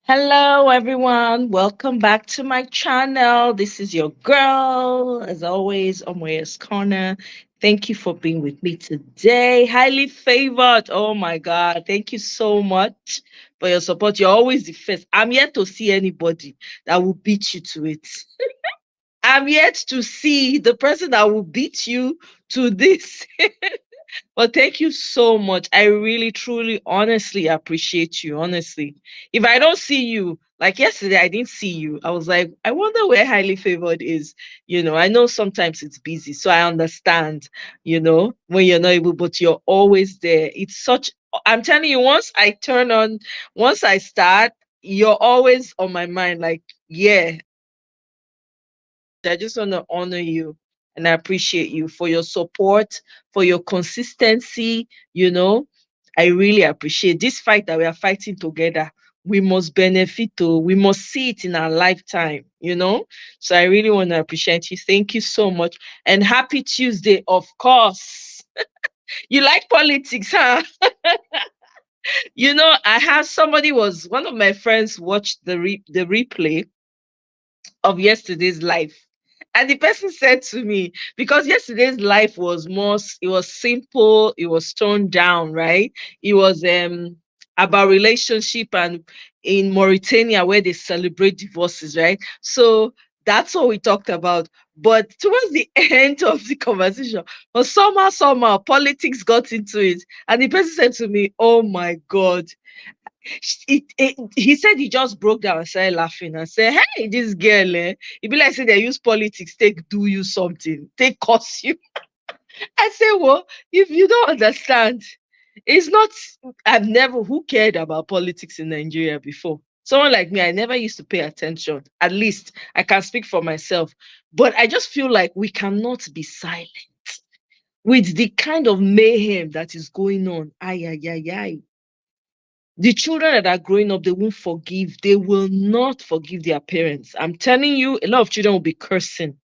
Hello, everyone. Welcome back to my channel. This is your girl, as always, Omoye's Corner. Thank you for being with me today. Highly favored. Oh my God. Thank you so much for your support. You're always the first. I'm yet to see anybody that will beat you to it. I'm yet to see the person that will beat you to this. Well, thank you so much. I really, truly, honestly appreciate you. Honestly, if I don't see you, like yesterday, I didn't see you. I was like, I wonder where highly favored is. I know sometimes it's busy, so I understand, when you're not able, but you're always there. I'm telling you, once I start, you're always on my mind. Like, yeah, I just want to honor you and I appreciate you for your support, for your consistency. I really appreciate this fight that we are fighting together. We must benefit, we must see it in our lifetime. So I really want to appreciate you. Thank you so much. And happy Tuesday, of course. You like politics, huh? I have somebody was one of my friends watched the replay of yesterday's life. And the person said to me, because yesterday's life was it was simple, it was toned down, right? It was about relationship and in Mauritania where they celebrate divorces, right? So that's what we talked about. But towards the end of the conversation, but somehow, politics got into it. And the person said to me, oh my God, he said he just broke down and started laughing and said, hey, this girl, it be like say they use politics, take do you something, take cost you. I say, well, if you don't understand, it's not, I've never, who cared about politics in Nigeria before? Someone like me, I never used to pay attention. At least I can speak for myself. But I just feel like we cannot be silent with the kind of mayhem that is going on. Ay, ay, ay, ay. The children that are growing up, they won't forgive. They will not forgive their parents. I'm telling you, a lot of children will be cursing.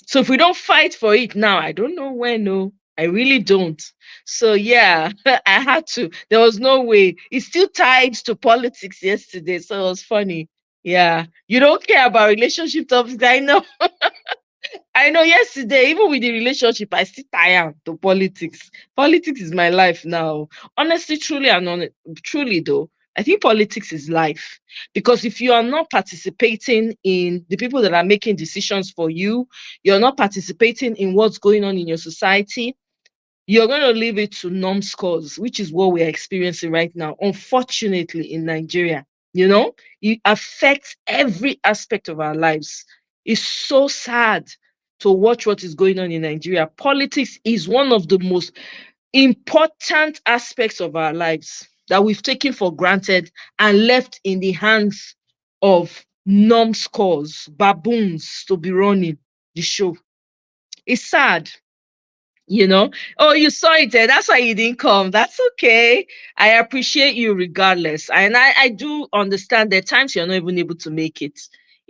So if we don't fight for it now, I don't know when. No, I really don't. So yeah, I had to. There was no way. It's still tied to politics yesterday, so it was funny. Yeah, you don't care about relationship topics. I know. I know yesterday, even with the relationship, I still tired to politics. Politics is my life now. Honestly, truly, truly though, I think politics is life. Because if you are not participating in the people that are making decisions for you, you're not participating in what's going on in your society, you're going to leave it to numbskulls, which is what we're experiencing right now, unfortunately, in Nigeria. It affects every aspect of our lives. It's so sad to watch what is going on in Nigeria. Politics is one of the most important aspects of our lives that we've taken for granted and left in the hands of numbskulls, baboons to be running the show. It's sad. Oh, you saw it there, that's why you didn't come. That's okay. I appreciate you regardless, and I do understand there are times you're not even able to make it.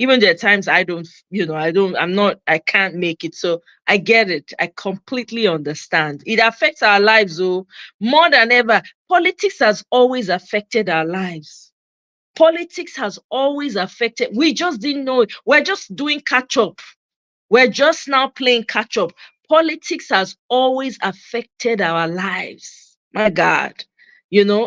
Even there are times I don't, I can't make it. So I get it. I completely understand. It affects our lives, oh, more than ever. Politics has always affected our lives. Politics has always affected. We just didn't know it. We're just doing catch up. We're just now playing catch up. Politics has always affected our lives. My God.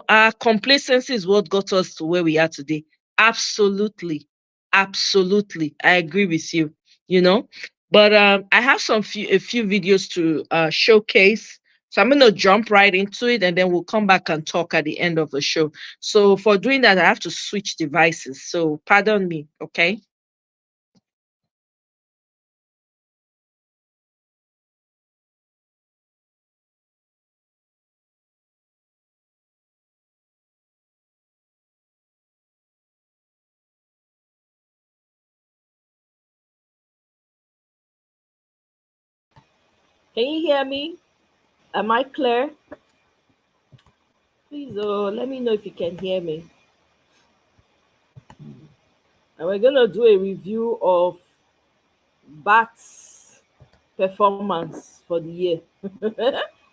Our complacency is what got us to where we are today. Absolutely. Absolutely. I agree with you, you know. But I have a few videos to showcase. So I'm going to jump right into it and then we'll come back and talk at the end of the show. So for doing that, I have to switch devices. So pardon me, okay? Can you hear me? Am I clear? Please, let me know if you can hear me. And we're gonna do a review of Bat's performance for the year.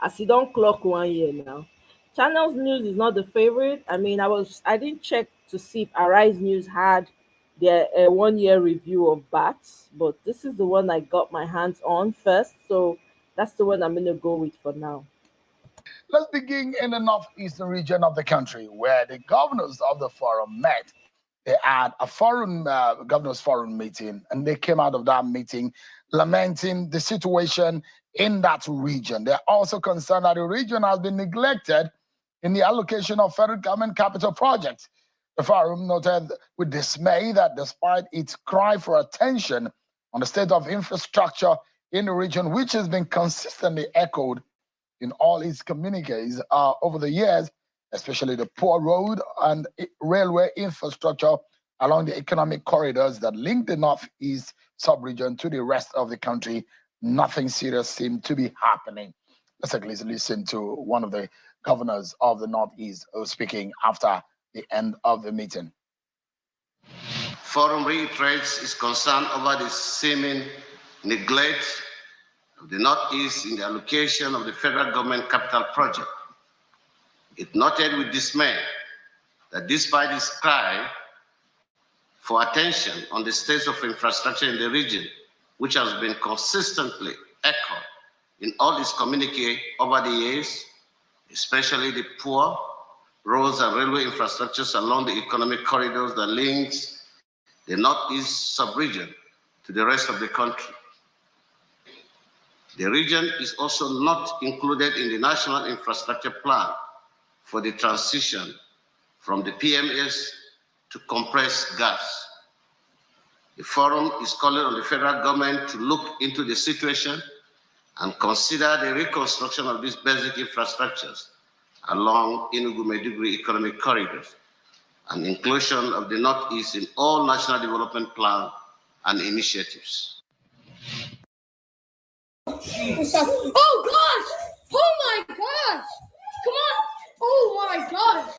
As you don't clock 1 year now. Channels news is not the favorite. I mean, I didn't check to see if Arise News had their 1 year review of bats, but this is the one I got my hands on first, so that's the one I'm going to go with for now. Let's begin in the northeastern region of the country, where the governors of the forum met. They had a foreign governors forum meeting, and they came out of that meeting lamenting the situation in that region. They're also concerned that the region has been neglected in the allocation of federal government capital projects. The forum noted with dismay that despite its cry for attention on the state of infrastructure in the region, which has been consistently echoed in all its communiques over the years, especially the poor road and railway infrastructure along the economic corridors that link the Northeast sub-region to the rest of the country, nothing serious seemed to be happening. Let's at least listen to one of the governors of the Northeast speaking after the end of the meeting. Forum reiterates its concern over the seeming neglect of the Northeast in the allocation of the federal government capital project. It noted with dismay that despite its cry for attention on the state of infrastructure in the region, which has been consistently echoed in all its communique over the years, especially the poor roads and railway infrastructures along the economic corridors that links the Northeast sub-region to the rest of the country. The region is also not included in the National Infrastructure Plan for the transition from the PMS to compressed gas. The forum is calling on the federal government to look into the situation and consider the reconstruction of these basic infrastructures along Enugu-Maiduguri economic corridors and inclusion of the Northeast in all national development plans and initiatives. Oh gosh! Oh my gosh! Come on! Oh my gosh!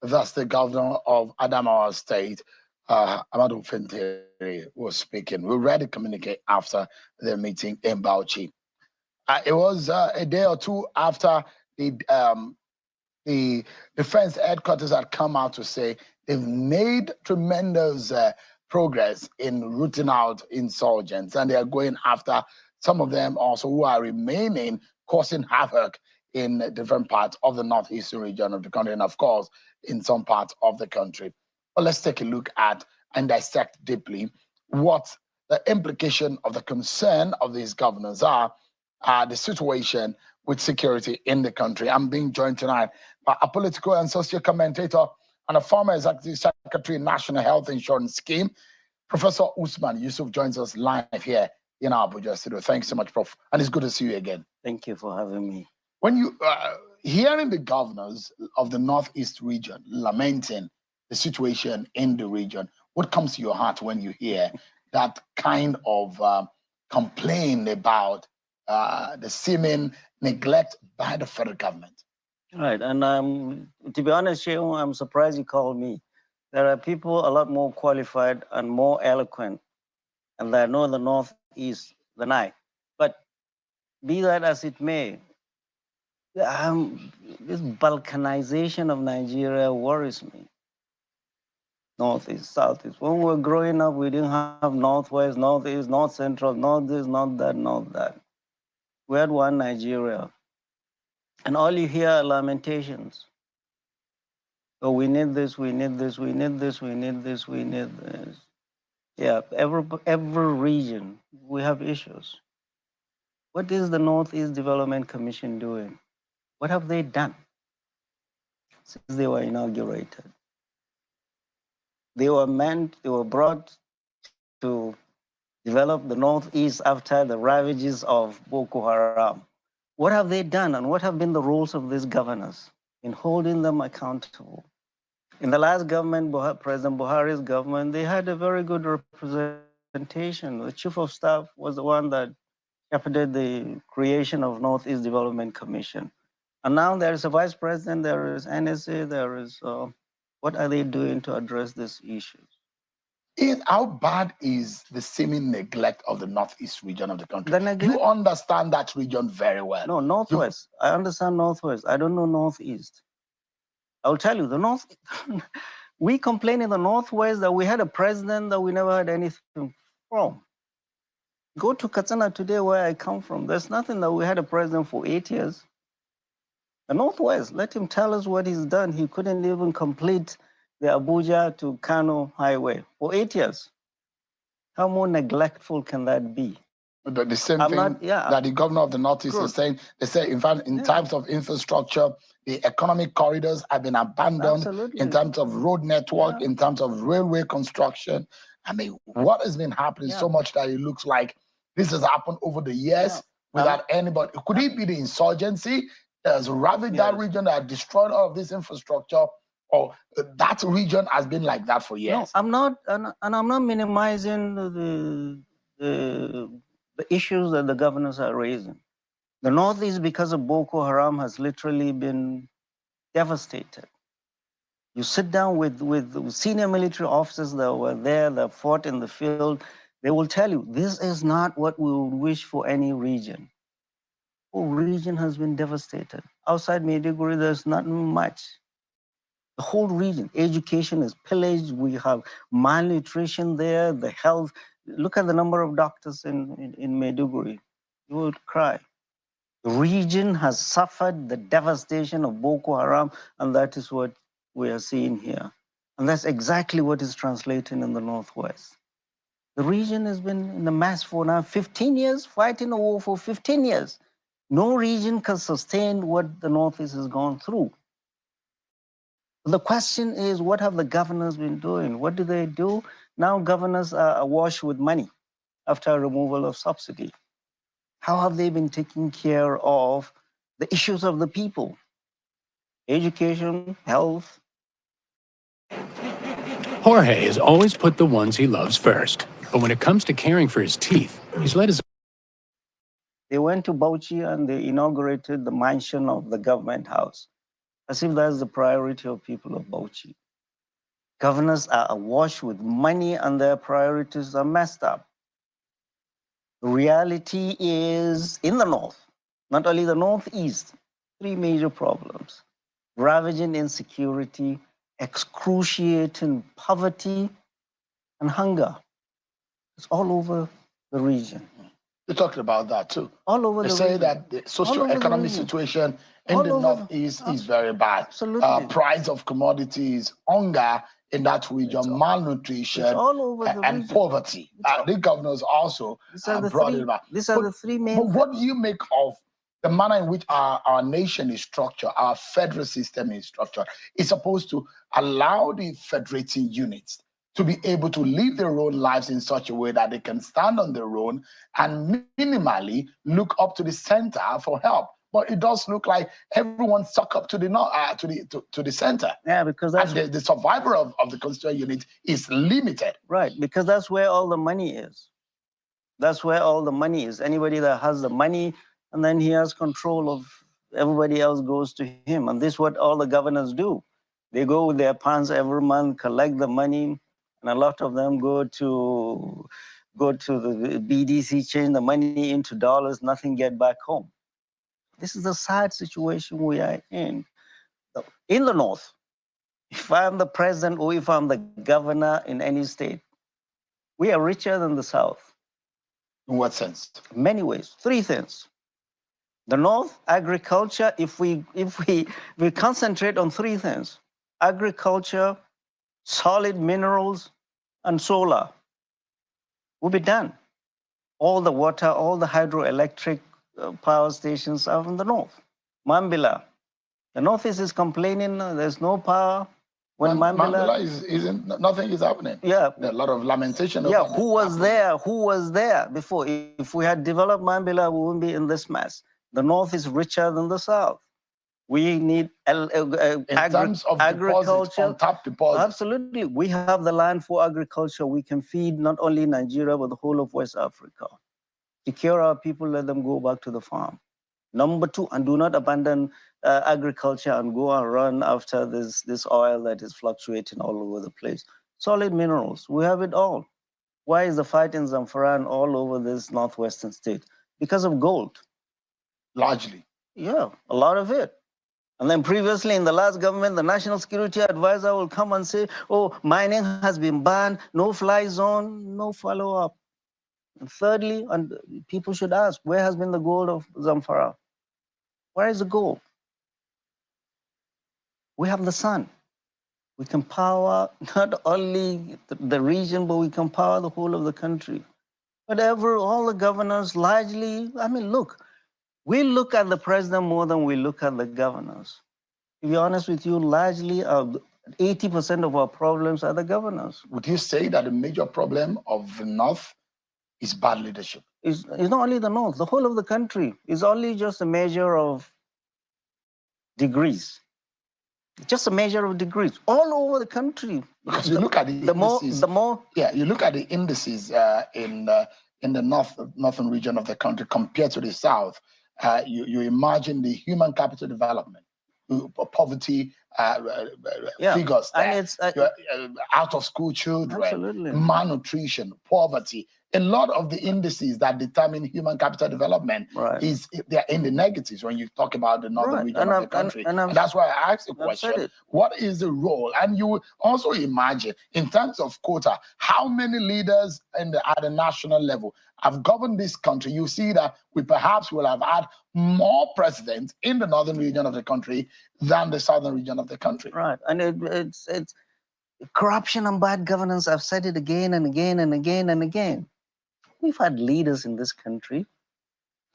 That's the governor of Adamawa State, Amadou Fintiri, was speaking. We read the communique after the meeting in Bauchi. It was a day or two after the defense headquarters had come out to say they've made tremendous progress in rooting out insurgents, and they are going after some of them also who are remaining, causing havoc in different parts of the northeastern region of the country, and of course, in some parts of the country. But let's take a look at and dissect deeply what the implication of the concern of these governors are, the situation with security in the country. I'm being joined tonight by a political and social commentator and a former executive secretary National Health Insurance Scheme. Professor Usman Yusuf joins us live here in our Abuja studio. Thanks so much, Prof. And it's good to see you again. Thank you for having me. When you hearing the governors of the Northeast region lamenting the situation in the region, what comes to your heart when you hear that kind of complaint about the seeming neglect by the federal government? Right, and to be honest, Shehu, I'm surprised you called me. There are people a lot more qualified and more eloquent, and that know the Northeast than I. But be that as it may, this balkanization of Nigeria worries me. Northeast, Southeast. When we were growing up, we didn't have Northwest, Northeast, North Central, North this, not that, not that. We had one Nigeria. And all you hear are lamentations. Oh, we need this, we need this, we need this, we need this, we need this. Yeah, every region, we have issues. What is the Northeast Development Commission doing? What have they done since they were inaugurated? They were brought to develop the Northeast after the ravages of Boko Haram. What have they done, and what have been the roles of these governors in holding them accountable? In the last government, President Buhari's government, they had a very good representation. The chief of staff was the one that shepherded the creation of Northeast Development Commission. And now there is a vice president, there is NSA, there is, what are they doing to address these issues? How bad is the seeming neglect of the Northeast region of the country? You understand that region very well. No, Northwest. I understand Northwest. I don't know Northeast. I'll tell you, the North, we complain in the Northwest that we had a president that we never had anything from. Go to Katsina today, where I come from. There's nothing that we had a president for 8 years. The Northwest, let him tell us what he's done. He couldn't even complete the Abuja to Kano highway for 8 years. How more neglectful can that be? But the same thing that the governor of the Northeast is saying, they say, in fact, in terms of infrastructure, the economic corridors have been abandoned. Absolutely. In terms of road network, in terms of railway construction. I mean, what has been happening so much that it looks like this has happened over the years without anybody? Could it be the insurgency that has ravaged that region, that destroyed all of this infrastructure? Or that region has been like that for years? No, I'm not, and I'm not minimizing the issues that the governors are raising. The Northeast, because of Boko Haram, has literally been devastated. You sit down with senior military officers that were there, that fought in the field, they will tell you, this is not what we would wish for any region. The whole region has been devastated. Outside Maiduguri, there's not much. The whole region, education is pillaged. We have malnutrition there, the health. Look at the number of doctors in Maiduguri. You would cry. The region has suffered the devastation of Boko Haram, and that is what we are seeing here. And that's exactly what is translating in the Northwest. The region has been in a mess for now 15 years, fighting a war for 15 years. No region can sustain what the Northeast has gone through. The question is, what have the governors been doing? What do they do? Now governors are awash with money after removal of subsidy. How have they been taking care of the issues of the people? Education, health. Jorge has always put the ones he loves first. But when it comes to caring for his teeth, he's let his... They went to Bauchi and they inaugurated the mansion of the government house, as if that's the priority of people of Bauchi. Governors are awash with money and their priorities are messed up. The reality is in the North, not only the Northeast, 3 major problems: ravaging insecurity, excruciating poverty, and hunger. It's all over the region. You talked about that too. All over the region. They say that the socio-economic situation in the Northeast is very bad. Absolutely. Price of commodities, hunger in that region, malnutrition, and poverty. The governors also brought it back. These are the 3 main But what do you make of the manner in which our nation is structured, our federal system is structured? It's supposed to allow the federating units to be able to live their own lives in such a way that they can stand on their own and minimally look up to the center for help. But it does look like everyone suck up to the center. Yeah, because that's the survival of the constituent unit is limited. Right, because that's where all the money is. That's where all the money is. Anybody that has the money, and then he has control of everybody else goes to him. And this is what all the governors do. They go with their pants every month, collect the money, and a lot of them go to the BDC, change the money into dollars, nothing get back home. This is the sad situation we are in. In the North, if I'm the president or if I'm the governor in any state, we are richer than the South. In what sense? Many ways. 3 things. The North, agriculture, if we concentrate on 3 things: agriculture, solid minerals, and solar, we'll be done. All the water, all the hydroelectric power stations are in the North. Mambila. The Northeast is complaining there's no power. When Mambila nothing is happening. Yeah. There are a lot of lamentation. Yeah, who was there? Who was there before? If we had developed Mambila, we wouldn't be in this mess. The North is richer than the South. We need terms of agriculture, untapped deposits. Absolutely. We have the land for agriculture. We can feed not only Nigeria, but the whole of West Africa. Secure our people, let them go back to the farm. Number 2, and do not abandon agriculture and go and run after this oil that is fluctuating all over the place. Solid minerals, we have it all. Why is the fight in Zamfara all over this northwestern state? Because of gold. Largely. Yeah, a lot of it. And then previously in the last government, the National Security Advisor will come and say, oh, mining has been banned, no fly zone, no follow-up. And thirdly, and people should ask, where has been the gold of Zamfara? Where is the gold? We have the sun. We can power not only the region, but we can power the whole of the country. Whatever, all the governors largely, I mean, look, we look at the president more than we look at the governors. To be honest with you, largely 80% of our problems are the governors. Would you say that the major problem of the North is bad leadership? It's not only the North, the whole of the country is only just a measure of degrees. Just a measure of degrees all over the country. Because you look at the indices, you look at the indices in the northern region of the country compared to the south. You imagine the human capital development, poverty figures there, and it's out of school children, absolutely, malnutrition, poverty. A lot of the indices that determine human capital development they're in the negatives when you talk about the northern region of the country. And that's why I asked the question, what is the role? And you also imagine, in terms of quota, how many leaders at the national level have governed this country? You see that we perhaps will have had more presidents in the northern region of the country than the southern region of the country. Right, and it's corruption and bad governance. I've said it again and again and again and again. We've had leaders in this country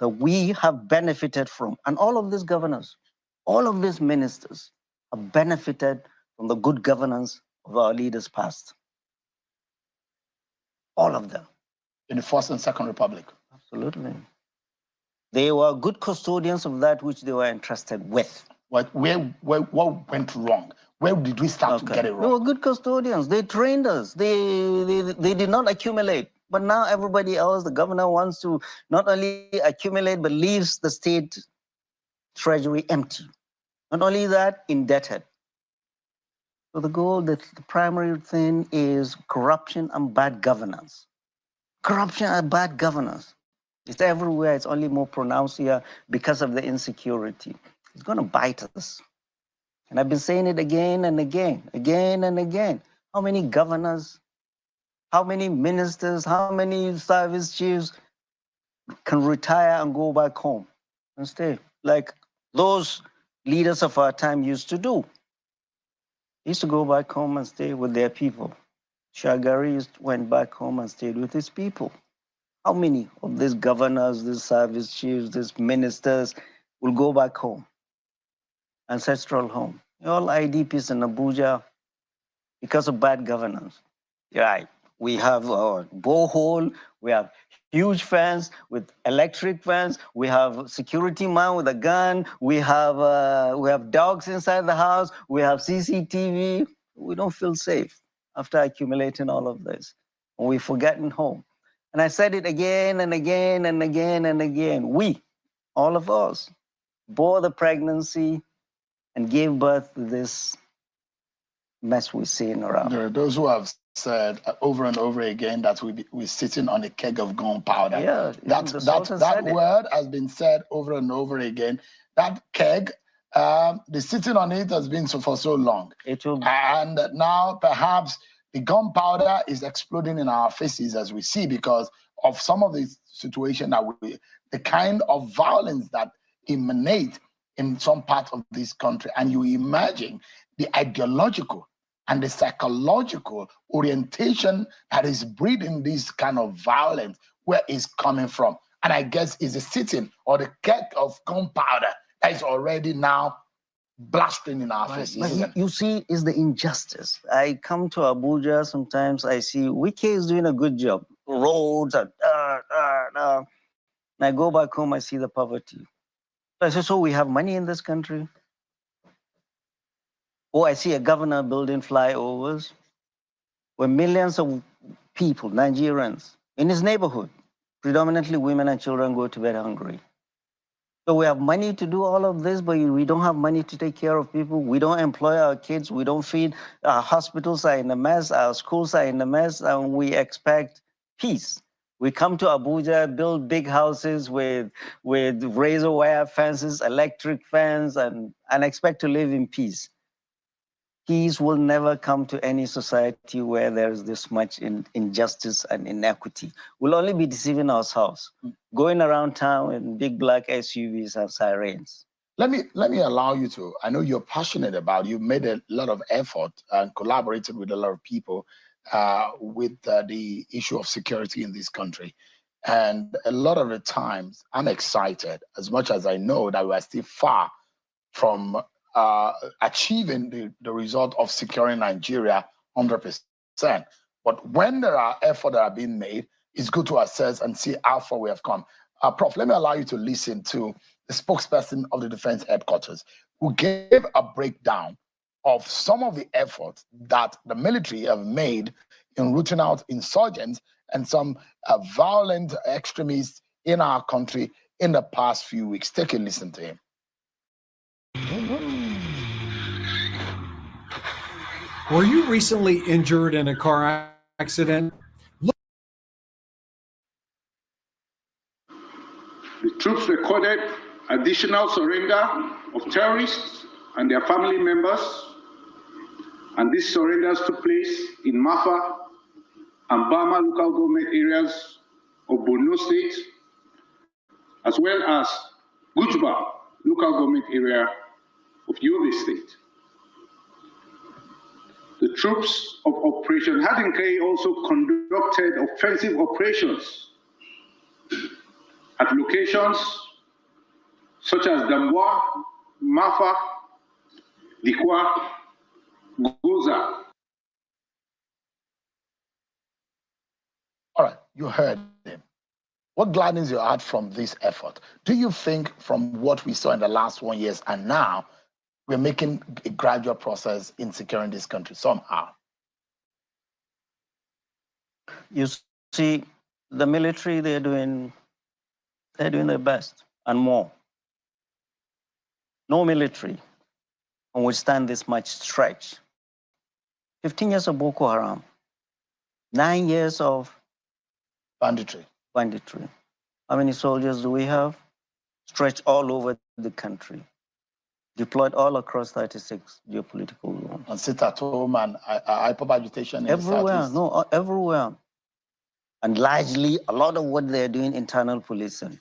that we have benefited from. And all of these governors, all of these ministers have benefited from the good governance of our leaders past. All of them. In the First and Second Republic. Absolutely. They were good custodians of that which they were entrusted with. What went wrong? Where did we start to get it wrong? They were good custodians. They trained us. They did not accumulate. But now everybody else, the governor wants to not only accumulate, but leaves the state treasury empty. Not only that, indebted. So the goal, the primary thing is corruption and bad governance. Corruption and bad governance. It's everywhere. It's only more pronounced here because of the insecurity. It's going to bite us. And I've been saying it again and again, again and again. How many governors, how many ministers, how many service chiefs can retire and go back home and stay like those leaders of our time used to do? They used to go back home and stay with their people. Shagari went back home and stayed with his people. How many of these governors, these service chiefs, these ministers will go back home, ancestral home? All IDPs in Abuja because of bad governance. Right. We have our borehole, we have huge fence with electric fence, we have security man with a gun, we have dogs inside the house, we have CCTV. We don't feel safe after accumulating all of this. And we've forgotten home. And I said it again and again and again and again. We, all of us, bore the pregnancy and gave birth to this mess we're seeing around. There are those who have said over and over again that we're sitting on a keg of gunpowder. Yeah, that word has been said over and over again. That keg, the sitting on it has been for so long. And now perhaps the gunpowder is exploding in our faces as we see because of some of the situation that the kind of violence that emanate in some parts of this country. And you imagine the ideological and the psychological orientation that is breeding this kind of violence, where it's coming from. And I guess it's a sitting or the keg of gunpowder that is already now blasting in our faces. You see, it's the injustice. I come to Abuja, sometimes I see Wike is doing a good job. Roads and and I go back home, I see the poverty. I say, so we have money in this country? Or I see a governor building flyovers where millions of people, Nigerians, in his neighborhood, predominantly women and children, go to bed hungry. So we have money to do all of this, but we don't have money to take care of people. We don't employ our kids. We don't feed. Our hospitals are in a mess. Our schools are in a mess. And we expect peace. We come to Abuja, build big houses with razor wire fences, electric fence, and expect to live in peace. Peace will never come to any society where there is this much injustice and inequity. We'll only be deceiving ourselves, going around town in big black SUVs and sirens. Let me allow you to. I know you're passionate about. You've made a lot of effort and collaborated with a lot of people with the issue of security in this country. And a lot of the times, I'm excited, as much as I know that we are still far from achieving the result of securing Nigeria 100%. But when there are efforts that are being made, it's good to assess and see how far we have come. Prof, let me allow you to listen to the spokesperson of the Defense Headquarters, who gave a breakdown of some of the efforts that the military have made in rooting out insurgents and some violent extremists in our country in the past few weeks. Take a listen to him. Were you recently injured in a car accident? The troops recorded additional surrender of terrorists and their family members, and these surrenders took place in Mafa and Bama local government areas of Borno State, as well as Gujba local government area of Yobe State. The troops of Operation Hadinkai also conducted offensive operations at locations such as Damboa, Mafa, Dikwa, Goza. All right, you heard him. What gladdens your heart from this effort? Do you think from what we saw in the last 1 year and now, we're making a gradual process in securing this country somehow? You see, the military, they're doing their best and more. No military can withstand this much stretch. 15 years of Boko Haram, 9 years of banditry. How many soldiers do we have? Stretched all over the country, deployed all across 36 geopolitical zones. And sit at home and hyper-agitation in everywhere, the Southeast. Everywhere. And largely, a lot of what they're doing, internal policing.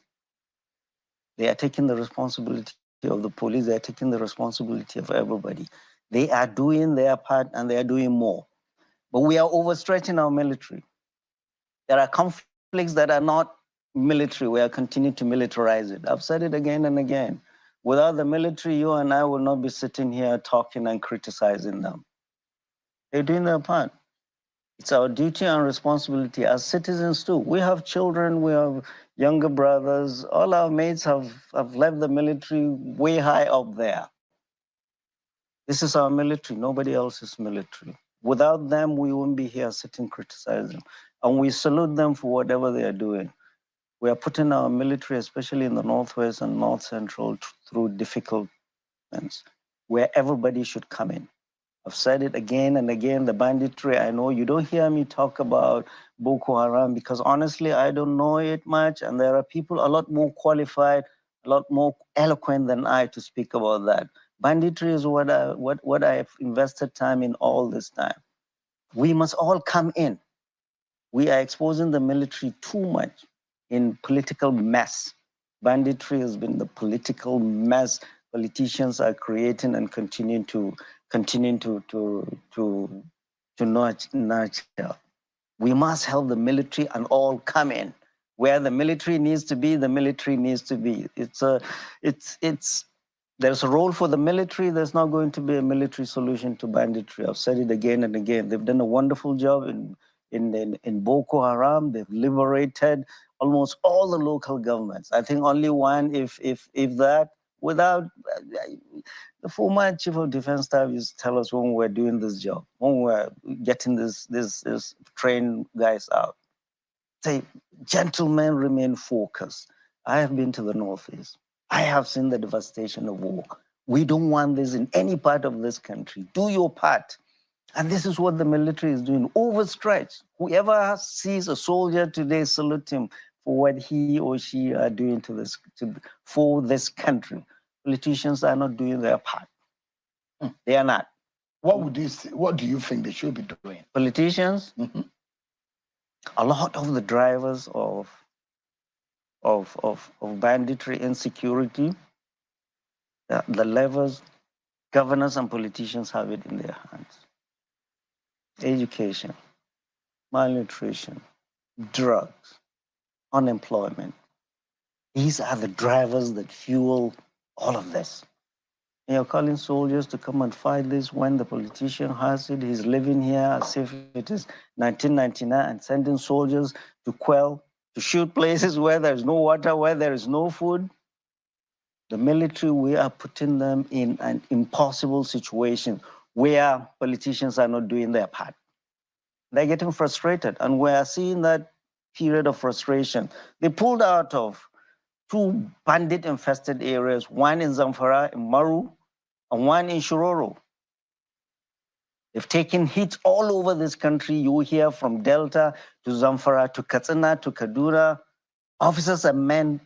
They are taking the responsibility of the police, they are taking the responsibility of everybody. They are doing their part and they are doing more. But we are overstretching our military. There are conflicts that are not military. We are continuing to militarize it. I've said it again and again. Without the military, you and I will not be sitting here talking and criticizing them. They're doing their part. It's our duty and responsibility as citizens too. We have children, we have younger brothers. All our mates have left the military way high up there. This is our military, nobody else's military. Without them, we wouldn't be here sitting criticizing. And we salute them for whatever they are doing. We are putting our military, especially in the Northwest and North Central, through difficult things where everybody should come in. I've said it again and again, the banditry, I know you don't hear me talk about Boko Haram because honestly, I don't know it much. And there are people a lot more qualified, a lot more eloquent than I to speak about that. Banditry is what I have invested time in all this time. We must all come in. We are exposing the military too much in political mess. Banditry has been the political mess politicians are creating and continuing to nurture. We must help the military and all come in. Where the military needs to be, the military needs to be. There's a role for the military. There's not going to be a military solution to banditry. I've said it again and again. They've done a wonderful job in Boko Haram. They've liberated almost all the local governments. I think only one, if that, without the former chief of defense staff used to tell us when we were doing this job, when we were getting this trained guys out, say, gentlemen, remain focused. I have been to the Northeast. I have seen the devastation of war. We don't want this in any part of this country. Do your part. And this is what the military is doing, overstretched. Whoever sees a soldier today, salute him for what he or she are doing for this country. Politicians are not doing their part. They are not. What would you say? What do you think they should be doing? Politicians, a lot of the drivers of banditry, insecurity, the levers, governors and politicians have it in their hands. Education, malnutrition, drugs, unemployment. These are the drivers that fuel all of this. And you're calling soldiers to come and fight this when the politician has it. He's living here as if it is 1999 and sending soldiers to quell, to shoot places where there's no water, where there is no food. The military, we are putting them in an impossible situation where politicians are not doing their part. They're getting frustrated, and we're seeing that period of frustration. They pulled out of 2 bandit-infested areas, one in Zamfara, in Maru, and one in Shiroro. They've taken hits all over this country. You hear from Delta to Zamfara to Katsina to Kaduna. Officers and men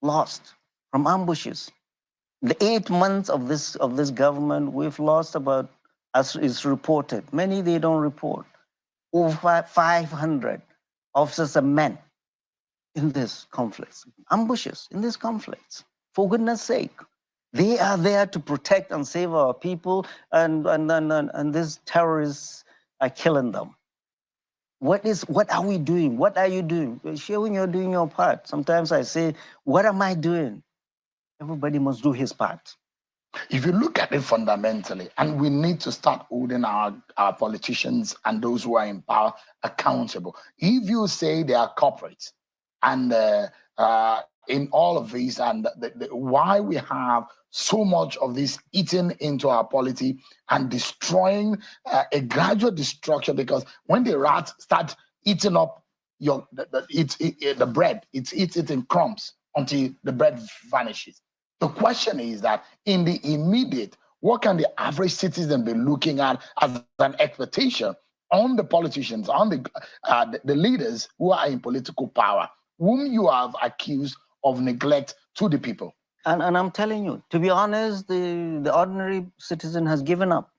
lost from ambushes. The 8 months of this government, we've lost about, as is reported. Many they don't report. Over 500 officers and men in this conflicts, ambushes in these conflicts. For goodness sake, they are there to protect and save our people, and these terrorists are killing them. What are we doing? What are you doing? Showing you're doing your part. Sometimes I say, what am I doing? Everybody must do his part. If you look at it fundamentally, and we need to start holding our politicians and those who are in power accountable. If you say they are corporates, and in all of these, and why we have so much of this eating into our polity and destroying a gradual destruction, because when the rats start eating up the bread, it eats it in crumbs until the bread vanishes. The question is that in the immediate, what can the average citizen be looking at as an expectation on the politicians, on the leaders who are in political power, whom you have accused of neglect to the people? And I'm telling you, to be honest, the ordinary citizen has given up.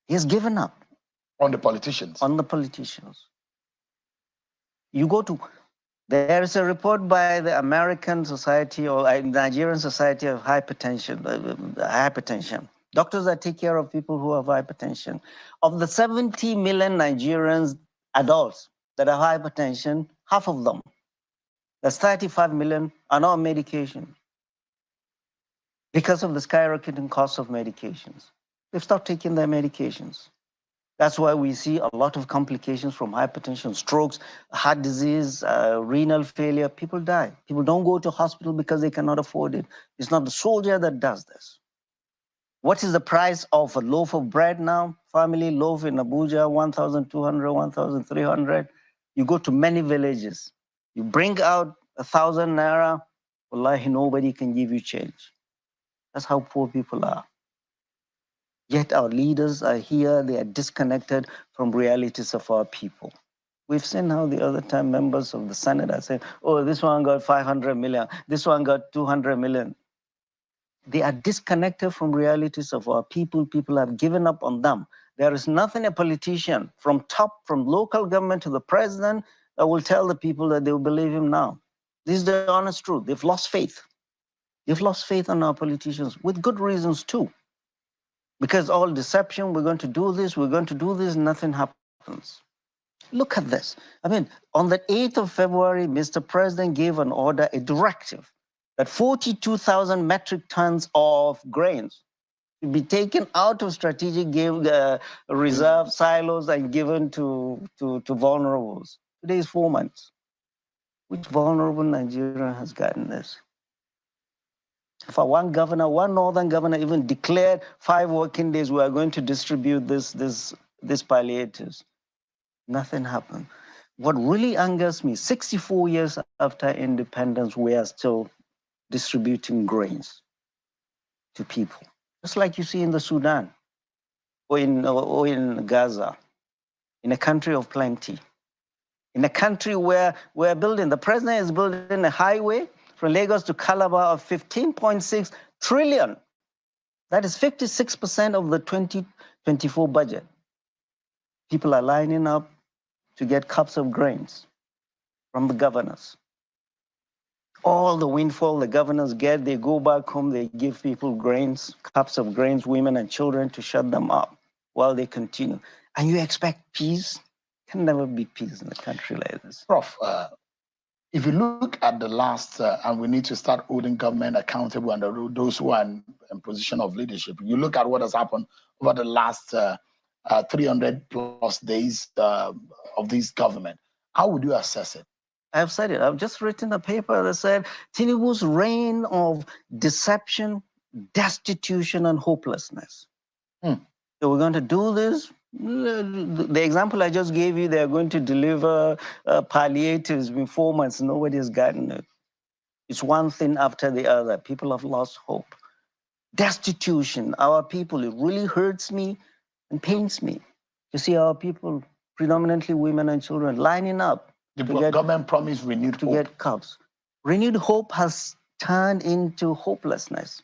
He has given up. On the politicians? On the politicians. You go to... There is a report by the American Society or Nigerian Society of Hypertension. Doctors that take care of people who have hypertension. Of the 70 million Nigerians, adults that have hypertension, half of them, that's 35 million, are not on medication because of the skyrocketing cost of medications. They've stopped taking their medications. That's why we see a lot of complications from hypertension, strokes, heart disease, renal failure. People die. People don't go to hospital because they cannot afford it. It's not the soldier that does this. What is the price of a loaf of bread now? Family loaf in Abuja, 1,200, 1,300. You go to many villages. You bring out 1,000 naira, wallahi, nobody can give you change. That's how poor people are. Yet our leaders are here, they are disconnected from realities of our people. We've seen how the other time members of the Senate are saying, oh, this one got 500 million, this one got 200 million. They are disconnected from realities of our people. People have given up on them. There is nothing a politician from top, from local government to the president, that will tell the people that they will believe him now. This is the honest truth. They've lost faith. They've lost faith on our politicians with good reasons too. Because all deception, we're going to do this, nothing happens. Look at this. I mean, on the 8th of February, Mr. President gave an order, a directive, that 42,000 metric tons of grains to be taken out of strategic reserve silos and given to vulnerables. Today is 4 months. Which vulnerable Nigerian has gotten this? For one governor, one northern governor even declared 5 working days we are going to distribute this palliatives. Nothing happened. What really angers me, 64 years after independence, we are still distributing grains to people. Just like you see in the Sudan. or in Gaza, in a country of plenty, in a country where the president is building a highway from Lagos to Calabar of 15.6 trillion. That is 56% of the 2024 budget. People are lining up to get cups of grains from the governors. All the windfall the governors get, they go back home, they give people grains, cups of grains, women and children to shut them up while they continue. And you expect peace? Can never be peace in a country like this. Prof, if you look at the last, and we need to start holding government accountable and those who are in position of leadership, you look at what has happened over the last 300 plus days of this government, how would you assess it? I've said it. I've just written a paper that said Tinubu's reign of deception, destitution, and hopelessness. So we're going to do this. The example I just gave you, they're going to deliver palliatives in 4 months. Nobody has gotten it. It's one thing after the other. People have lost hope. Destitution, our people, it really hurts me and pains me to see our people, predominantly women and children, lining up. The government promised renewed hope. To get cups. Renewed hope has turned into hopelessness.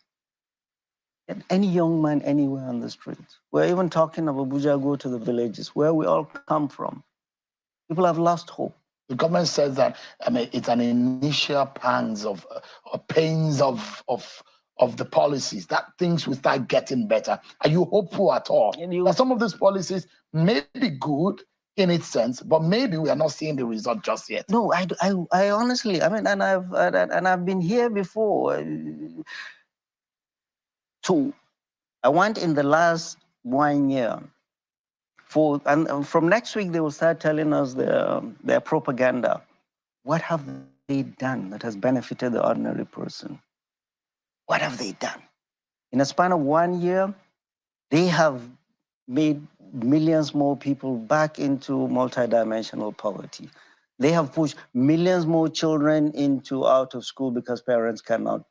Get any young man anywhere on the streets. We're even talking of Abuja, go to the villages, where we all come from. People have lost hope. The government says that, I mean, it's an initial pangs of pains of the policies, that things will start getting better. Are you hopeful at all that some of these policies may be good in its sense, but maybe we are not seeing the result just yet? No, I honestly, I mean, and I've been here before. So I want in the last 1 year, and from next week they will start telling us their propaganda. What have they done that has benefited the ordinary person? What have they done? In a span of 1 year, they have made millions more people back into multidimensional poverty. They have pushed millions more children into out of school because parents cannot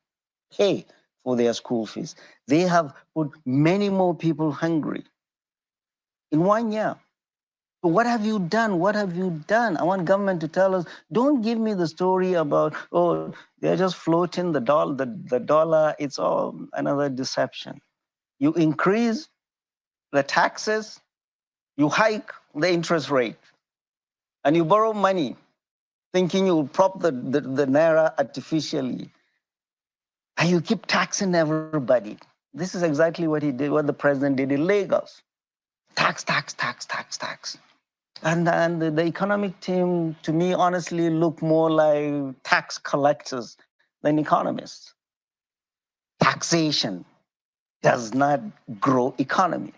pay for their school fees. They have put many more people hungry in 1 year. So what have you done? What have you done? I want government to tell us, don't give me the story about, oh, they're just floating the dollar. It's all another deception. You increase the taxes, you hike the interest rate, and you borrow money thinking you'll prop the naira artificially, and you keep taxing everybody. This is exactly what he did, what the president did in Lagos. Tax, tax, tax, tax, tax. And the economic team, to me, honestly, look more like tax collectors than economists. Taxation does not grow economies.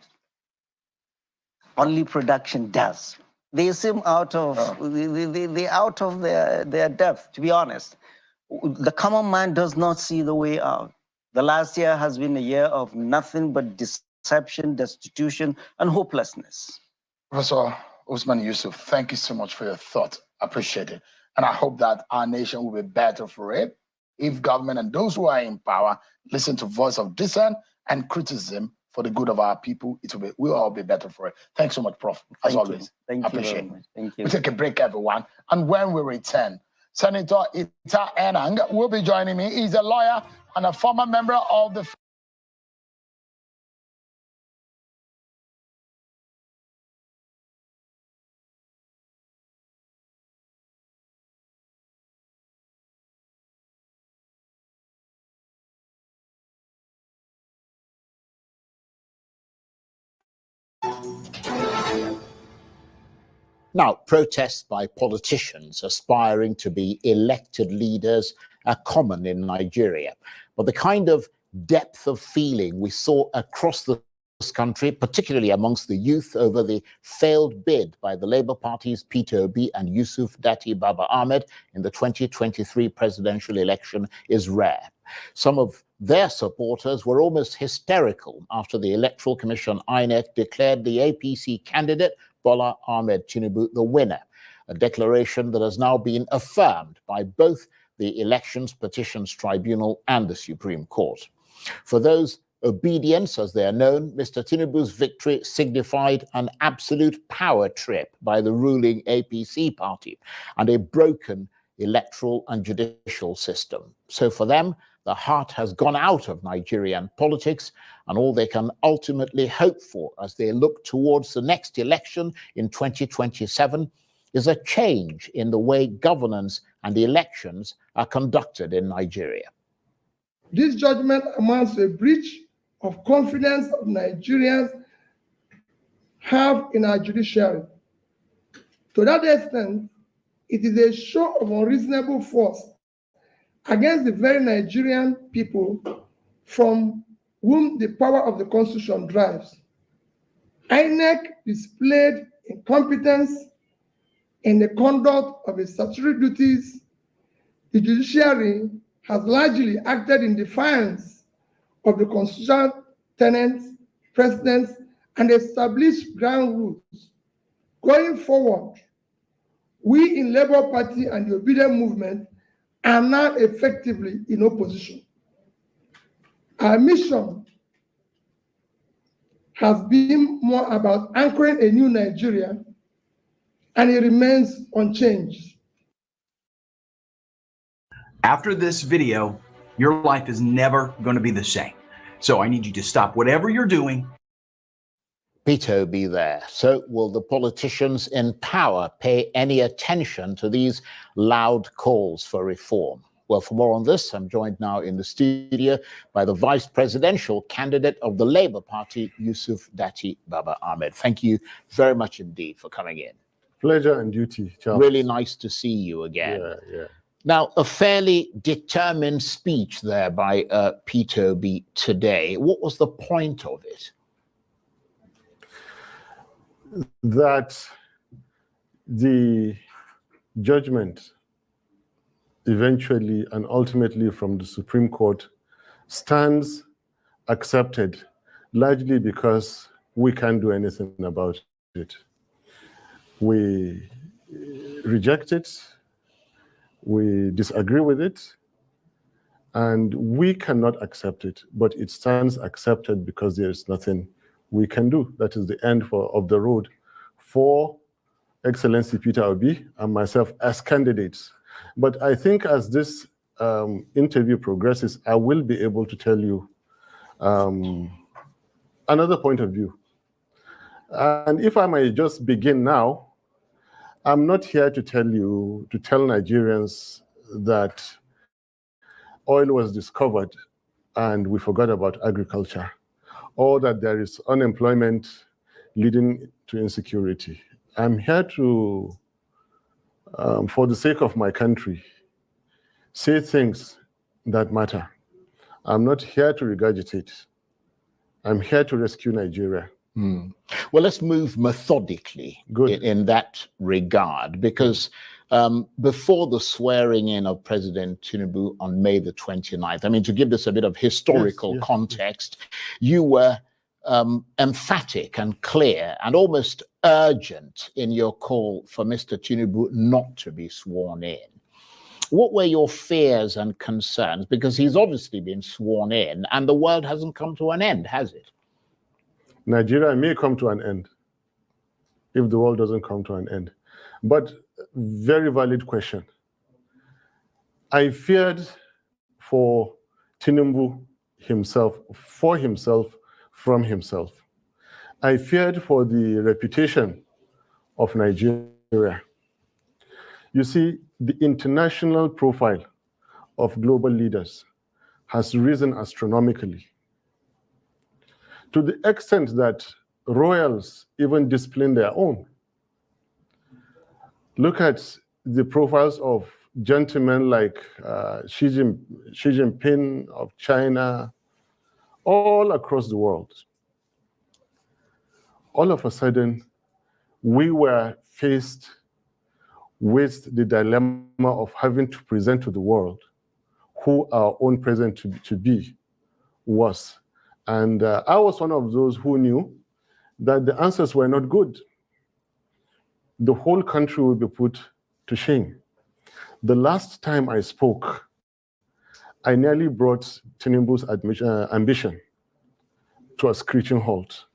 Only production does. They seem out of they out of their depth, to be honest. The common man does not see the way out. The last year has been a year of nothing but deception, destitution, and hopelessness. Professor Usman Yusuf, thank you so much for your thought. I appreciate it. And I hope that our nation will be better for it if government and those who are in power listen to voice of dissent and criticism for the good of our people. We'll all be better for it. Thanks so much, Prof. As always. Thank you. Appreciate it. Thank you. We take a break, everyone. And when we return, Senator Ita Enang will be joining me. He's a lawyer and a former member of the Now, protests by politicians aspiring to be elected leaders are common in Nigeria. But the kind of depth of feeling we saw across this country, particularly amongst the youth over the failed bid by the Labour Party's Peter Obi and Yusuf Datti Baba Ahmed in the 2023 presidential election, is rare. Some of their supporters were almost hysterical after the Electoral Commission INEC declared the APC candidate Bola Ahmed Tinubu the winner, a declaration that has now been affirmed by both the Elections Petitions Tribunal and the Supreme Court. For those obedience, as they are known, Mr. Tinubu's victory signified an absolute power trip by the ruling APC party and a broken electoral and judicial system. So for them, the heart has gone out of Nigerian politics, and all they can ultimately hope for as they look towards the next election in 2027 is a change in the way governance and elections are conducted in Nigeria. This judgment amounts to a breach of confidence of Nigerians have in our judiciary. To that extent, it is a show of unreasonable force against the very Nigerian people from whom the power of the Constitution drives. INEC displayed incompetence in the conduct of its statutory duties. The judiciary has largely acted in defiance of the constitutional tenets, precedents, and established ground rules. Going forward, we in Labour Party and the Obedient Movement are now effectively in opposition. Our mission has been more about anchoring a new Nigeria, and it remains unchanged. After this video, your life is never going to be the same. So I need you to stop whatever you're doing. Peter be there. So will the politicians in power pay any attention to these loud calls for reform? Well, for more on this, I'm joined now in the studio by the vice presidential candidate of the Labour Party, Yusuf Datti Baba Ahmed. Thank you very much indeed for coming in. Pleasure and duty, Charles. Really nice to see you again. Yeah. Now, a fairly determined speech there by Peter Obi today. What was the point of it? That the judgment eventually and ultimately from the Supreme Court stands accepted, largely because we can't do anything about it. We reject it, we disagree with it, and we cannot accept it, but it stands accepted because there is nothing we can do. That is the end of the road for Excellency Peter Obi and myself as candidates. But I think as this interview progresses, I will be able to tell you another point of view. And if I may just begin now, I'm not here to tell Nigerians that oil was discovered and we forgot about agriculture, or that there is unemployment leading to insecurity. I'm here to, for the sake of my country, say things that matter. I'm not here to regurgitate. I'm here to rescue Nigeria. Well, let's move methodically in that regard, because before the swearing in of President Tinubu on May the 29th, I mean, to give this a bit of historical context, you were emphatic and clear and almost urgent in your call for Mr. Tinubu not to be sworn in. What were your fears and concerns? Because he's obviously been sworn in and the world hasn't come to an end, has it? Nigeria may come to an end if the world doesn't come to an end. But very valid question. I feared for Tinubu himself, for himself, from himself. I feared for the reputation of Nigeria. You see, the international profile of global leaders has risen astronomically, to the extent that royals even discipline their own. Look at the profiles of gentlemen like Xi Jinping of China, all across the world. All of a sudden, we were faced with the dilemma of having to present to the world who our own president to be was. And I was one of those who knew that the answers were not good. The whole country will be put to shame. The last time I spoke, I nearly brought Tinubu's ambition to a screeching halt.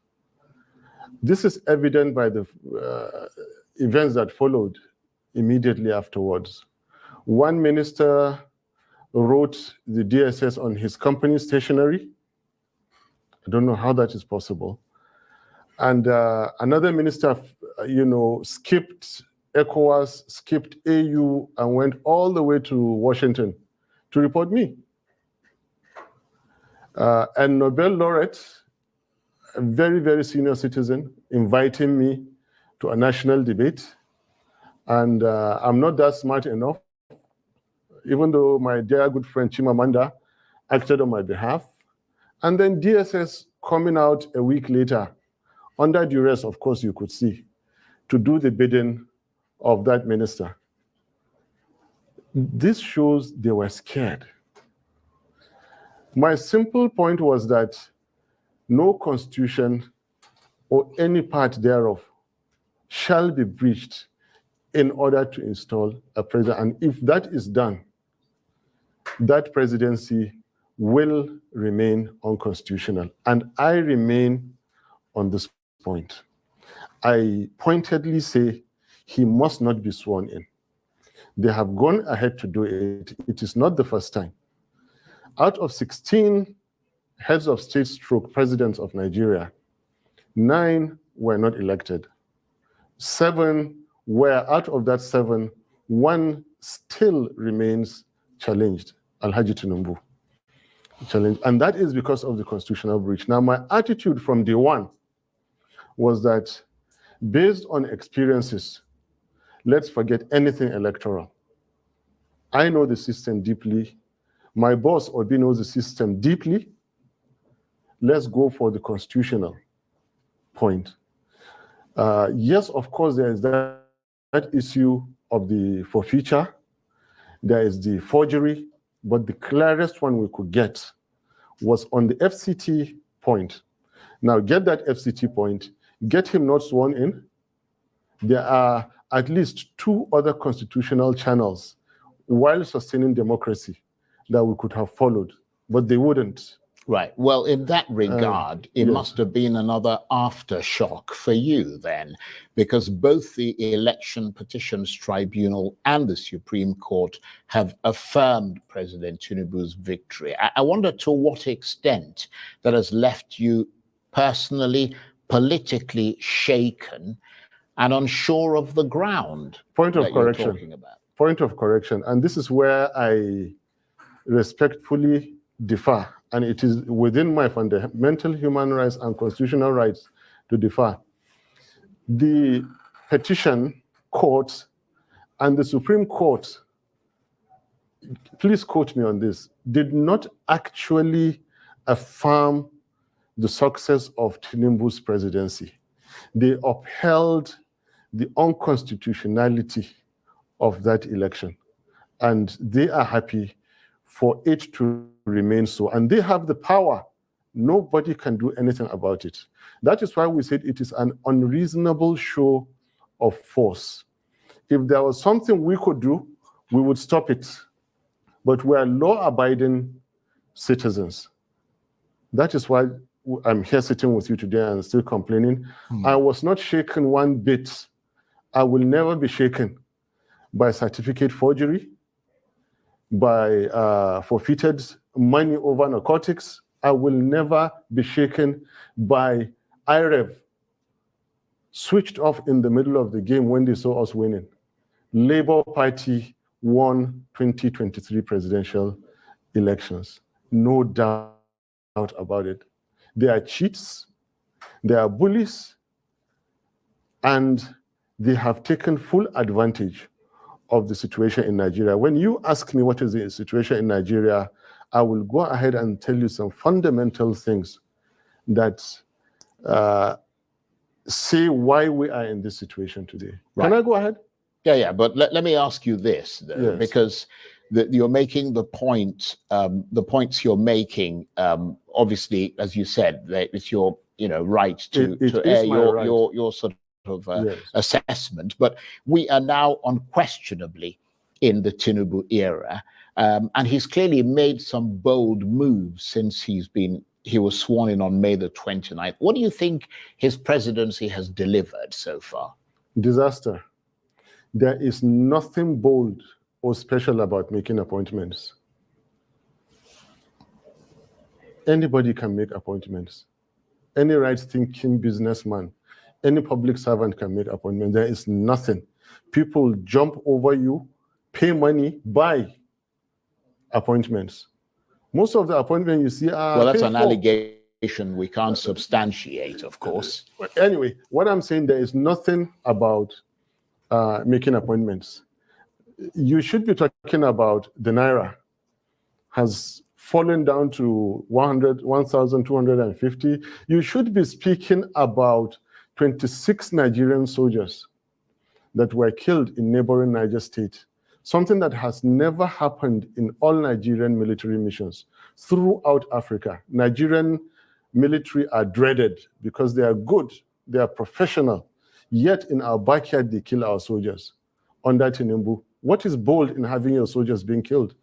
This is evident by the events that followed immediately afterwards. One minister wrote the DSS on his company stationery. I don't know how that is possible. And another minister, skipped ECOWAS, skipped AU, and went all the way to Washington to report me. And Nobel laureate, a very, very senior citizen, inviting me to a national debate. And I'm not that smart enough, even though my dear good friend Chimamanda acted on my behalf. And then DSS coming out a week later, under duress, of course, you could see, to do the bidding of that minister. This shows they were scared. My simple point was that no constitution or any part thereof shall be breached in order to install a president. And if that is done, that presidency will remain unconstitutional. And I remain on this point. I pointedly say he must not be sworn in. They have gone ahead to do it. It is not the first time. Out of 16 heads of state stroke presidents of Nigeria, 9 were not elected. 7 were, out of that 7, 1 still remains challenged, Alhaji Tinubu. Challenged. And that is because of the constitutional breach. Now, my attitude from day one was that based on experiences, let's forget anything electoral. I know the system deeply. My boss, Obi, knows the system deeply. Let's go for the constitutional point. Yes, of course, there is that issue of the forfeiture. There is the forgery. But the clearest one we could get was on the FCT point. Now, get that FCT point, get him not sworn in. There are at least 2 other constitutional channels while sustaining democracy that we could have followed, but they wouldn't. Right. Well, in that regard, it yes. must have been another aftershock for you then, because both the Election Petitions Tribunal and the Supreme Court have affirmed President Tinubu's victory. I wonder to what extent that has left you personally, politically shaken and unsure of the ground. Point of that you're correction. talking about. Point of correction. And this is where I respectfully differ. And it is within my fundamental human rights and constitutional rights to differ. The petition court and the Supreme Court, please quote me on this, did not actually affirm the success of Tinubu's presidency. They upheld the unconstitutionality of that election. And they are happy for it to remain so. And they have the power. Nobody can do anything about it. That is why we said it is an unreasonable show of force. If there was something we could do, we would stop it. But we are law-abiding citizens. That is why I'm here sitting with you today and still complaining. I was not shaken one bit. I will never be shaken by certificate forgery, by forfeited money over narcotics. I will never be shaken by IREV, switched off in the middle of the game when they saw us winning. Labour Party won 2023 presidential elections. No doubt about it. They are cheats, they are bullies, and they have taken full advantage of the situation in Nigeria. When you ask me what is the situation in Nigeria, I will go ahead and tell you some fundamental things that say why we are in this situation today. Right. Can I go ahead? Yeah, but let me ask you this, though, Yes. because you're making the point, the points you're making, obviously, as you said, that it's your right to air your sort of Yes. assessment. But we are now unquestionably in the Tinubu era, and he's clearly made some bold moves since he's been he was sworn in on May the 29th. What do you think his presidency has delivered so far? Disaster. There is nothing bold or special about making appointments. Anybody can make appointments. Any right-thinking businessman, any public servant can make appointments. There is nothing. People jump over you, pay money, buy appointments. Most of the appointments you see are well, that's an for. allegation we can't substantiate, of course. Anyway, what I'm saying, there is nothing about making appointments. You should be talking about the Naira has fallen down to 1,250. You should be speaking about 26 Nigerian soldiers that were killed in neighboring Niger State, something that has never happened in all Nigerian military missions throughout Africa. Nigerian military are dreaded because they are good, they are professional, yet in our backyard they kill our soldiers under Tinubu. What is bold in having your soldiers being killed?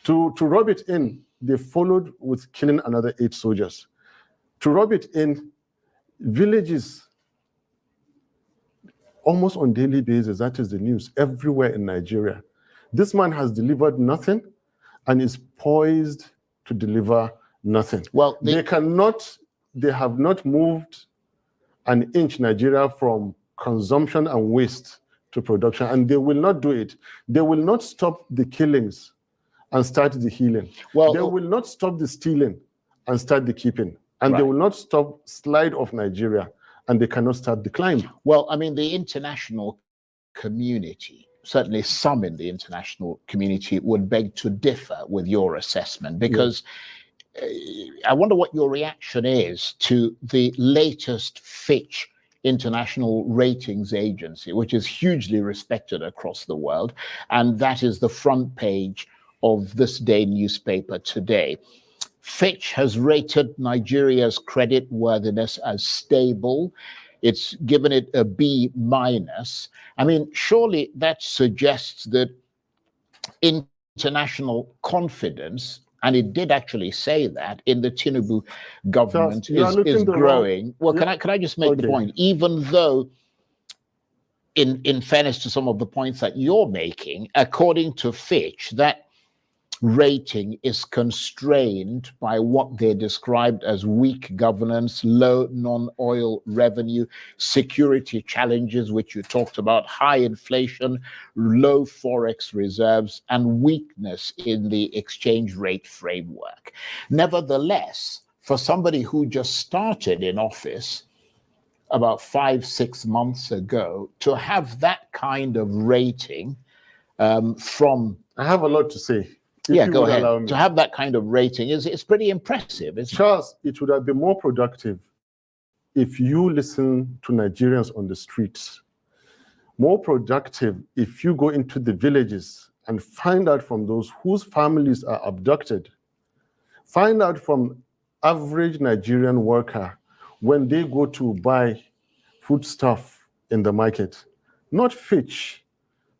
To rub it in, they followed with killing another 8 soldiers. To rub it in, villages, almost on daily basis, that is the news, everywhere in Nigeria. This man has delivered nothing and is poised to deliver nothing. Well, they have not moved an inch Nigeria from consumption and waste to production, and they will not do it. They will not stop the killings and start the healing. Well, they will not stop the stealing and start the keeping. And they will not stop slide of Nigeria, and they cannot start the climb. Well, I mean, the international community, certainly some in the international community, would beg to differ with your assessment, because I wonder what your reaction is to the latest Fitch international ratings agency, which is hugely respected across the world, and that is the front page of this day newspaper today. Fitch has rated Nigeria's credit worthiness as stable. It's given it a B-. I mean, surely that suggests that international confidence, and it did actually say that, in the Tinubu government is growing. Well, can I just make the point? Even though, in fairness to some of the points that you're making, according to Fitch, that rating is constrained by what they described as weak governance, low non-oil revenue, security challenges, which you talked about, high inflation, low forex reserves, and weakness in the exchange rate framework. Nevertheless, for somebody who just started in office about 5-6 months ago, to have that kind of rating from... I have a lot to say. Yeah, go ahead. To have that kind of rating is pretty impressive. Charles, it would have been more productive if you listen to Nigerians on the streets. More productive if you go into the villages and find out from those whose families are abducted. Find out from average Nigerian worker when they go to buy foodstuff in the market. Not Fitch.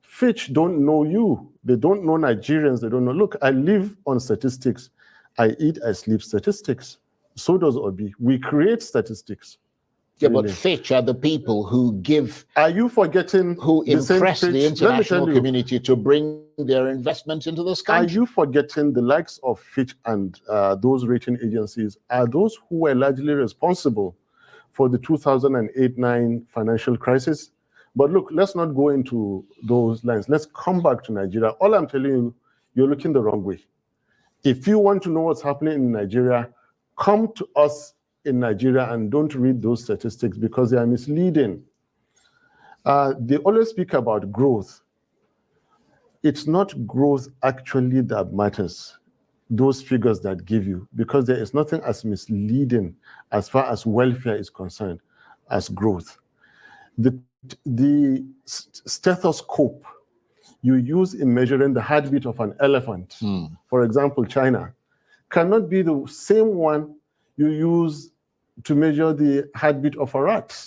Fitch don't know you. They don't know Nigerians. They don't know. Look, I live on statistics. I eat, I sleep statistics. So does Obi. We create statistics. Yeah, but Fitch are the people who give... Are you forgetting... Who impress the international community to bring their investment into this country? Are you forgetting the likes of Fitch and those rating agencies are those who were largely responsible for the 2008-9 financial crisis? But look, let's not go into those lines. Let's come back to Nigeria. All I'm telling you, you're looking the wrong way. If you want to know what's happening in Nigeria, come to us in Nigeria and don't read those statistics because they are misleading. They always speak about growth. It's not growth actually that matters, those figures that give you, because there is nothing as misleading as far as welfare is concerned as growth. The stethoscope you use in measuring the heartbeat of an elephant, for example, China, cannot be the same one you use to measure the heartbeat of a rat.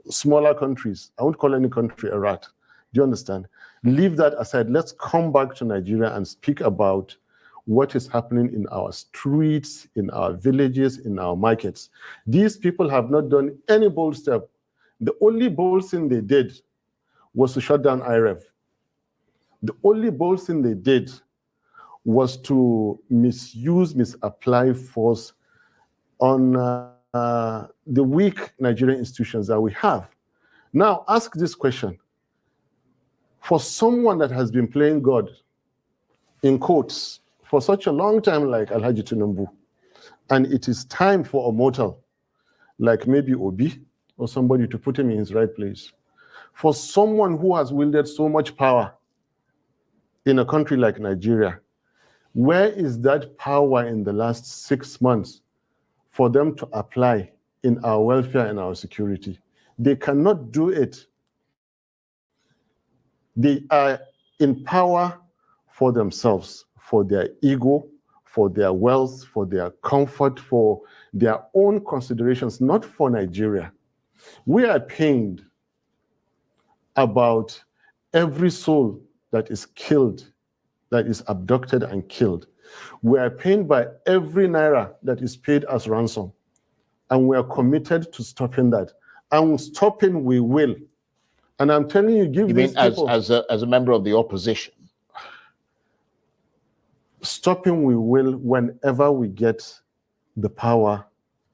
Smaller countries, I won't call any country a rat. Do you understand? Leave that aside. Let's come back to Nigeria and speak about what is happening in our streets, in our villages, in our markets. These people have not done any bold step. The only bold thing they did was to shut down IREV. The only bold thing they did was to misapply force on the weak Nigerian institutions that we have. Now, ask this question. For someone that has been playing God, in quotes, for such a long time like Alhaji Tinubu, and it is time for a mortal, like maybe Obi, or somebody to put him in his right place. For someone who has wielded so much power in a country like Nigeria, where is that power in the last 6 months for them to apply in our welfare and our security? They cannot do it. They are in power for themselves, for their ego, for their wealth, for their comfort, for their own considerations, not for Nigeria. We are pained about every soul that is killed, that is abducted and killed. We are pained by every naira that is paid as ransom. And we are committed to stopping that. And stopping we will. And I'm telling you, give these people... as a member of the opposition? Stopping we will whenever we get the power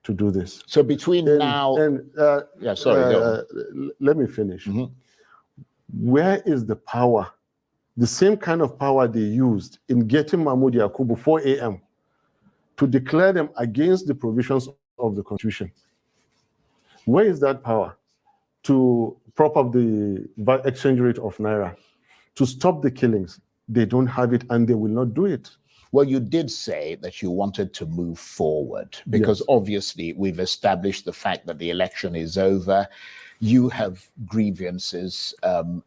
to do this. So between now... yeah, sorry, go on. Let me finish. Where is the power? The same kind of power they used in getting Mahmoud Yakubu 4 a.m. to declare them against the provisions of the Constitution. Where is that power? To prop up the exchange rate of Naira, to stop the killings. They don't have it and they will not do it. Well, you did say that you wanted to move forward because obviously we've established the fact that the election is over. You have grievances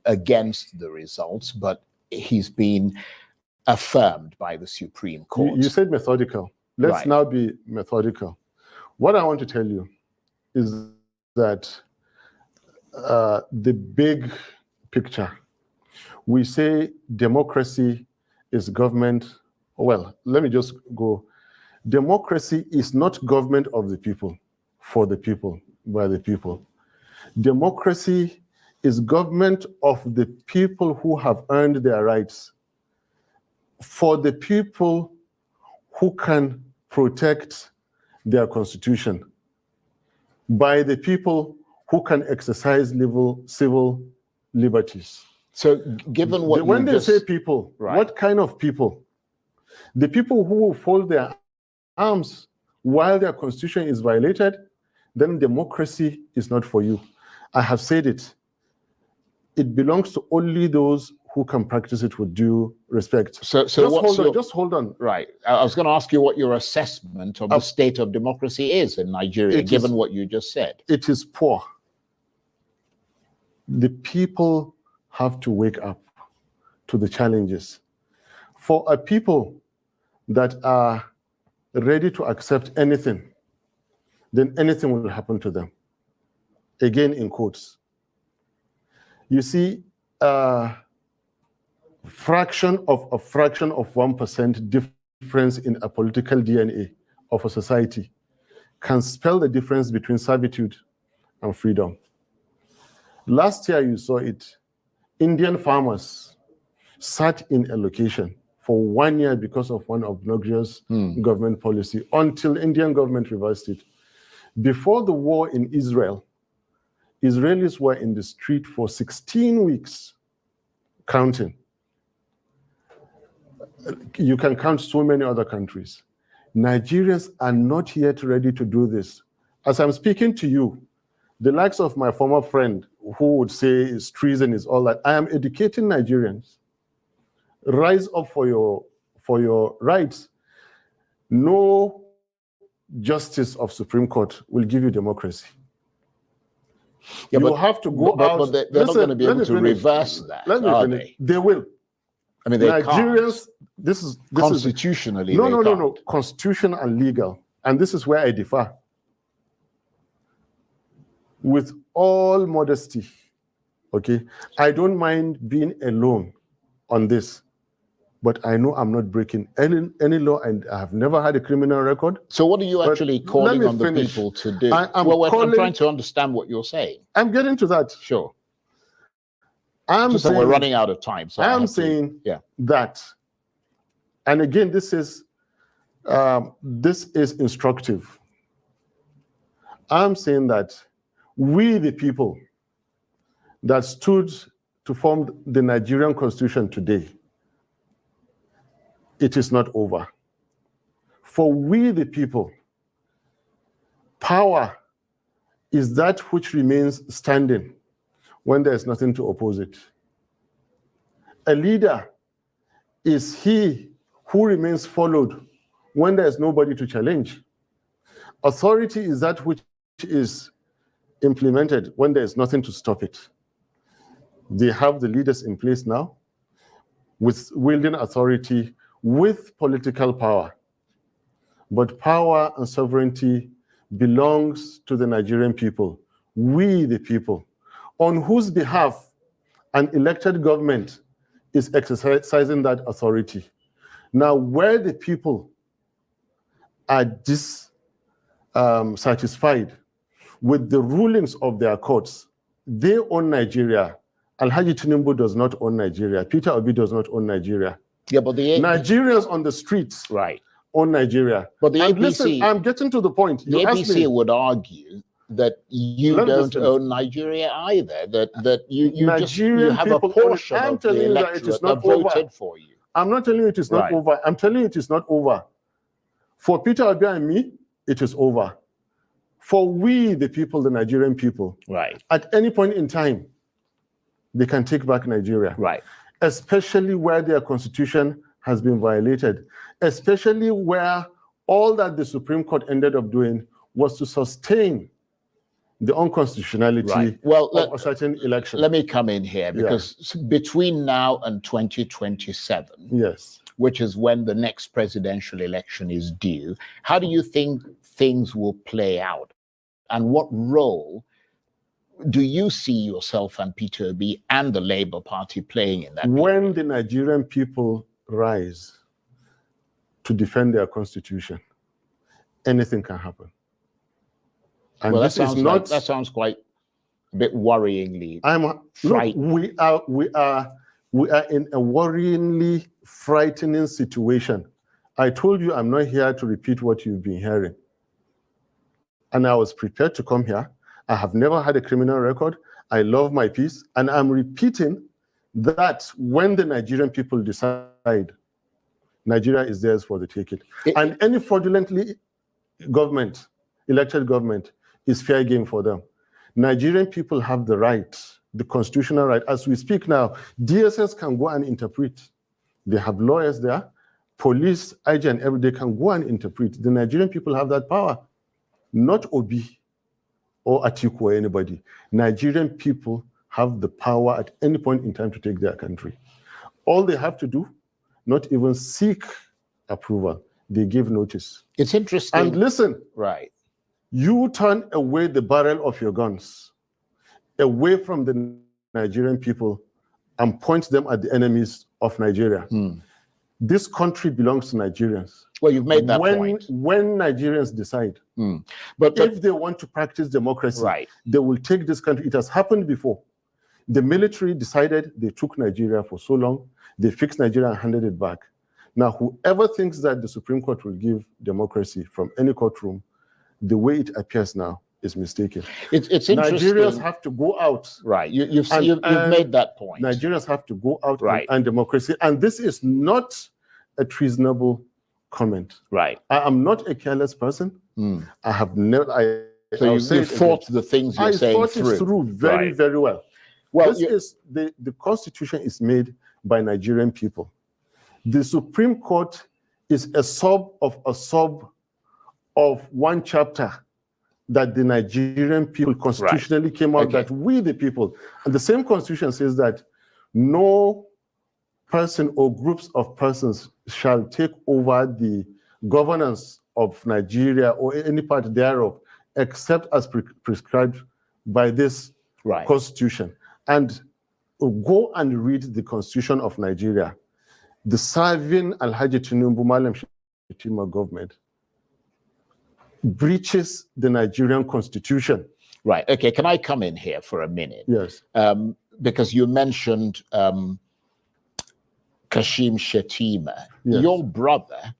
against the results, but he's been affirmed by the Supreme Court. You said methodical. Let's now be methodical. What I want to tell you is that the big picture, we say democracy is government. Well, let me just go. Democracy is not government of the people, for the people, by the people. Democracy is government of the people who have earned their rights, for the people who can protect their constitution, by the people who can exercise civil liberties. So given what when they say people, what kind of people? The people who will fold their arms while their constitution is violated, then democracy is not for you. I have said it. It belongs to only those who can practice it with due respect. So just hold on. Right. I was going to ask you what your assessment of the state of democracy is in Nigeria, given what you just said. It is poor. The people have to wake up to the challenges. For a people that are ready to accept anything, then anything will happen to them. Again, in quotes. You see, a fraction of 1% difference in a political DNA of a society can spell the difference between servitude and freedom. Last year, you saw it. Indian farmers sat in a location for 1 year because of one obnoxious government policy until Indian government reversed it. Before the war in Israel, Israelis were in the street for 16 weeks, counting. You can count so many other countries. Nigerians are not yet ready to do this. As I'm speaking to you, the likes of my former friend who would say it's treason, is all that, I am educating Nigerians. Rise up for your rights. No justice of Supreme Court will give you democracy. Yeah, you have to go out. But they're not going to be able to reverse that. Let me finish. They will. I mean, they Nigerians. can't. This is Constitutionally. No. Constitutional and legal, and this is where I differ. With all modesty, okay, I don't mind being alone on this. but I know I'm not breaking any law, and I have never had a criminal record. So what are you actually calling on the finish. people to do? I'm trying to understand what you're saying. I'm getting to that. Sure. I'm saying we're running out of time. So I'm saying that, and again, this is instructive. I'm saying that we, the people that stood to form the Nigerian Constitution today, it is not over. For we, the people, power is that which remains standing when there is nothing to oppose it. A leader is he who remains followed when there is nobody to challenge. Authority is that which is implemented when there is nothing to stop it. They have the leaders in place now with wielding authority with political power. But power and sovereignty belongs to the Nigerian people, we the people, on whose behalf an elected government is exercising that authority. Now, where the people are dissatisfied with the rulings of their courts, they own Nigeria. Alhaji Tinubu does not own Nigeria. Peter Obi does not own Nigeria. Yeah, but the Nigerians on the streets own Nigeria. But the and APC, listen, I'm getting to the point. The APC would argue that you don't own Nigeria either. That you have a portion of the electorate that voted for you. I'm not telling you it is not over. I'm telling you it is not over. For Peter Obi and me, it is over. For we, the people, the Nigerian people, at any point in time, they can take back Nigeria. Especially where their constitution has been violated. Especially where all that the Supreme Court ended up doing was to sustain the unconstitutionality of a certain election. Let me come in here, because between now and 2027, which is when the next presidential election is due, how do you think things will play out? And what role do you see yourself and Peter Obi and the Labour Party playing in that? When the Nigerian people rise to defend their constitution, anything can happen. And well, that sounds quite a bit worryingly frightening. We are in a worryingly frightening situation. I told you I'm not here to repeat what you've been hearing. And I was prepared to come here. I have never had a criminal record. I love my peace. And I'm repeating that when the Nigerian people decide, Nigeria is theirs for the taking. And any fraudulently elected government is fair game for them. Nigerian people have the right, the constitutional right. As we speak now, DSS can go and interpret. They have lawyers there, police, IG, and they can go and interpret. The Nigerian people have that power, not Obi or Atiku or anybody. Nigerian people have the power at any point in time to take their country. All they have to do, not even seek approval. They give notice. It's interesting. And listen, you turn away the barrel of your guns, away from the Nigerian people, and point them at the enemies of Nigeria. This country belongs to Nigerians. Well, you've made that point. When Nigerians decide, but if they want to practice democracy, they will take this country. It has happened before. The military decided, they took Nigeria for so long, they fixed Nigeria and handed it back. Now, whoever thinks that the Supreme Court will give democracy from any courtroom, the way it appears now is mistaken. It's interesting. Nigerians have to go out. You've made that point. Nigerians have to go out and democracy. And this is not a treasonable comment. I am not a careless person. I have never. So you thought the things you're saying through. I thought it through very well. Well, this is the Constitution is made by Nigerian people. The Supreme Court is a sub of one chapter that the Nigerian people constitutionally came out that we the people, and the same Constitution says that no person or groups of persons shall take over the governance of Nigeria or any part thereof, except as prescribed by this Constitution. And go and read the Constitution of Nigeria. the serving Alhaji Tinubu Malam Shetima government breaches the Nigerian constitution. Right. Okay. Can I come in here for a minute? Yes. Because you mentioned Kashim Shetima. Yes. Your brother,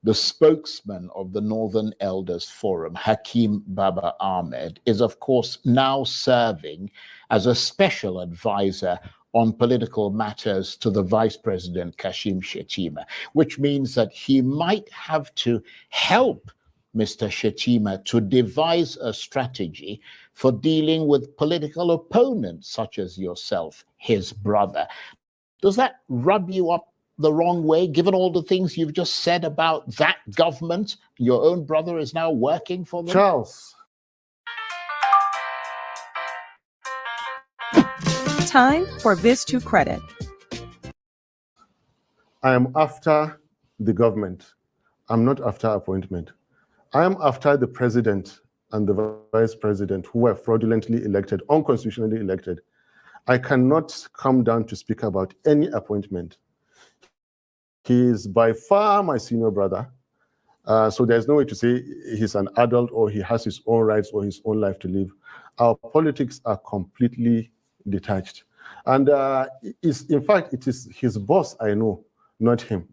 the spokesman of the Northern Elders Forum, Hakeem Baba Ahmed, is of course now serving as a special advisor on political matters to the Vice President Kashim Shetima, which means that he might have to help Mr. Shetima to devise a strategy for dealing with political opponents such as yourself, his brother. Does that rub you up the wrong way, given all the things you've just said about that government? Your own brother is now working for them? Charles. Time for Biz2 Credit. I am after the government. I'm not after appointment. I am after the president and the vice president who were fraudulently elected, unconstitutionally elected. I cannot come down to speak about any appointment. He is by far my senior brother. So there's no way to say he's an adult or he has his own rights or his own life to live. Our politics are completely detached. And in fact, it is his boss I know, not him.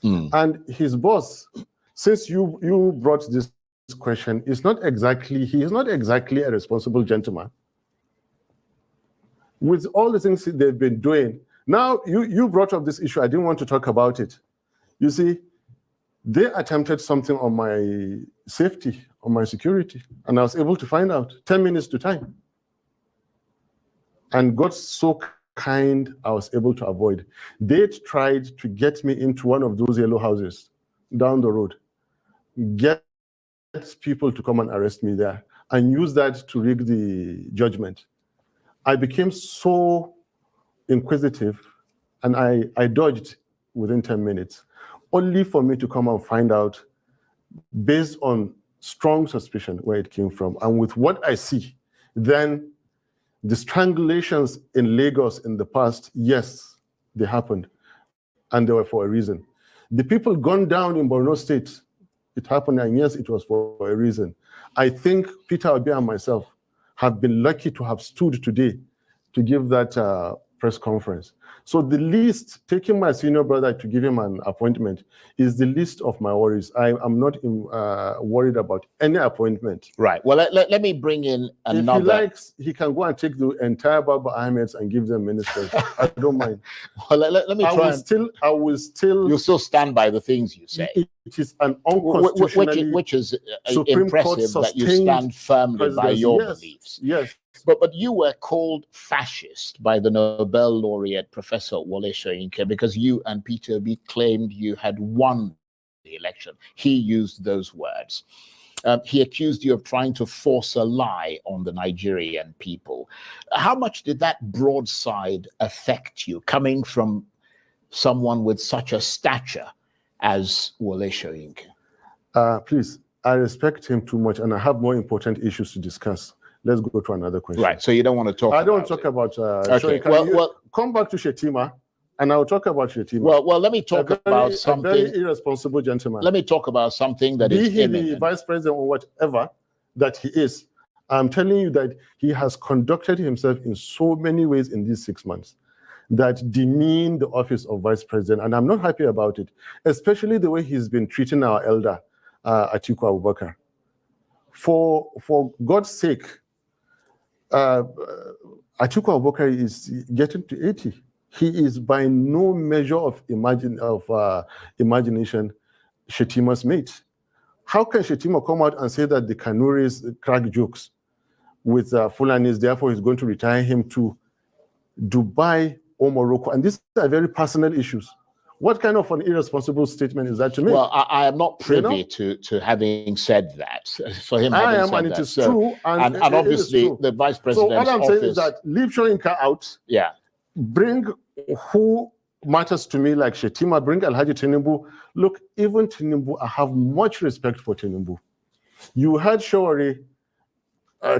And his boss, since you brought this question, he is not exactly a responsible gentleman. With all the things they've been doing, now you brought up this issue, I didn't want to talk about it. You see, they attempted something on my safety, on my security, and I was able to find out 10 minutes to time. And God so kind, I was able to avoid. They tried to get me into one of those yellow houses down the road, get people to come and arrest me there, and use that to rig the judgment. I became so inquisitive, and I dodged within 10 minutes, only for me to come and find out, based on strong suspicion, where it came from. And with what I see, then the strangulations in Lagos in the past, yes, they happened, and they were for a reason. The people gunned down in Borno State, it happened, and yes, it was for a reason. I think Peter Obi and myself have been lucky to have stood today to give that press conference. So the least, taking my senior brother to give him an appointment is the least of my worries. I'm not worried about any appointment. Right. Well, let me bring in another. If he likes, he can go and take the entire Baba Ahmeds and give them ministers. I don't mind. Well, let me try. I will still. You'll still stand by the things you say. It is an unconstitutional. Which is impressive that you stand firmly by your beliefs. Yes. But you were called fascist by the Nobel laureate Professor Wole Soyinka because you and Peter Obi claimed you had won the election. He used those words. He accused you of trying to force a lie on the Nigerian people. How much did that broadside affect you, coming from someone with such a stature as Wole Soyinka? Please, I respect him too much, and I have more important issues to discuss. Let's go to another question. Right, so you don't want to talk about it. I don't talk about okay. Well, come back to Shetima, and I'll talk about Shetima. Well, let me talk about something. A very irresponsible gentleman. Let me talk about something that is imminent. Be he the vice president or whatever that he is, I'm telling you that he has conducted himself in so many ways in these 6 months that demean the office of vice president, and I'm not happy about it, especially the way he's been treating our elder, Atiku Abubakar. For God's sake, Atiku Abubakar is getting to 80. He is by no measure of imagination Shetima's mate. How can Shetima come out and say that the Kanuris crack jokes with Fulanis, therefore he's going to retire him to Dubai or Morocco? And these are very personal issues. What kind of an irresponsible statement is that to me? Well, I am not privy to having said that. For him, I am, and it is true. And obviously, the vice president's office. So what I'm saying is that leave Soyinka out. Yeah. Bring who matters to me, like Shetima. Bring Alhaji Tinubu. Look, even Tinubu, I have much respect for Tinubu. You heard Shawari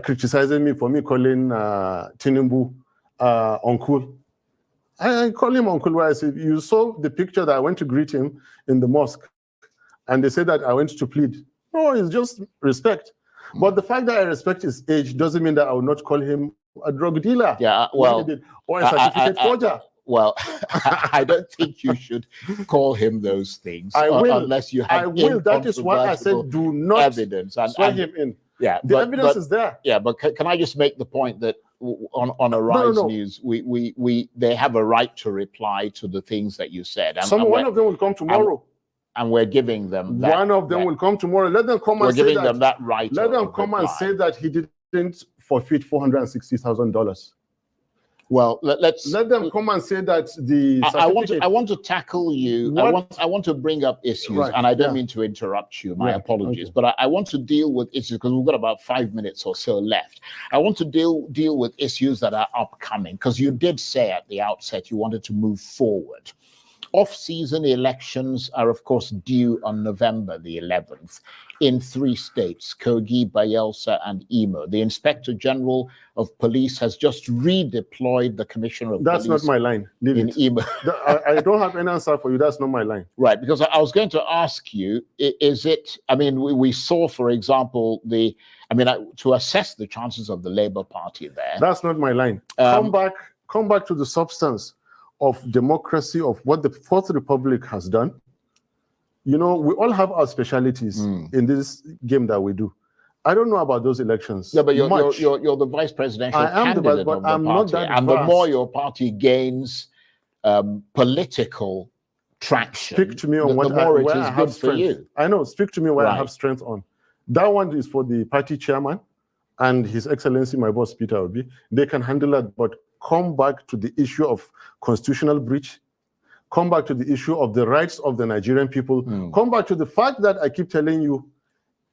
criticizing me for me calling Tinubu uncle. I call him Uncle. I said, you saw the picture that I went to greet him in the mosque, and they said that I went to plead. No, it's just respect. But the fact that I respect his age doesn't mean that I will not call him a drug dealer. Yeah, well, or a certificate forger. Well, I don't think you should call him those things. I will, unless you have. I will. That is why I said do not evidence and swear him in. Yeah, the evidence is there. Yeah, but can I just make the point that on Arise News, they have a right to reply to the things that you said. One of them will come tomorrow. And we're giving them that. One of them will come tomorrow. Let them come and say that. We're giving them that right. Let them come and say that he didn't forfeit $460,000. Well, let them come and say that the I want to tackle you. I want to bring up issues, and I don't mean to interrupt you. My apologies, but I want to deal with issues because we've got about 5 minutes or so left. I want to deal with issues that are upcoming because you did say at the outset you wanted to move forward. Off-season elections are, of course, due on November the 11th in 3 states, Kogi, Bayelsa, and Imo. The Inspector General of Police has just redeployed the Commissioner of Police. That's not my line. Leave in it. Imo. I don't have any answer for you. That's not my line. Right, because I was going to ask you, is it, I mean, we saw, for example, to assess the chances of the Labour Party there. That's not my line. Come back to the substance of democracy, of what the Fourth Republic has done. You know, we all have our specialities in this game that we do. I don't know about those elections. Yeah, but you're the vice presidential candidate of the party, not that and the more your party gains political traction, speak to me on where I have strength. I know. Speak to me where I have strength on. That one is for the party chairman and His Excellency, my boss Peter Obi. They can handle that, but come back to the issue of constitutional breach. Come back to the issue of the rights of the Nigerian people. Come back to the fact that I keep telling you,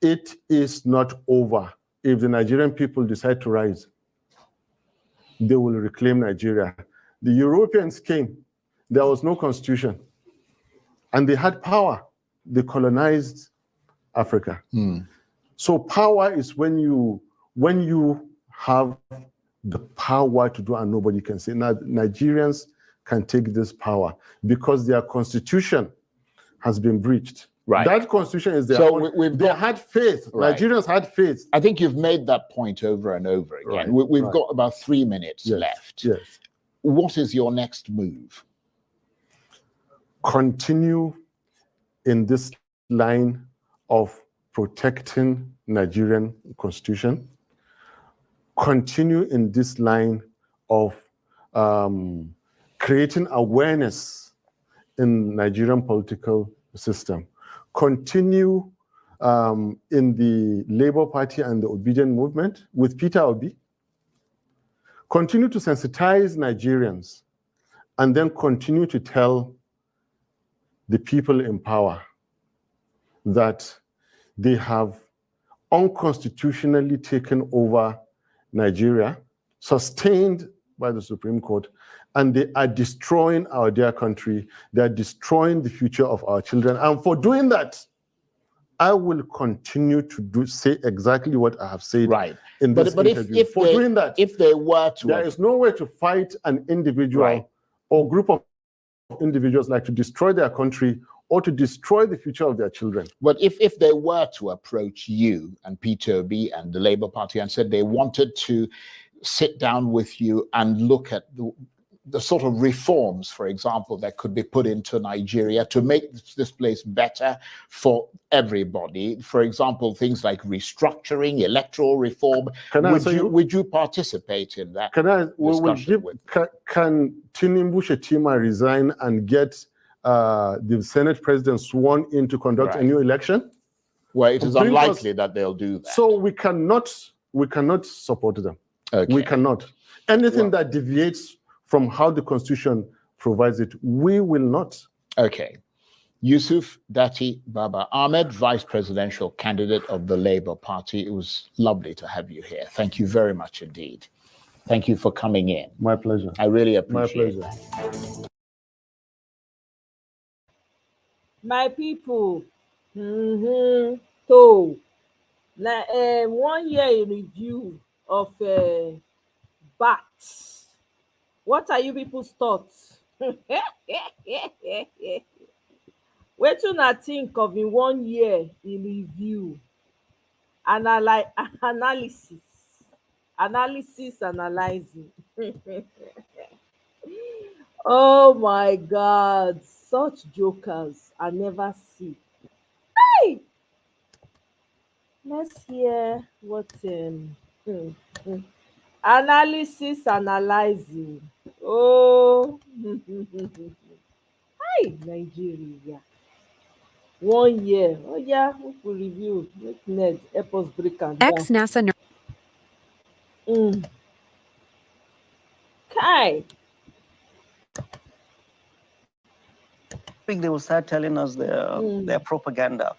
it is not over. If the Nigerian people decide to rise, they will reclaim Nigeria. The Europeans came. There was no constitution. And they had power. They colonized Africa. So power is when you have the power to do and nobody can say. Now, Nigerians can take this power because their constitution has been breached. Right. That constitution is their own. They had faith. Right. Nigerians had faith. I think you've made that point over and over again. Right. We've got about 3 minutes left. Yes. What is your next move? Continue in this line of protecting Nigerian constitution. Continue in this line of creating awareness in Nigerian political system. Continue in the Labour Party and the Obedient Movement with Peter Obi. Continue to sensitize Nigerians and then continue to tell the people in power that they have unconstitutionally taken over Nigeria, sustained by the Supreme Court, and they are destroying our dear country. They are destroying the future of our children. And for doing that, I will continue to say exactly what I have said in this interview. Doing that, if they were to, there is no way to fight an individual or group of individuals like to destroy their country or to destroy the future of their children. But if they were to approach you and Peter Obi and the Labour Party and said they wanted to sit down with you and look at the sort of reforms, for example, that could be put into Nigeria to make this place better for everybody, for example, things like restructuring, electoral reform, would you participate in that? Can Tinubu Shetima resign and get the Senate president sworn in to conduct a new election? Well, it is unlikely that they'll do that. So we cannot support them. Okay. We cannot. Anything that deviates from how the Constitution provides it, we will not. Okay. Yusuf Dati Baba Ahmed, Vice Presidential Candidate of the Labour Party. It was lovely to have you here. Thank you very much indeed. Thank you for coming in. My pleasure. I really appreciate it. My people, so 1 year in review of BAT. What are you people's thoughts? Wetin una think of in 1 year in review? Analysis. Analyzing. Oh my god, such jokers I never see. Hey, let's hear what hmm, hmm. Analysis analyzing. Oh, hi Nigeria. 1 year. Oh yeah, we will review. Make Ned help us break am down. Ex-NASA Mm. Kai. think they will start telling us their Mm. propaganda.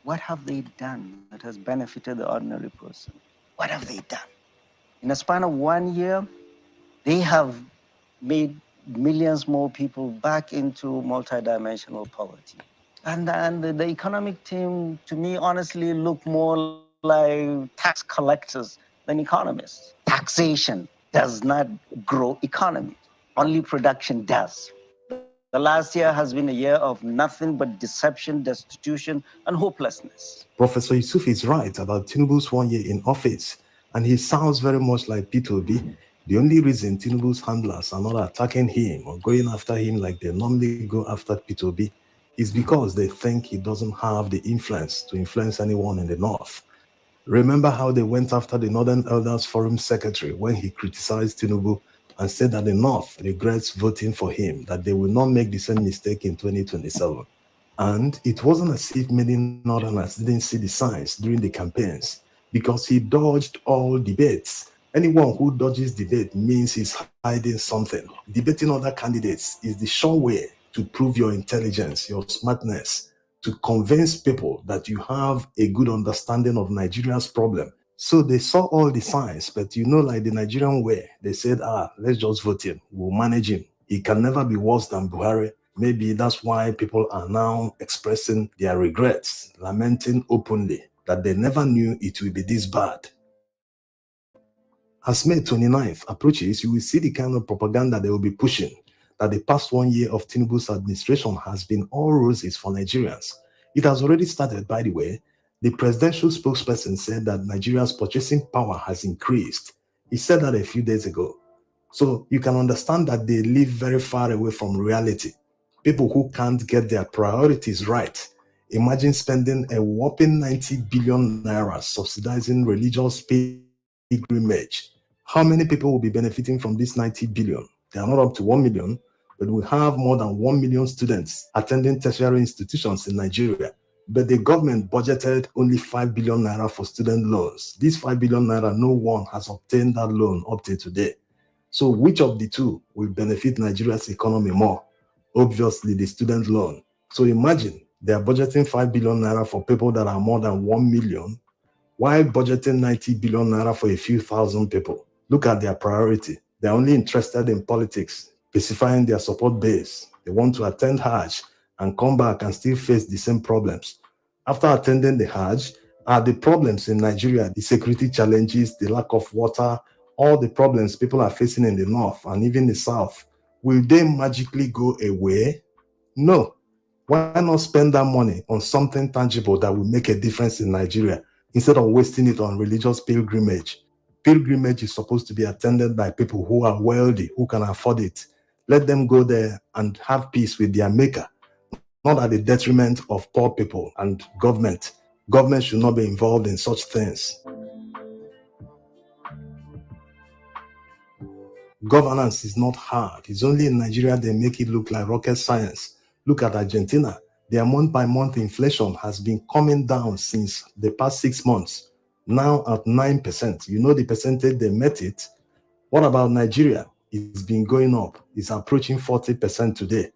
What have they done that has benefited the ordinary person? What have they done? In a span of 1 year, they have made millions more people back into multidimensional poverty. And the economic team, to me, honestly, look more like tax collectors than economists. Taxation does not grow economy. Only production does. The last year has been a year of nothing but deception, destitution, and hopelessness. Professor Yusuf is right about Tinubu's 1 year in office, and he sounds very much like P2B. The only reason Tinubu's handlers are not attacking him or going after him like they normally go after P2B is because they think he doesn't have the influence to influence anyone in the North. Remember how they went after the Northern Elders Forum secretary when he criticized Tinubu and said that the North regrets voting for him, that they will not make the same mistake in 2027. And it wasn't as if many Northerners didn't see the signs during the campaigns because he dodged all debates. Anyone who dodges debate means he's hiding something. Debating other candidates is the sure way to prove your intelligence, your smartness, to convince people that you have a good understanding of Nigeria's problem. So they saw all the signs, but like the Nigerian way, they said, let's just vote him. We'll manage him. He can never be worse than Buhari. Maybe that's why people are now expressing their regrets, lamenting openly that they never knew it would be this bad. As May 29th approaches, you will see the kind of propaganda they will be pushing, that the past 1 year of Tinubu's administration has been all roses for Nigerians. It has already started, by the way. The presidential spokesperson said that Nigeria's purchasing power has increased. He said that a few days ago. So you can understand that they live very far away from reality. People who can't get their priorities right. Imagine spending a whopping 90 billion naira subsidizing religious pilgrimage. How many people will be benefiting from this 90 billion? They are not up to 1 million, but we have more than 1 million students attending tertiary institutions in Nigeria. But the government budgeted only 5 billion naira for student loans. This 5 billion naira, no one has obtained that loan up to today. So which of the two will benefit Nigeria's economy more? Obviously, the student loan. So imagine they are budgeting 5 billion naira for people that are more than 1 million, while budgeting 90 billion naira for a few thousand people. Look at their priority. They're only interested in politics, specifying their support base. They want to attend Hajj and come back and still face the same problems. After attending the Hajj, are the problems in Nigeria, the security challenges, the lack of water, all the problems people are facing in the north and even the south, will they magically go away? No. Why not spend that money on something tangible that will make a difference in Nigeria instead of wasting it on religious pilgrimage? Pilgrimage is supposed to be attended by people who are wealthy, who can afford it. Let them go there and have peace with their maker, not at the detriment of poor people and government. Government should not be involved in such things. Governance is not hard. It's only in Nigeria they make it look like rocket science. Look at Argentina. Their month-by-month inflation has been coming down since the past 6 months, now at 9%. You know the percentage they met it? What about Nigeria? It's been going up. It's approaching 40% today.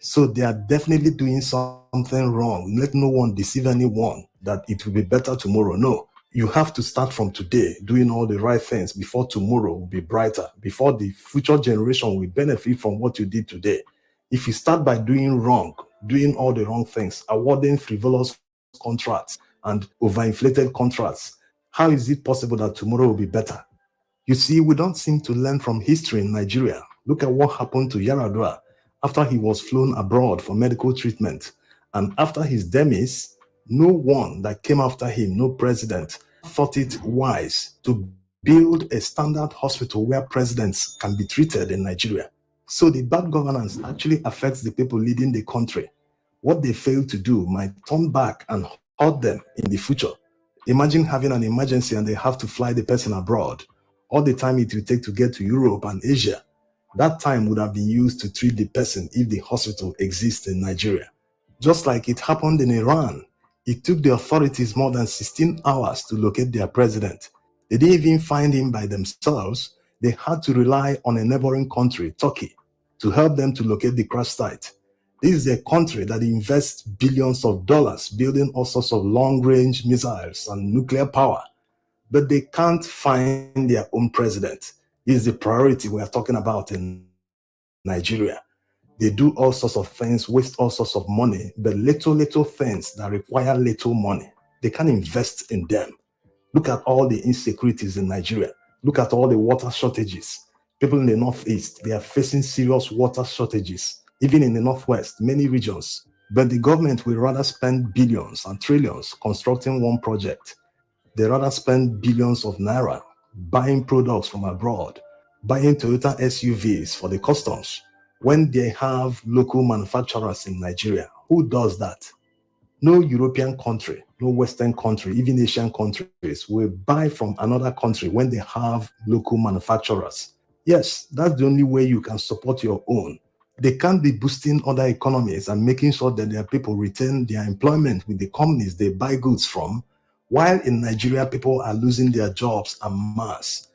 So they are definitely doing something wrong. Let no one deceive anyone that it will be better tomorrow. No. You have to start from today, doing all the right things before tomorrow will be brighter, before the future generation will benefit from what you did today. If you start by doing wrong, doing all the wrong things, awarding frivolous contracts and overinflated contracts, how is it possible that tomorrow will be better? You see, we don't seem to learn from history in Nigeria. Look at what happened to Yaradua. after he was flown abroad for medical treatment. And after his demise, no one that came after him, no president, thought it wise to build a standard hospital where presidents can be treated in Nigeria. So the bad governance actually affects the people leading the country. What they fail to do might turn back and hurt them in the future. Imagine having an emergency and they have to fly the person abroad. All the time it will take to get to Europe and Asia, that time would have been used to treat the person if the hospital exists in Nigeria. Just like it happened in Iran, it took the authorities more than 16 hours to locate their president. They didn't even find him by themselves. They had to rely on a neighboring country, Turkey, to help them to locate the crash site. This is a country that invests billions of dollars building all sorts of long-range missiles and nuclear power, but they can't find their own president. This is the priority we are talking about in Nigeria. They do all sorts of things, waste all sorts of money, but little things that require little money, they can't invest in them. Look at all the insecurities in Nigeria. Look at all the water shortages. People in the Northeast, they are facing serious water shortages. Even in the Northwest, many regions. But the government will rather spend billions and trillions constructing one project. They rather spend billions of naira buying products from abroad, buying Toyota SUVs for the customs, when they have local manufacturers in Nigeria. Who does that? No European country, no Western country, even Asian countries will buy from another country when they have local manufacturers. Yes, that's the only way you can support your own. They can't be boosting other economies and making sure that their people retain their employment with the companies they buy goods from, while in Nigeria, people are losing their jobs en masse.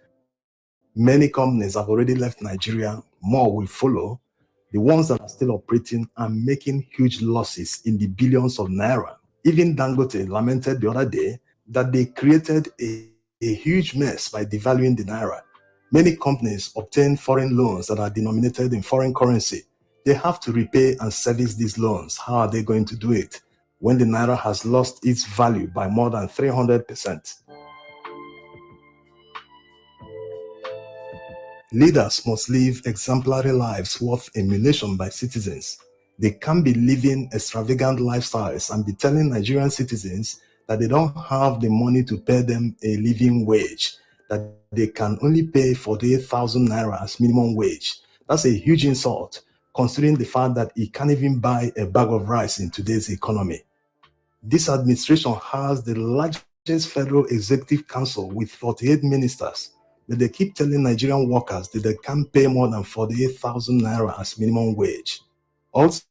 Many companies have already left Nigeria. More will follow. The ones that are still operating are making huge losses in the billions of naira. Even Dangote lamented the other day that they created a huge mess by devaluing the naira. Many companies obtain foreign loans that are denominated in foreign currency. They have to repay and service these loans. How are they going to do it when the naira has lost its value by more than 300%? Leaders must live exemplary lives worth emulation by citizens. They can't be living extravagant lifestyles and be telling Nigerian citizens that they don't have the money to pay them a living wage, that they can only pay 48,000 naira as minimum wage. That's a huge insult, considering the fact that he can't even buy a bag of rice in today's economy. This administration has the largest federal executive council with 48 ministers, but they keep telling Nigerian workers that they can't pay more than 48,000 naira as minimum wage. Also,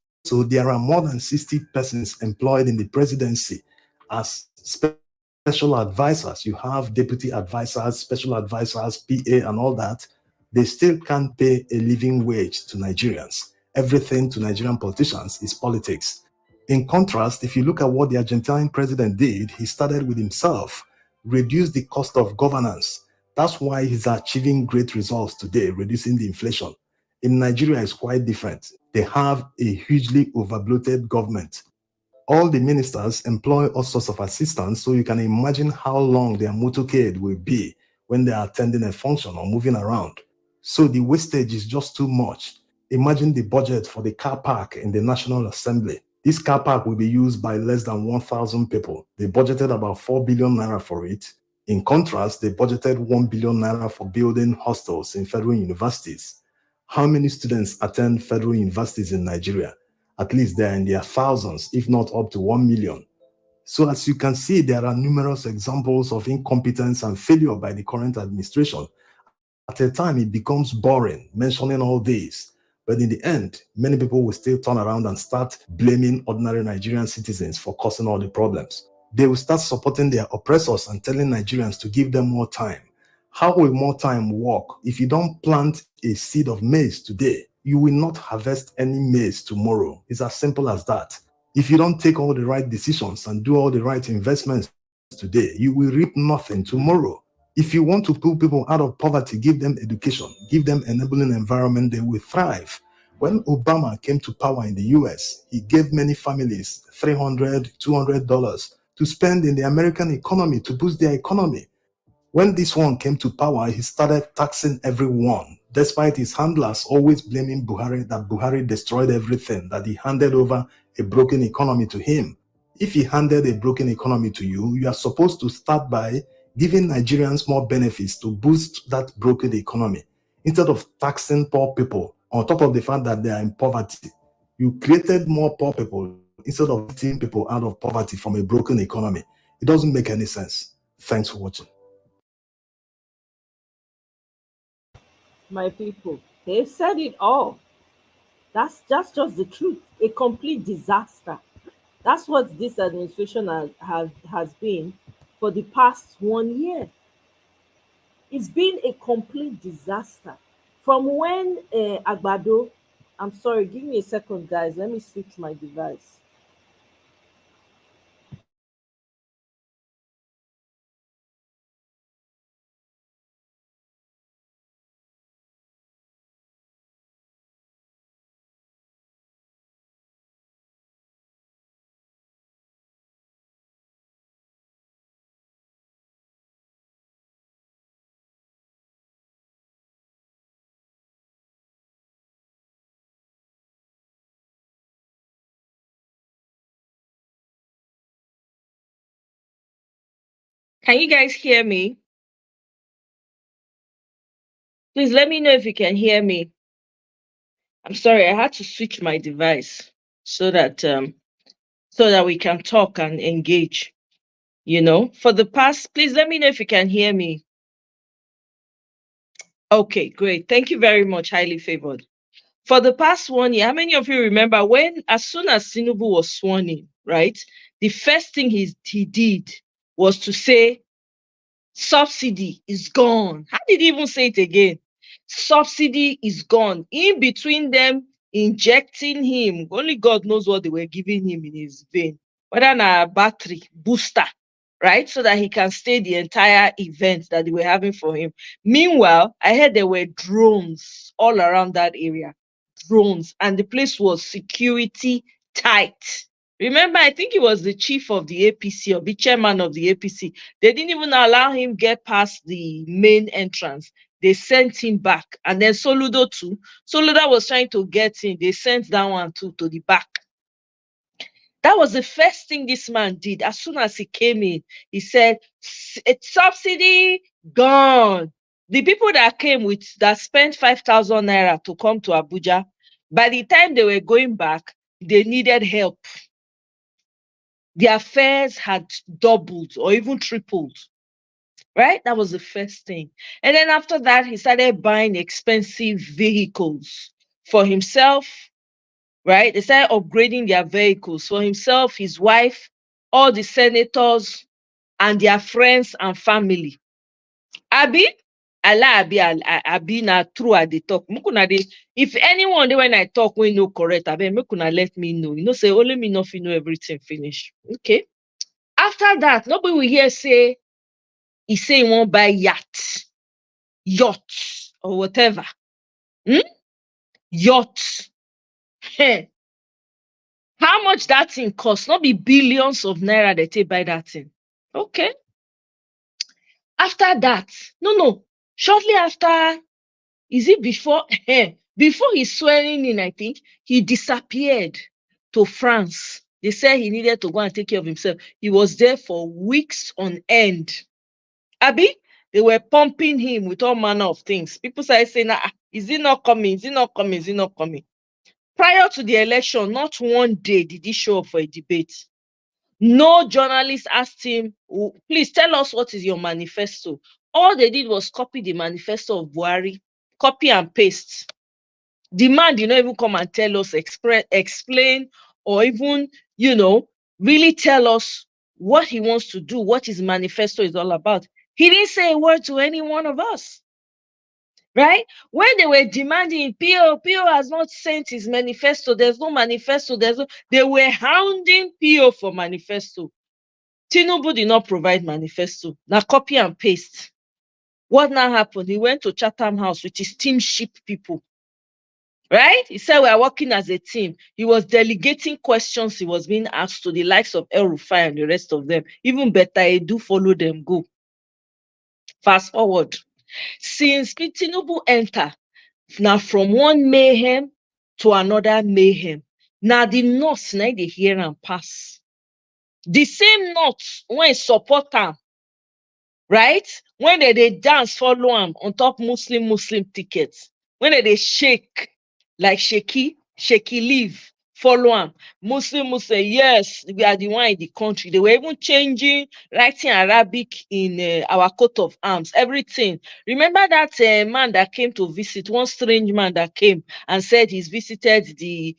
there are more than 60 persons employed in the presidency as special advisors. You have deputy advisors, special advisors, PA, and all that. They still can't pay a living wage to Nigerians. Everything to Nigerian politicians is politics. In contrast, if you look at what the Argentine president did, he started with himself, reduced the cost of governance. That's why he's achieving great results today, reducing the inflation. In Nigeria, it's quite different. They have a hugely overbloated government. All the ministers employ all sorts of assistants, so you can imagine how long their motorcade will be when they are attending a function or moving around. So the wastage is just too much. Imagine the budget for the car park in the National Assembly. This car park will be used by less than 1,000 people. They budgeted about 4 billion naira for it. In contrast, they budgeted 1 billion naira for building hostels in federal universities. How many students attend federal universities in Nigeria? At least they're in their thousands, if not up to 1 million. So as you can see, there are numerous examples of incompetence and failure by the current administration. At a time, it becomes boring mentioning all this. But in the end, many people will still turn around and start blaming ordinary Nigerian citizens for causing all the problems. They will start supporting their oppressors and telling Nigerians to give them more time. How will more time work? If you don't plant a seed of maize today, you will not harvest any maize tomorrow. It's as simple as that. If you don't take all the right decisions and do all the right investments today, you will reap nothing tomorrow. If you want to pull people out of poverty, give them education, give them enabling environment, they will thrive. When Obama came to power in the US, he gave many families $300, $200 to spend in the American economy to boost their economy. When this one came to power, he started taxing everyone despite his handlers always blaming Buhari that Buhari destroyed everything, that he handed over a broken economy to him. If he handed a broken economy to you, you are supposed to start by giving Nigerians more benefits to boost that broken economy instead of taxing poor people on top of the fact that they are in poverty. You created more poor people instead of lifting people out of poverty from a broken economy. It doesn't make any sense. Thanks for watching. My people, they've said it all. That's just the truth. A complete disaster. That's what this administration has been for the past 1 year. It's been a complete disaster. From when Agbado, I'm sorry, give me a second, guys. Let me switch my device. Can you guys hear me? Please let me know if you can hear me. I'm sorry, I had to switch my device so that we can talk and engage. For the past, please let me know if you can hear me. Okay, great. Thank you very much, highly favored. For the past 1 year, how many of you remember when, as soon as Tinubu was sworn in, right, the first thing he did was to say, subsidy is gone. How did he even say it again? Subsidy is gone. In between them injecting him, only God knows what they were giving him in his vein. Whether a battery booster, right? So that he can stay the entire event that they were having for him. Meanwhile, I heard there were drones all around that area. Drones. And the place was security tight. Remember, I think he was the chief of the APC or the chairman of the APC. They didn't even allow him get past the main entrance. They sent him back. And then Soludo too. Soludo was trying to get in. They sent that one too to the back. That was the first thing this man did. As soon as he came in, he said, subsidy gone. The people that spent 5,000 naira to come to Abuja, by the time they were going back, they needed help. Their fares had doubled or even tripled. Right? That was the first thing. And then after that, he started buying expensive vehicles for himself. Right? They started upgrading their vehicles for himself, his wife, all the senators, and their friends and family. Abi, Abi na true at the talk. If anyone when I talk we no correct, Abi, let me know. Say only me not know everything finish. Okay. After that, nobody will hear say he say he won't buy yacht, or whatever. Yacht. How much that thing cost? Not be billions of naira they take buy that thing. Okay. After that, no. Shortly after, is it before? Before his swearing in, I think he disappeared to France. They said he needed to go and take care of himself. He was there for weeks on end. Abi, they were pumping him with all manner of things. People started saying, is he not coming? Is he not coming? Is he not coming? Prior to the election, not one day did he show up for a debate. No journalist asked him, please tell us what is your manifesto. All they did was copy the manifesto of Buhari, copy and paste. The man did not even come and tell us, explain, or even, really tell us what he wants to do, what his manifesto is all about. He didn't say a word to any one of us. Right? When they were demanding, PO has not sent his manifesto. There's no manifesto. They were hounding PO for manifesto. Tinubu did not provide manifesto. Now copy and paste. What now happened? He went to Chatham House with his teamship people. Right? He said we are working as a team. He was delegating questions he was being asked to the likes of El Rufai and the rest of them. Even better, Edu follow them go. Fast forward. Since Tinubu entered, Now from one mayhem to another mayhem. Now the north, now they hear and pass. The same north when support am, right? When they dance follow am on top Muslim tickets. When they shake like shaky leaf, follow am. Muslim, yes, we are the one in the country. They were even changing, writing Arabic in our coat of arms, everything. Remember that man that came to visit, one strange man that came and said he's visited the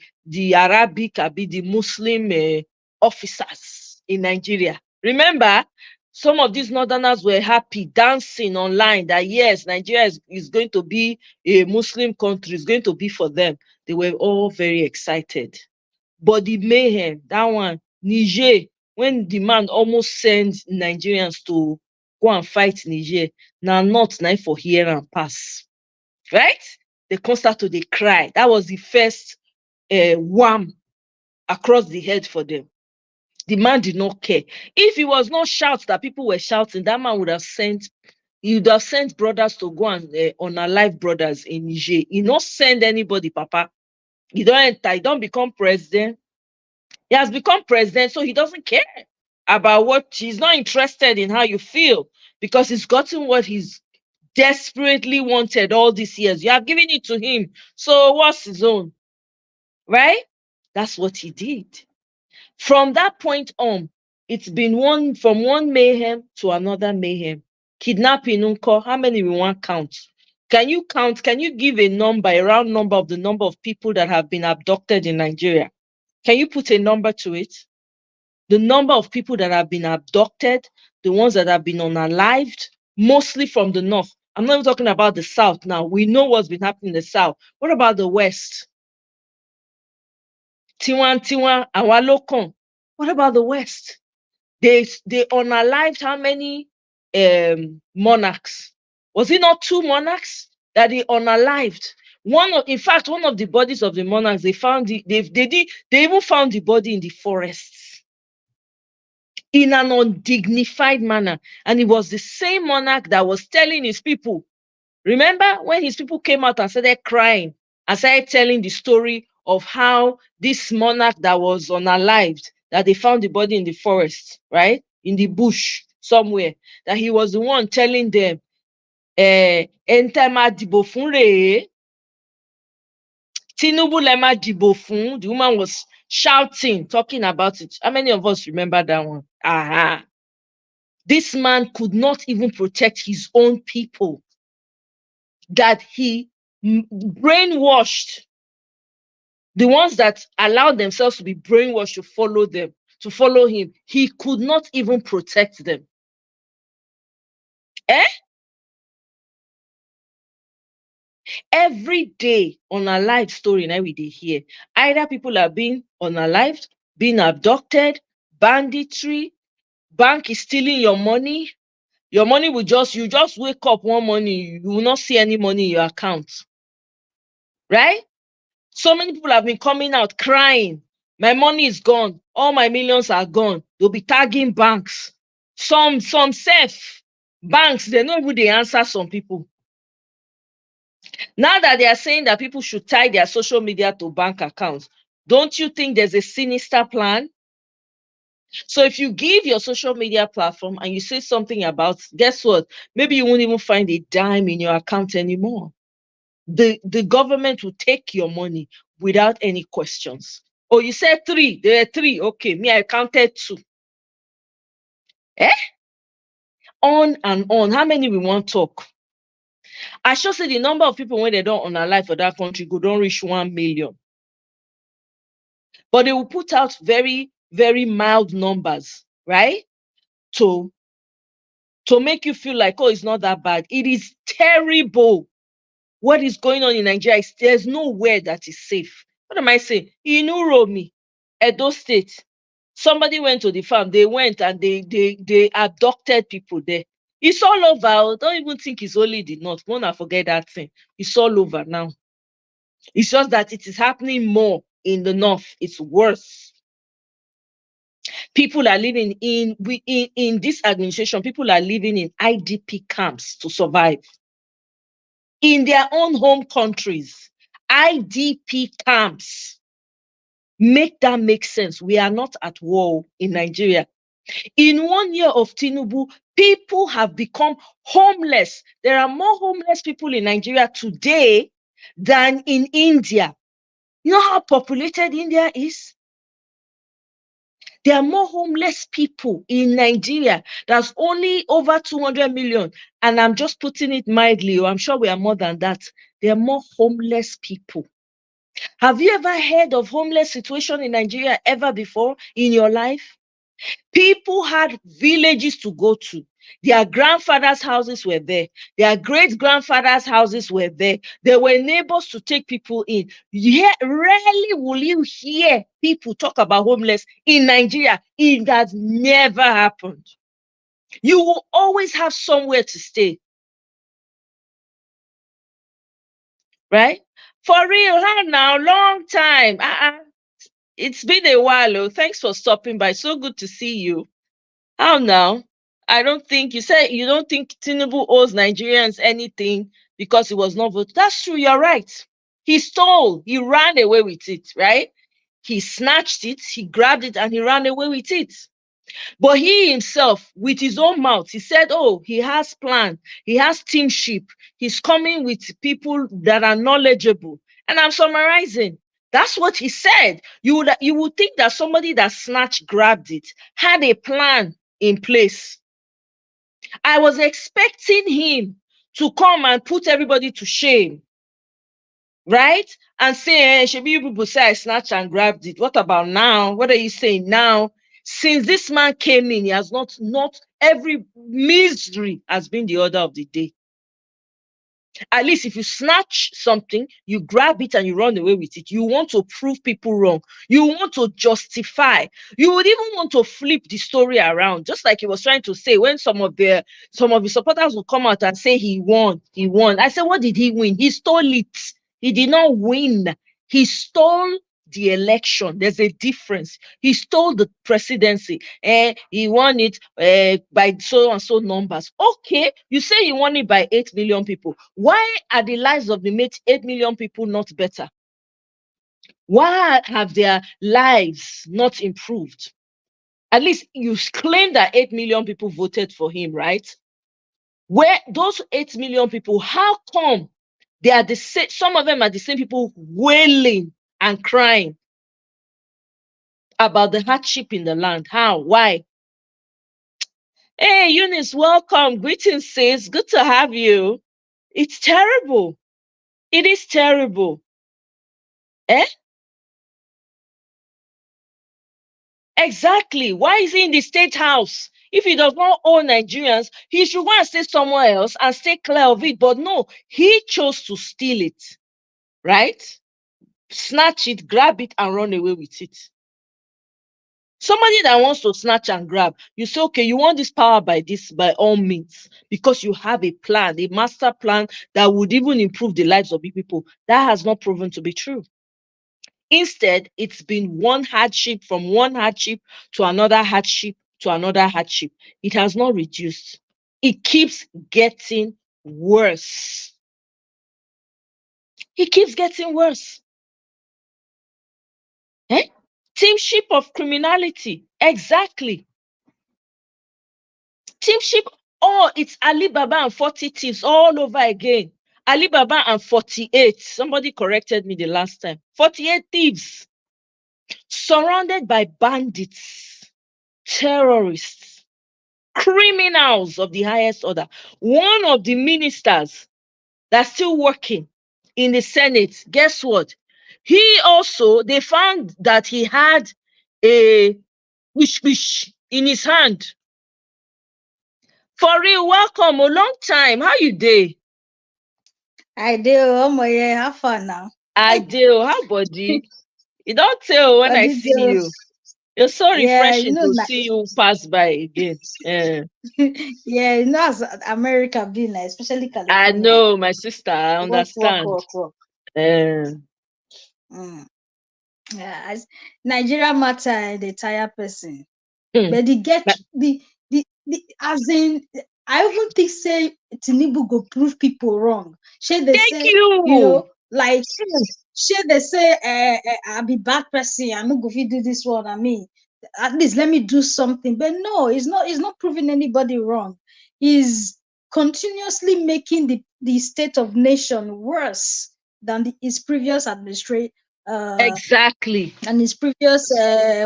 Arabic, the Muslim officers in Nigeria. Remember? Some of these northerners were happy, dancing online that yes, Nigeria is going to be a Muslim country, it's going to be for them. They were all very excited. But the mayhem, that one, Niger, when the man almost sends Nigerians to go and fight Niger, now not night for here and pass. Right? They come start to they cry. That was the first wham across the head for them. The man did not care. If it was not shouts that people were shouting, that man would have sent, he would have sent brothers to go and unalive brothers in Niger. He not send anybody, Papa. He don't enter, he don't become president. He has become president, so he doesn't care about what, he's not interested in how you feel because he's gotten what he's desperately wanted all these years. You have given it to him. So what's his own? Right? That's what he did. From that point on, it's been from one mayhem to another mayhem. Kidnapping, unko, how many we want count? Can you count? Can you give a number, a round number of the number of people that have been abducted in Nigeria? Can you put a number to it? The number of people that have been abducted, the ones that have been unalived, mostly from the north. I'm not even talking about the south now. We know what's been happening in the south. What about the west? Tiwan, Awalokan. What about the west? They unalived how many monarchs? Was it not 2 monarchs that they unalived? In fact, one of the bodies of the monarchs, they even found the body in the forests in an undignified manner. And it was the same monarch that was telling his people. Remember when his people came out and started crying and started telling the story of how this monarch that was unalived, that they found the body in the forest, right? In the bush somewhere, that he was the one telling them, Tinubu lema dibo fun. The woman was shouting, talking about it. How many of us remember that one? Aha. This man could not even protect his own people, that he brainwashed, the ones that allowed themselves to be brainwashed to follow them, to follow him. He could not even protect them. Every day on a live story now we hear either people are being unalived, being abducted, banditry, bank is stealing your money. Your money will you just wake up one morning, you will not see any money in your account. Right? So many people have been coming out crying. My money is gone. All my millions are gone. They'll be tagging banks. Some safe banks, they know who they answer some people. Now that they are saying that people should tie their social media to bank accounts, don't you think there's a sinister plan? So if you give your social media platform and you say something about, guess what? Maybe you won't even find a dime in your account anymore. The government will take your money without any questions. Oh, you said 3. There are 3. Okay, me, I counted 2. On and on. How many we want to talk? I should say the number of people when they don't unalive for that country go don't reach 1 million. But they will put out very, very mild numbers, right? To make you feel like, oh, it's not that bad. It is terrible. What is going on in Nigeria? There's nowhere that is safe. What am I saying? In Uromi, Edo State, somebody went to the farm. They went and they abducted people there. It's all over. I don't even think it's only the north. Wanna forget that thing. It's all over now. It's just that it is happening more in the north. It's worse. People are living in this administration. People are living in IDP camps to survive. in their own home countries, IDP camps. Make that make sense. We are not at war in Nigeria. In 1 year of Tinubu, people have become homeless. There are more homeless people in Nigeria today than in India. You know how populated India is? There are more homeless people in Nigeria. That's only over 200 million. And I'm just putting it mildly. I'm sure we are more than that. There are more homeless people. Have you ever heard of homeless situation in Nigeria ever before in your life? People had villages to go to. Their grandfathers' houses were there. Their great-grandfathers' houses were there. There were neighbors to take people in. Rarely will you hear people talk about homeless in Nigeria. It has never happened. You will always have somewhere to stay. Right? For real, how now? Long time. It's been a while. Oh. Thanks for stopping by. So good to see you. How now? I don't think you said you don't think Tinubu owes Nigerians anything because he was not voted. That's true. You're right. He stole. He ran away with it, right? He snatched it, he grabbed it, and he ran away with it. But he himself, with his own mouth, he said, oh, he has plan. He has teamship. He's coming with people that are knowledgeable. And I'm summarizing. That's what he said. You would think that somebody that snatched, grabbed it, had a plan in place. I was expecting him to come and put everybody to shame, right? And say, Shebi, you people say I snatched and grabbed it. What about now? What are you saying now? Since this man came in, he has not every misery has been the order of the day. At least if you snatch something, you grab it and you run away with it. You want to prove people wrong. You want to justify. You would even want to flip the story around, just like he was trying to say when some of his supporters would come out and say he won. He won. I said, what did he win? He stole it. He did not win. He stole the election. There's a difference. He stole the presidency. He won it by so and so numbers. Okay, you say he won it by 8 million people. Why are the lives of the 8 million people not better? Why have their lives not improved? At least you claim that 8 million people voted for him, right? Where those 8 million people, how come they are the same? Some of them are the same people wailing and crying about the hardship in the land. How? Why? Hey, Eunice, welcome. Greetings, sis. Good to have you. It's terrible. It is terrible. Exactly. Why is he in the state house? If he does not own Nigerians, he should go and stay somewhere else and stay clear of it. But no, he chose to steal it, right? Snatch it, grab it, and run away with it. Somebody that wants to snatch and grab, you say, okay, you want this power by all means, because you have a plan, a master plan that would even improve the lives of the people. That has not proven to be true. Instead, it's been one hardship from one hardship to another hardship to another hardship. It has not reduced. It keeps getting worse. It keeps getting worse. Teamship of criminality. Exactly. Teamship. Oh, it's Alibaba and 40 thieves all over again. Alibaba and 48. Somebody corrected me the last time. 48 thieves. Surrounded by bandits, terrorists, criminals of the highest order. One of the ministers that's still working in the Senate, guess what? They found that he had a wish in his hand. For real, welcome. A long time. How you dey? I do. Oh my, yeah, have fun now. I do. How body? You don't tell when I see you. You're so refreshing to see you pass by again. Yeah, as America being, especially California. I know, my sister. I understand. Work. Yeah, Nigeria matter, the entire person. But the as in I even think say Tinubu go prove people wrong. Shey they Thank say, you. like shey they say I be bad person, I'm not going to do this one. I mean, at least let me do something. But no, it's not proving anybody wrong. He's continuously making the state of nation worse than his previous administration. Exactly. And his previous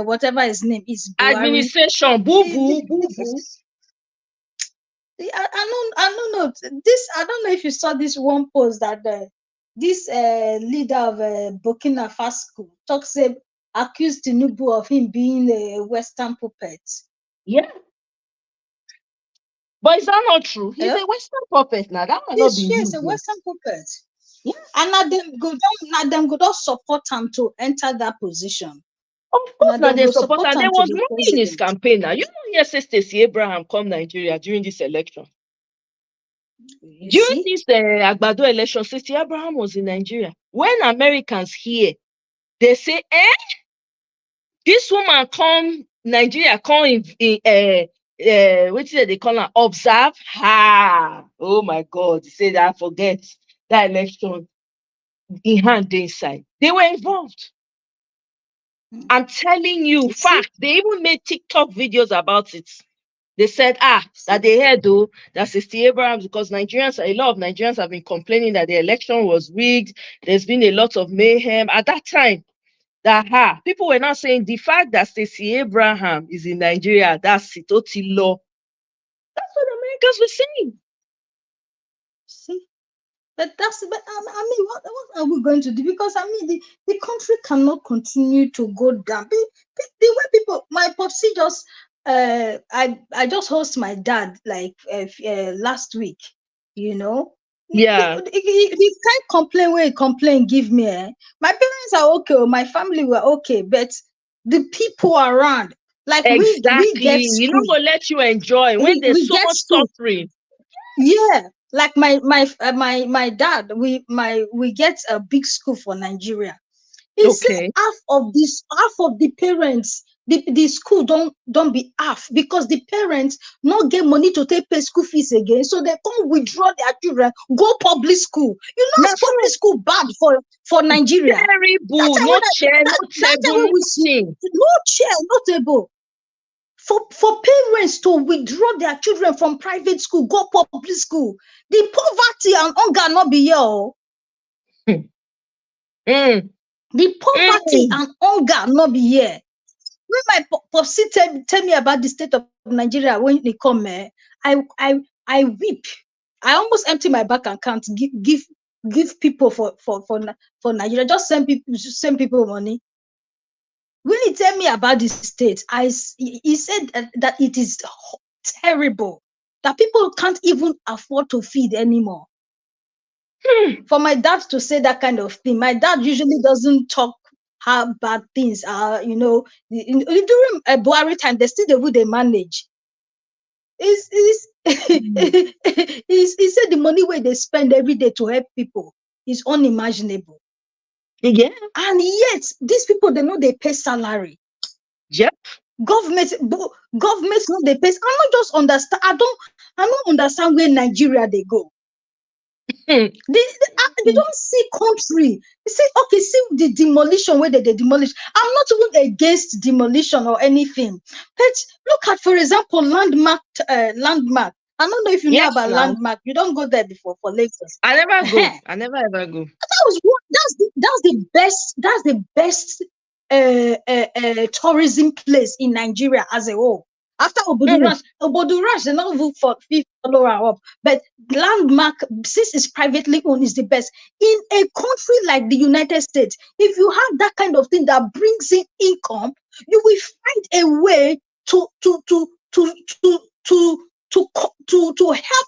whatever his name is, Buhari. Administration, boo boo, boo boo. I don't know this. I don't know if you saw this one post that this leader of Burkina Faso talks accused Tinubu of him being a Western puppet. Yeah. But is that not true? He's Yeah. a Western puppet now. That might not be He's you. a Western puppet. Yeah. And now them go don't support him to enter that position. Of course, now they go support and there him to was be money in his president. campaign now. You know, yes, Stacey Abraham come Nigeria during this election. During this Agbado election, Stacey Abraham was in Nigeria. When Americans hear, they say, this woman come Nigeria, come what is it they call her? Observe. Ha! Oh my God. They say that forget that election in hand inside. They were involved. I'm telling you, fact. They even made TikTok videos about it. They said, that they heard though that Stacey Abrams, because a lot of Nigerians have been complaining that the election was rigged. There's been a lot of mayhem. At that time, people were not saying the fact that Stacey Abraham is in Nigeria, that's it, law. That's what Americans were saying. See? But I mean, what are we going to do? Because I mean, the country cannot continue to go down. The way people, my popsy just, I just host my dad like last week, Yeah. He can't complain where he complain, give me. My parents are okay, my family were okay, but the people around, like exactly. we get You know, will let you enjoy when there's so much suffering. Yeah, like my dad, we get a big school for Nigeria. He said half of the parents, the school don't be half because the parents not get money to pay school fees again, so they can't withdraw their children go public school. You know, public school bad for Nigeria. Terrible. No chair, no table, nothing. No chair, no table. For parents to withdraw their children from private school, go public school, the poverty and hunger not be here. The poverty and hunger not be here. When my popsy tell me about the state of Nigeria when they come, I weep. I almost empty my bank account, give people for Nigeria. Just send people money. When he tell me about the state, he said that it is terrible, that people can't even afford to feed anymore. For my dad to say that kind of thing, my dad usually doesn't talk how bad things are, during Buhari time, they still the way they manage. He said the money where they spend every day to help people is unimaginable. Yeah. And yet, these people, they know they pay salary. Yep. Government know they pay. I don't just understand. I don't understand where Nigeria they go. They don't see country. They say, okay, see the demolition where they demolish. I'm not even against demolition or anything. But look at, for example, landmark. I don't know if you know about landmark. You don't go there before for Lagos. I never go. I never ever go. That's the best tourism place in Nigeria as a whole. After Obodo Ranch, they not vote for fifth follower up. But landmark, since it's privately owned, is the best. In a country like the United States, if you have that kind of thing that brings in income, you will find a way to help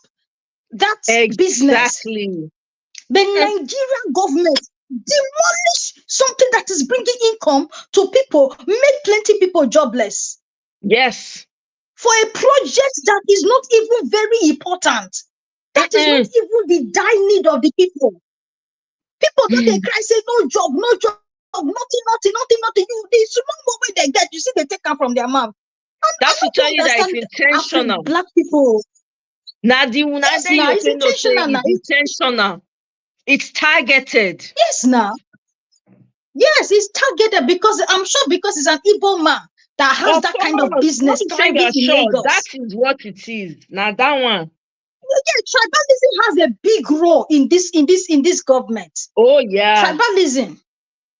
that business. The Nigerian government demolish something that is bringing income to people, make plenty people jobless. Yes. For a project that is not even very important, that is not even the dire need of the people. People don't they cry, say no job, nothing. You see no more way they get. You see they take them from their mouth. That's to tell you that it's intentional. Black people. Now the one Yes, that now you it's say no say intentional now. is intentional. It's targeted. Yes, now. Yes, it's targeted because I'm sure because it's an Igbo man that has Of that kind of course, when business you say thriving you're in sure, that Lagos. is what it is. Now that one. Yeah, tribalism has a big role in this government. Oh yeah. Tribalism.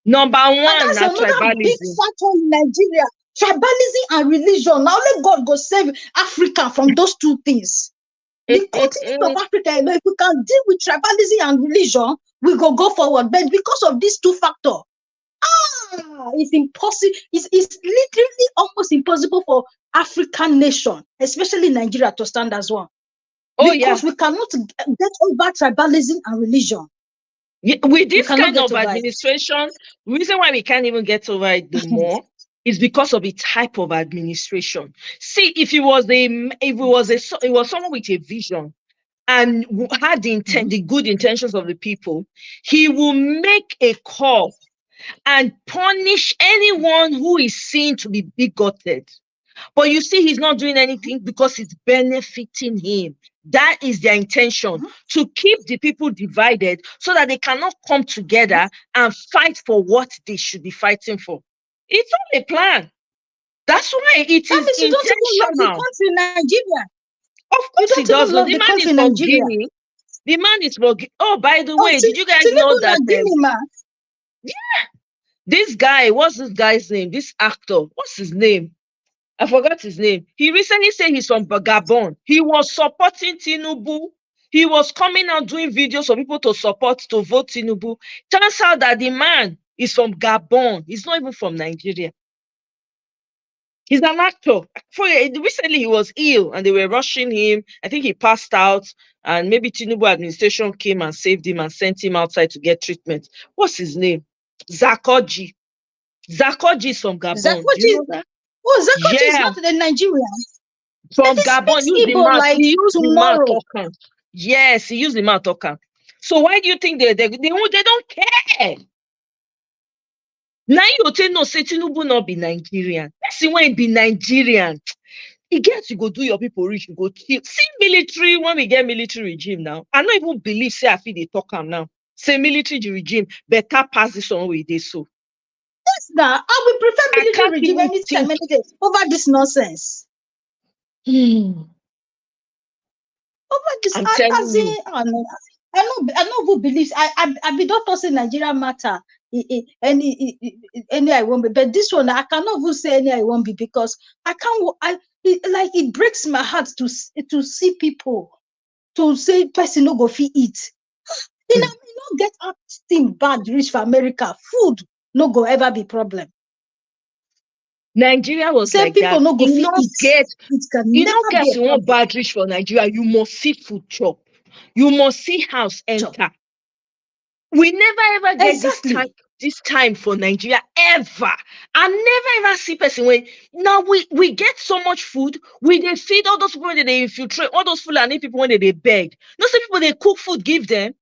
Number And one, that's now another big tribalism. factor in Nigeria. Tribalism and religion. Now let God go save Africa from those two things. The continent of Africa, if we can deal with tribalism and religion, we go forward. But because of these two factors, it's impossible. It's literally almost impossible for African nation, especially Nigeria, to stand as one. Oh because yeah. we cannot get over tribalism and religion. With this cannot kind get of over it. administration, the reason why we can't even get over it the more is because of the type of administration. See, if it was someone with a vision and had the good intentions of the people, he will make a call and punish anyone who is seen to be bigoted. But you see, he's not doing anything because it's benefiting him. That is their intention, to keep the people divided so that they cannot come together and fight for what they should be fighting for. It's all a plan. That's why it That is means you don't even love the intentional. country, Nigeria. Of You course he don't does even not. love The the man is country, from Nigeria. Guinea. The man is from Oh, by the Oh, way, did you guys know Tinubu that na Guinea man. this guy, what's this guy's name? This actor, what's his name? I forgot his name. He recently said he's from Gabon. He was supporting Tinubu. He was coming out doing videos for people to support, to vote Tinubu. Turns out that the man is from Gabon. He's not even from Nigeria. He's an actor. Recently, he was ill and they were rushing him. I think he passed out, and maybe Tinubu administration came and saved him and sent him outside to get treatment. What's his name? Zakoji. Zakoji is from Gabon. Do you know that? Oh, Zakoji is Yeah. not the Nigerian. From He Gabon, speaks Igbo like he used the mouth tomorrow. talker. Yes, he used the mouth talker. So why do you think they don't care? Now you tell no say Tinubu not be Nigerian. Person when be Nigerian, he gets to go do your people rich, you go kill. See military, when we get military regime now, I don't even believe say I feel they talk am now. Say military regime better pass this one with this so. Yes, now I will prefer military regime even anytime, any day over this nonsense. Over this, I'm telling you. I know who believes. I be doctor say Nigeria matter. Any I won't be, but this one I cannot even say any I won't be because I can't. It breaks my heart to see people to say person no go fit eat. You know, get acting bad reach for America. Food no go ever be problem. Nigeria was say like people that. no go fit eat. It can never be a You want problem. bad rich for Nigeria, you must see food chop. You must see house enter. We never ever get this time for Nigeria ever. I never ever see person when now we get so much food, we they feed all those people when they infiltrate, all those Fulani people when they beg. No, some people they cook food, give them.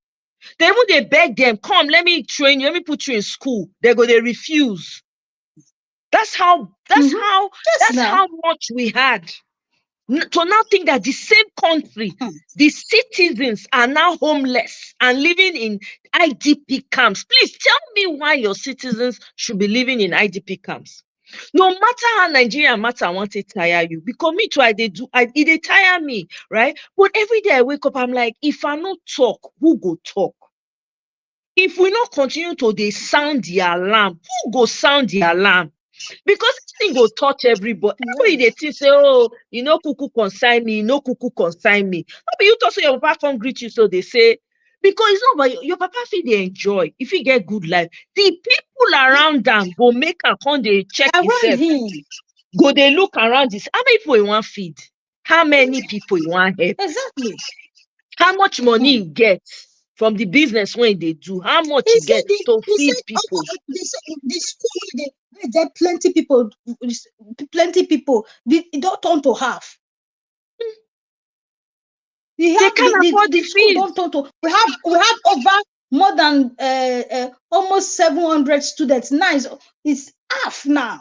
They even they beg them, come, let me train you, let me put you in school. They refuse. That's how much we had. To now think that the same country, the citizens are now homeless and living in IDP camps. Please tell me why your citizens should be living in IDP camps. No matter how Nigeria matter, I want to tire you. Because me too, they tire me, right? But every day I wake up, I'm like, if I not talk, who go talk? If we not continue to they sound the alarm, who go sound the alarm? Because this thing go touch everybody. Everybody they think say, oh, you know, cuckoo consign me, no cuckoo consign me. But you talk so your papa come greet you, so they say, because it's not about your papa feel they enjoy. If he get good life, the people around them go make a con they check himself. Go they look around this. How many people you want feed? How many people you want help? Exactly. How much money you get from the business when they do? How much you get to feed people? The school they get plenty people. It don't turn to half. They can't afford the school fees. don't turn to. We have over more than almost 700 students. Now it's half now.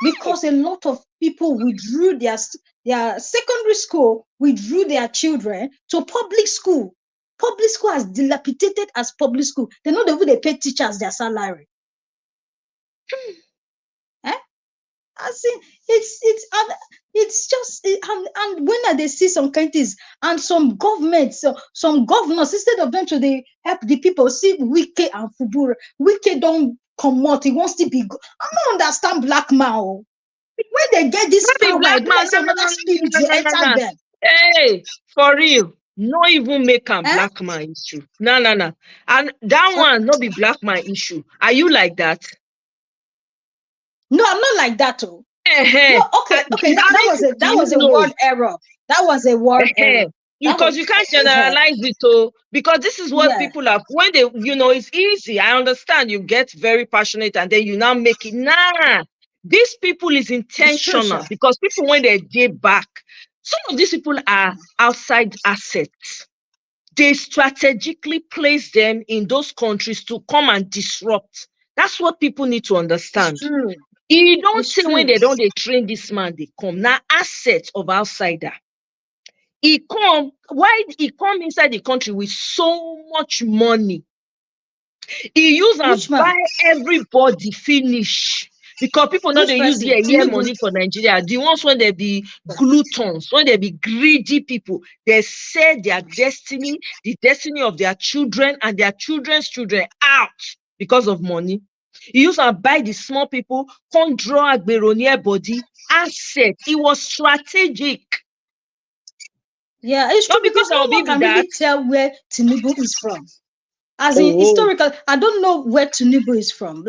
because a lot of people withdrew their secondary school, withdrew their children to public school. Public school as dilapidated as public school. They not even they pay teachers their salary. Eh? I see it's just and when they see some countries and some governments, some governors, instead of them to help the people, see Wike and Fubura, Wike don't come out. He wants to be. I don't understand black man. When they get this power, black man, another spirit will enter them. Hey, for real. No even make a black man issue. No. And that one not be black man issue. Are you like that? No, I'm not like that. No, okay. That was a word error. That was a word error. Because you can't generalize it, because this is what people have when they, it's easy. I understand you get very passionate and then you now make it. Nah, these people is intentional because people, when they get back, some of these people are outside assets. They strategically place them in those countries to come and disrupt. That's what people need to understand. You don't say when they train this man, they come. Now, assets of outsider. Why he come inside the country with so much money? He use and buy everybody finish. Because people know they use their money for Nigeria. The ones when they be gluttons, when they be greedy people, they sell their destiny, the destiny of their children and their children's children out because of money. He used to buy the small people, come draw Agberonia body, asset. It was strategic. Yeah, it's true because no one can really tell where Tinubu is from. As in historical, I don't know where Tinubu is from.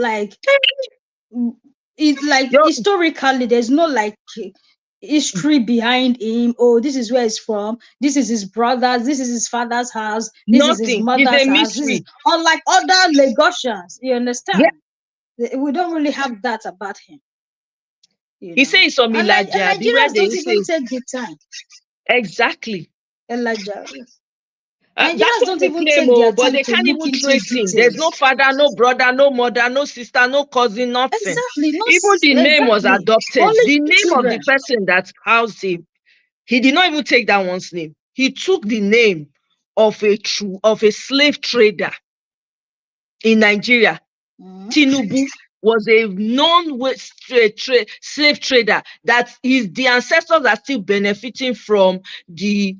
Historically, there's no history behind him. Oh, this is where he's from. This is his brother's. This is his father's house. This is his mother's house. This is, unlike other Lagosians, you understand? Yeah. We don't really have that about him. He says some Elijah. Nigerians don't even take the time. Exactly. Elijah. That's what they claim, but they can't even trace him. There's no father, no brother, no mother, no sister, no cousin, nothing. Exactly. Even the name was adopted. The name of the person that housed him, he did not even take that one's name. He took the name of a slave trader in Nigeria. Tinubu was a known slave trader that is the ancestors are still benefiting from the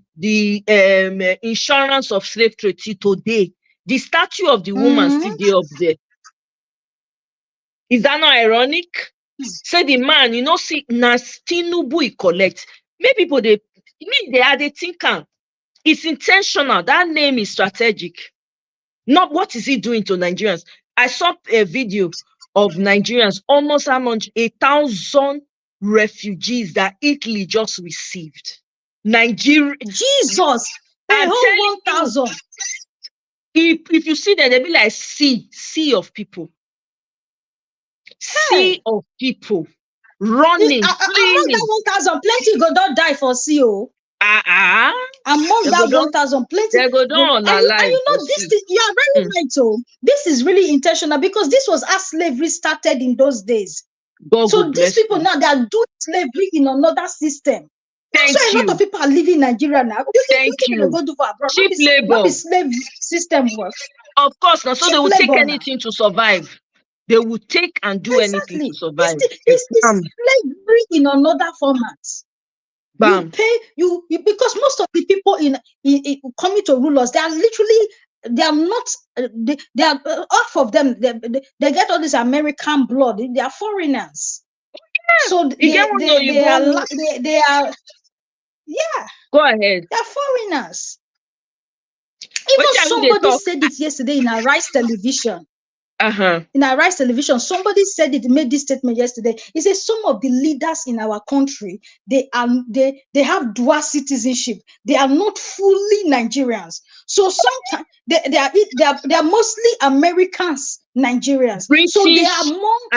insurance of slave trade till today. The statue of the woman still there up there. Is that not ironic? Say the man, see Tinubu he collect. Maybe people they think it's intentional. That name is strategic. Not what is he doing to Nigerians. I saw a video of Nigerians, almost how much 1,000 refugees that Italy just received. Nigeria, Jesus, a whole 1,000. If you see them, they'll be like sea of people. Sea of people running. Among that 1,000, plenty go don't die for sea. Among that 1,000, plenty. They go down and you are very right. So this is really intentional because this was as slavery started in those days. So these people now they are doing slavery in another system. That's why a lot of people are leaving Nigeria now. Thank you. Go do for abroad. Cheap labor. What the slave system works. Of course, now so they will take anything to survive. They will take and do anything to survive. It's slavery in another format. Bam. You pay because most of the people in coming to rule us, they are not half of them they get all this American blood. They are foreigners. Yeah. So they are go ahead. They are foreigners. Even somebody said it yesterday in Arise Television. In Arise Television, somebody said it, made this statement yesterday. He said some of the leaders in our country, they have dual citizenship. They are not fully Nigerians. So sometimes they are mostly Americans, Nigerians. British, so they are among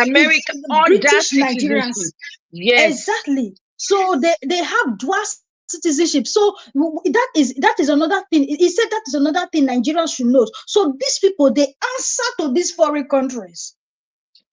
British Nigerians. Yes, exactly. So they have dual citizenship. So that is another thing. He said that is another thing Nigerians should know. So these people, they answer to these foreign countries.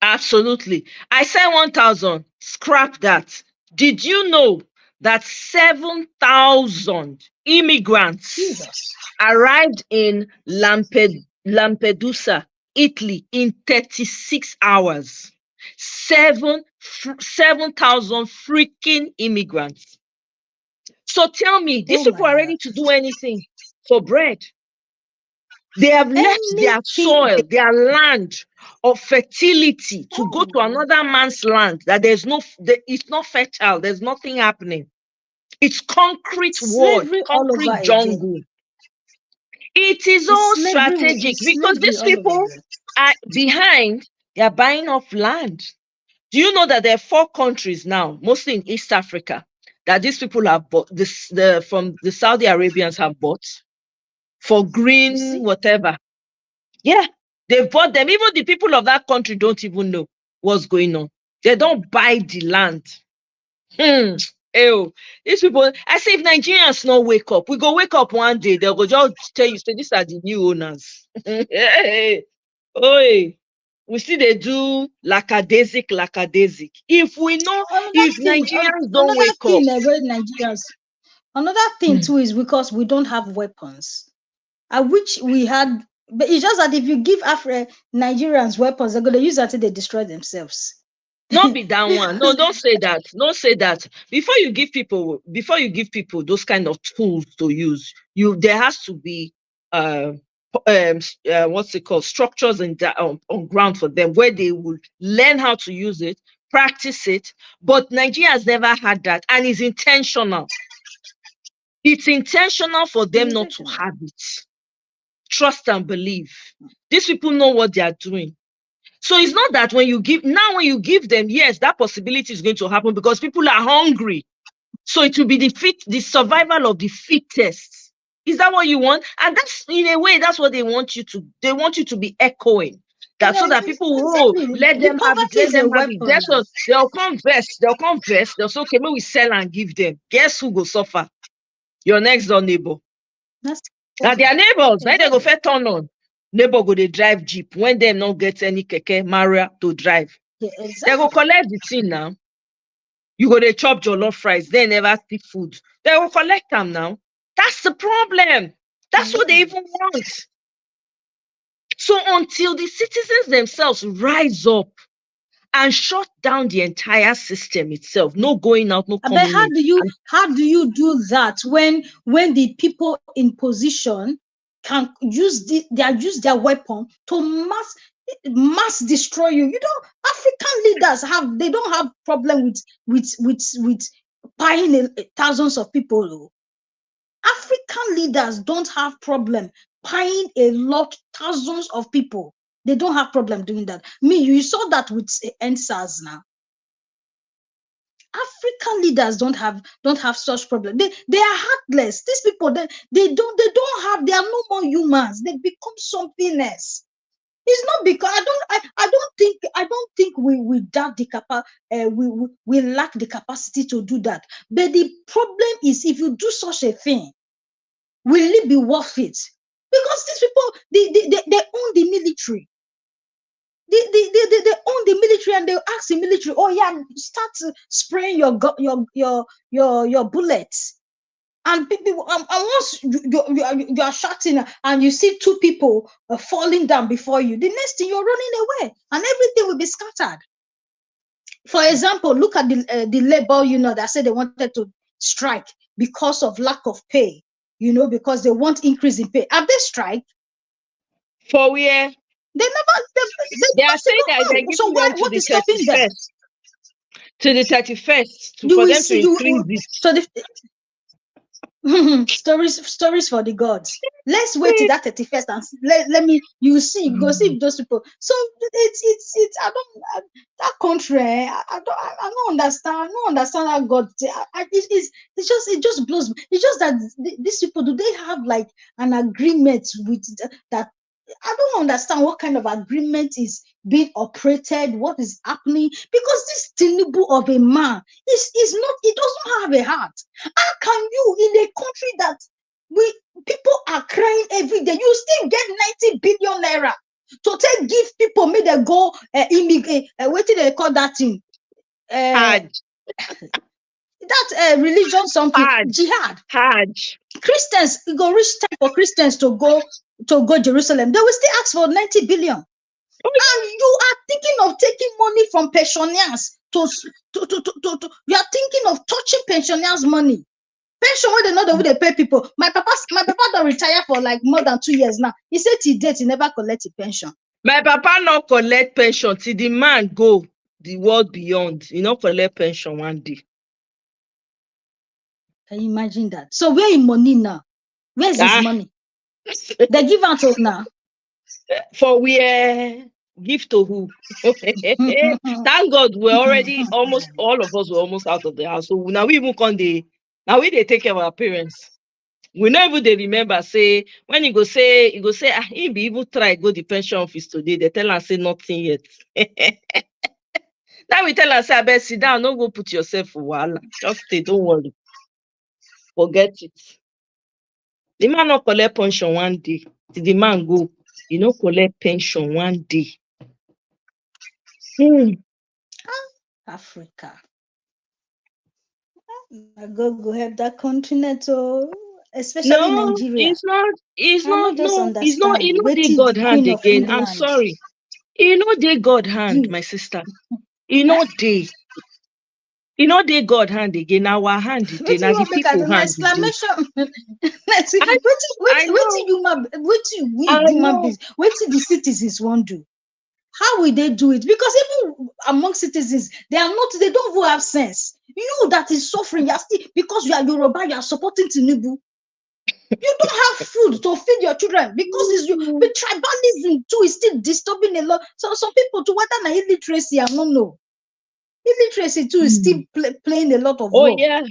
Absolutely. I said 1,000. Scrap that. Did you know that 7,000 immigrants Jesus. arrived in Lampedusa, Italy, in 36 hours? 7,000 freaking immigrants. So tell me, these Oh my people are God. ready to do anything for bread. They have left their Anything soil, they their land of fertility to go to another man's land that it's not fertile, there's nothing happening. It's concrete it's world, slavery all over concrete again. jungle. It is It's all slavery. strategic It's because slavery these all over people again. are behind, they are buying off land. Do you know that there are 4 countries now, mostly in East Africa, that these people have bought, from the Saudi Arabians have bought for You green, see? whatever. Yeah, they bought them. Even the people of that country don't even know what's going on. They don't buy the land. Ew. These people, I say, if Nigerians not wake up, we go wake up one day, they'll go just tell you, say, these are the new owners. Hey, oi. We see they do lackadaisic. If we know, if Nigerians don't Another wake up, thing, where Nigerians. Another thing too is because we don't have weapons. I wish we had, but it's just that if you give Nigerians weapons, they're gonna use that till they destroy themselves. not be that one. No, don't say that. Don't say that. Before you give people those kind of tools to use, there has to be what's it called, structures on ground for them where they will learn how to use it, practice it. But Nigeria has never had that, and it's intentional. It's intentional for them not to have it. Trust and believe. These people know what they are doing. So it's not that when you give them, yes, that possibility is going to happen because people are hungry. So it will be the survival of the fittest. Is that what you want? And that's, in a way, that's what they want you to be echoing. That so that people, Exactly. let The them have it, poverty let is a them have it. weapon That's now. what they'll come vest. They'll say, okay, maybe we sell and give them. Guess who will suffer? Your next door neighbor. That's Now their neighbors, now they go exactly. first turn on. Neighbor go they drive jeep when them not get any keke Maria to drive. Yeah, They go exactly. collect the thing now. You go they chop jollof fries, they never see food. They will collect them now. That's the problem. That's what they even want. So until the citizens themselves rise up and shut down the entire system itself, no going out, no But coming in. how do you do that when the people in position can use their weapon to mass destroy you? You know, African leaders they don't have problem with buying thousands of people. Oh. African leaders don't have problem buying thousands of people. They don't have problem doing that. You saw that with NSAS now. African leaders don't have such problem. They are heartless. These people they are no more humans. They become something else. It's not because I don't think we doubt we lack the capacity to do that. But the problem is if you do such a thing, will it be worth it? Because these people they own the military. They own the military and they ask the military, oh yeah, start spraying your bullets. And people, and once you are shouting and you see 2 people falling down before you, the next thing you're running away and everything will be scattered. For example, look at the labor union that said they wanted to strike because of lack of pay, because they want increase in pay. Have they strike? For where? They They are saying don't that they're know. So giving them to what the is stopping them? 31st. To the 31st You for will them to see increase it. so stories for the gods. Let's wait till that 31st and let me you see go see those people. So it's that country. I don't understand how God. It just blows me. It's just that these people, do they have like an agreement with that? I don't understand what kind of agreement is being operated, what is happening, because this Tinubu of a man is not, he doesn't have a heart. How can you, in a country that people are crying every day, you still get 90 billion naira? to take give people, make them go immigrate. What do they call that thing? Hajj. That religion something jihad. Hajj. Christians, it go reach time for Christians to go Jerusalem. They will still ask for 90 billion. And you are thinking of taking money from pensioners to you are thinking of touching pensioners' money. Pension where they know the way they pay people. My papa don't retire for like more than 2 years now. He said till date he never collect a pension. My papa not collect pension till the man go the world beyond. He not collect pension one day. Can you imagine that? So where is money now? Where's his money? They give out now. For we give to who? Thank God we're already almost all of us were almost out of the house. So now we even now we they take care of our parents. We never they remember say when you go say he be even try go the pension office today. They tell us say nothing yet. Now we tell us say I better sit down, don't go put yourself for while. Just stay, don't worry. Forget it. The man not collect pension one day. Till the man go, you know collect pension one day. Africa. I go help that continent, especially Nigeria. It's not Wetin they God the hand Queen of again. I'm England. sorry. They God hand, my sister. They. They God hand again. Our hand it. Now the people hand. Exclamation. I Human beings, wetin the citizens won't do. How will they do it? Because even among citizens, they don't even have sense. You that is suffering, you're still, because you are Yoruba, you are supporting Tinubu. You don't have food to feed your children because it's you. But tribalism too is still disturbing a lot. So some people to whether na illiteracy, I don't know. Illiteracy too is still playing a lot of role. Yeah.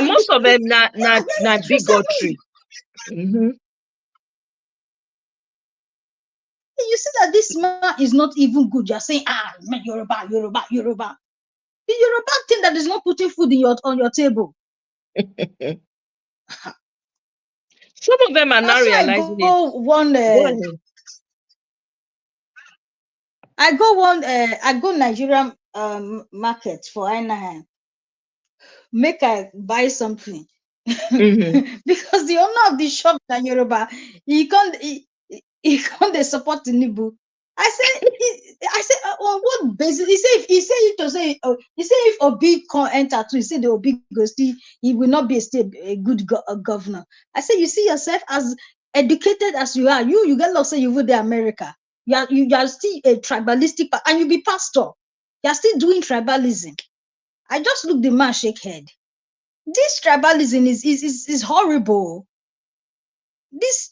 Most of them not bigotry. You see that this man is not even good. You're saying, man, Yoruba. The Yoruba thing that is not putting food on your table. Some of them are not realizing it. I go Nigerian market for Anaheim. Make I buy something. Because the owner of the shop in Yoruba, he can't they support Tinubu. I said on what basis? He said if Obi can enter too, he said the Obi goes still, he will not be a good governor. I said, you see yourself as educated as you are, you get lost, say you vote the America. You are still a tribalistic, and you be pastor. You are still doing tribalism. I just look the man shake head. This tribalism is horrible. This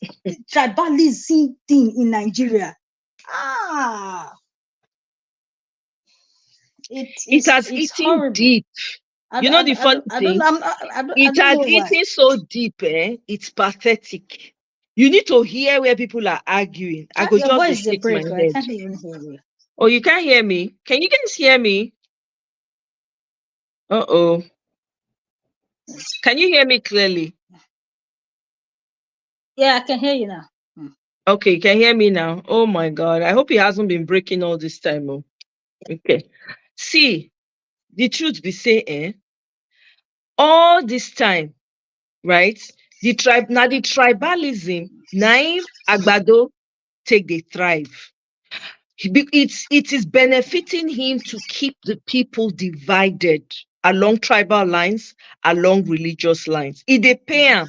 tribalism thing in Nigeria. It has eaten deep. The funny thing? It has eaten so deep, it's pathetic. You need to hear where people are arguing. I go just shake my head. I can't even hear you. Oh, you can't hear me? Can you guys hear me? Uh-oh. Can you hear me clearly? Yeah, I can hear you now. Okay, you can hear me now. Oh my God. I hope he hasn't been breaking all this time. Oh. Okay. See, the truth be say, all this time, right? The tribalism, Naim Agbado take the thrive. It is benefiting him to keep the people divided along tribal lines, along religious lines. They pay him.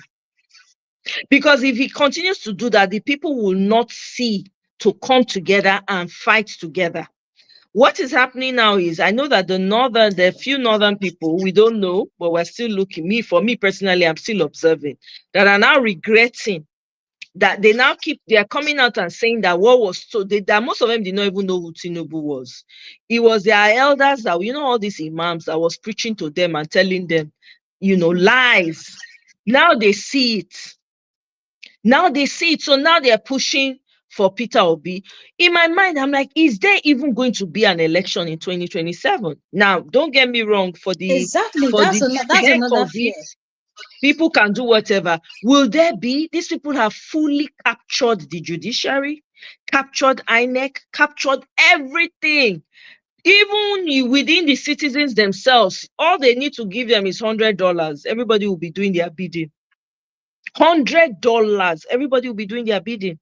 Because if he continues to do that, the people will not see to come together and fight together. What is happening now is, I know that the few northern people, we don't know, but we're still looking. For me personally, I'm still observing, that are now regretting that they are coming out and saying that what was told, that most of them did not even know who Tinubu was. It was their elders that, all these imams that was preaching to them and telling them, lies. Now they see it. So now they're pushing for Peter Obi. In my mind, I'm like, is there even going to be an election in 2027? Now, don't get me wrong, that's another fear. People can do whatever. Will there be? These people have fully captured the judiciary. captured INEC, captured everything. Even within the citizens themselves, all they need to give them is $100. Everybody will be doing their bidding. $100. Everybody will be doing their bidding.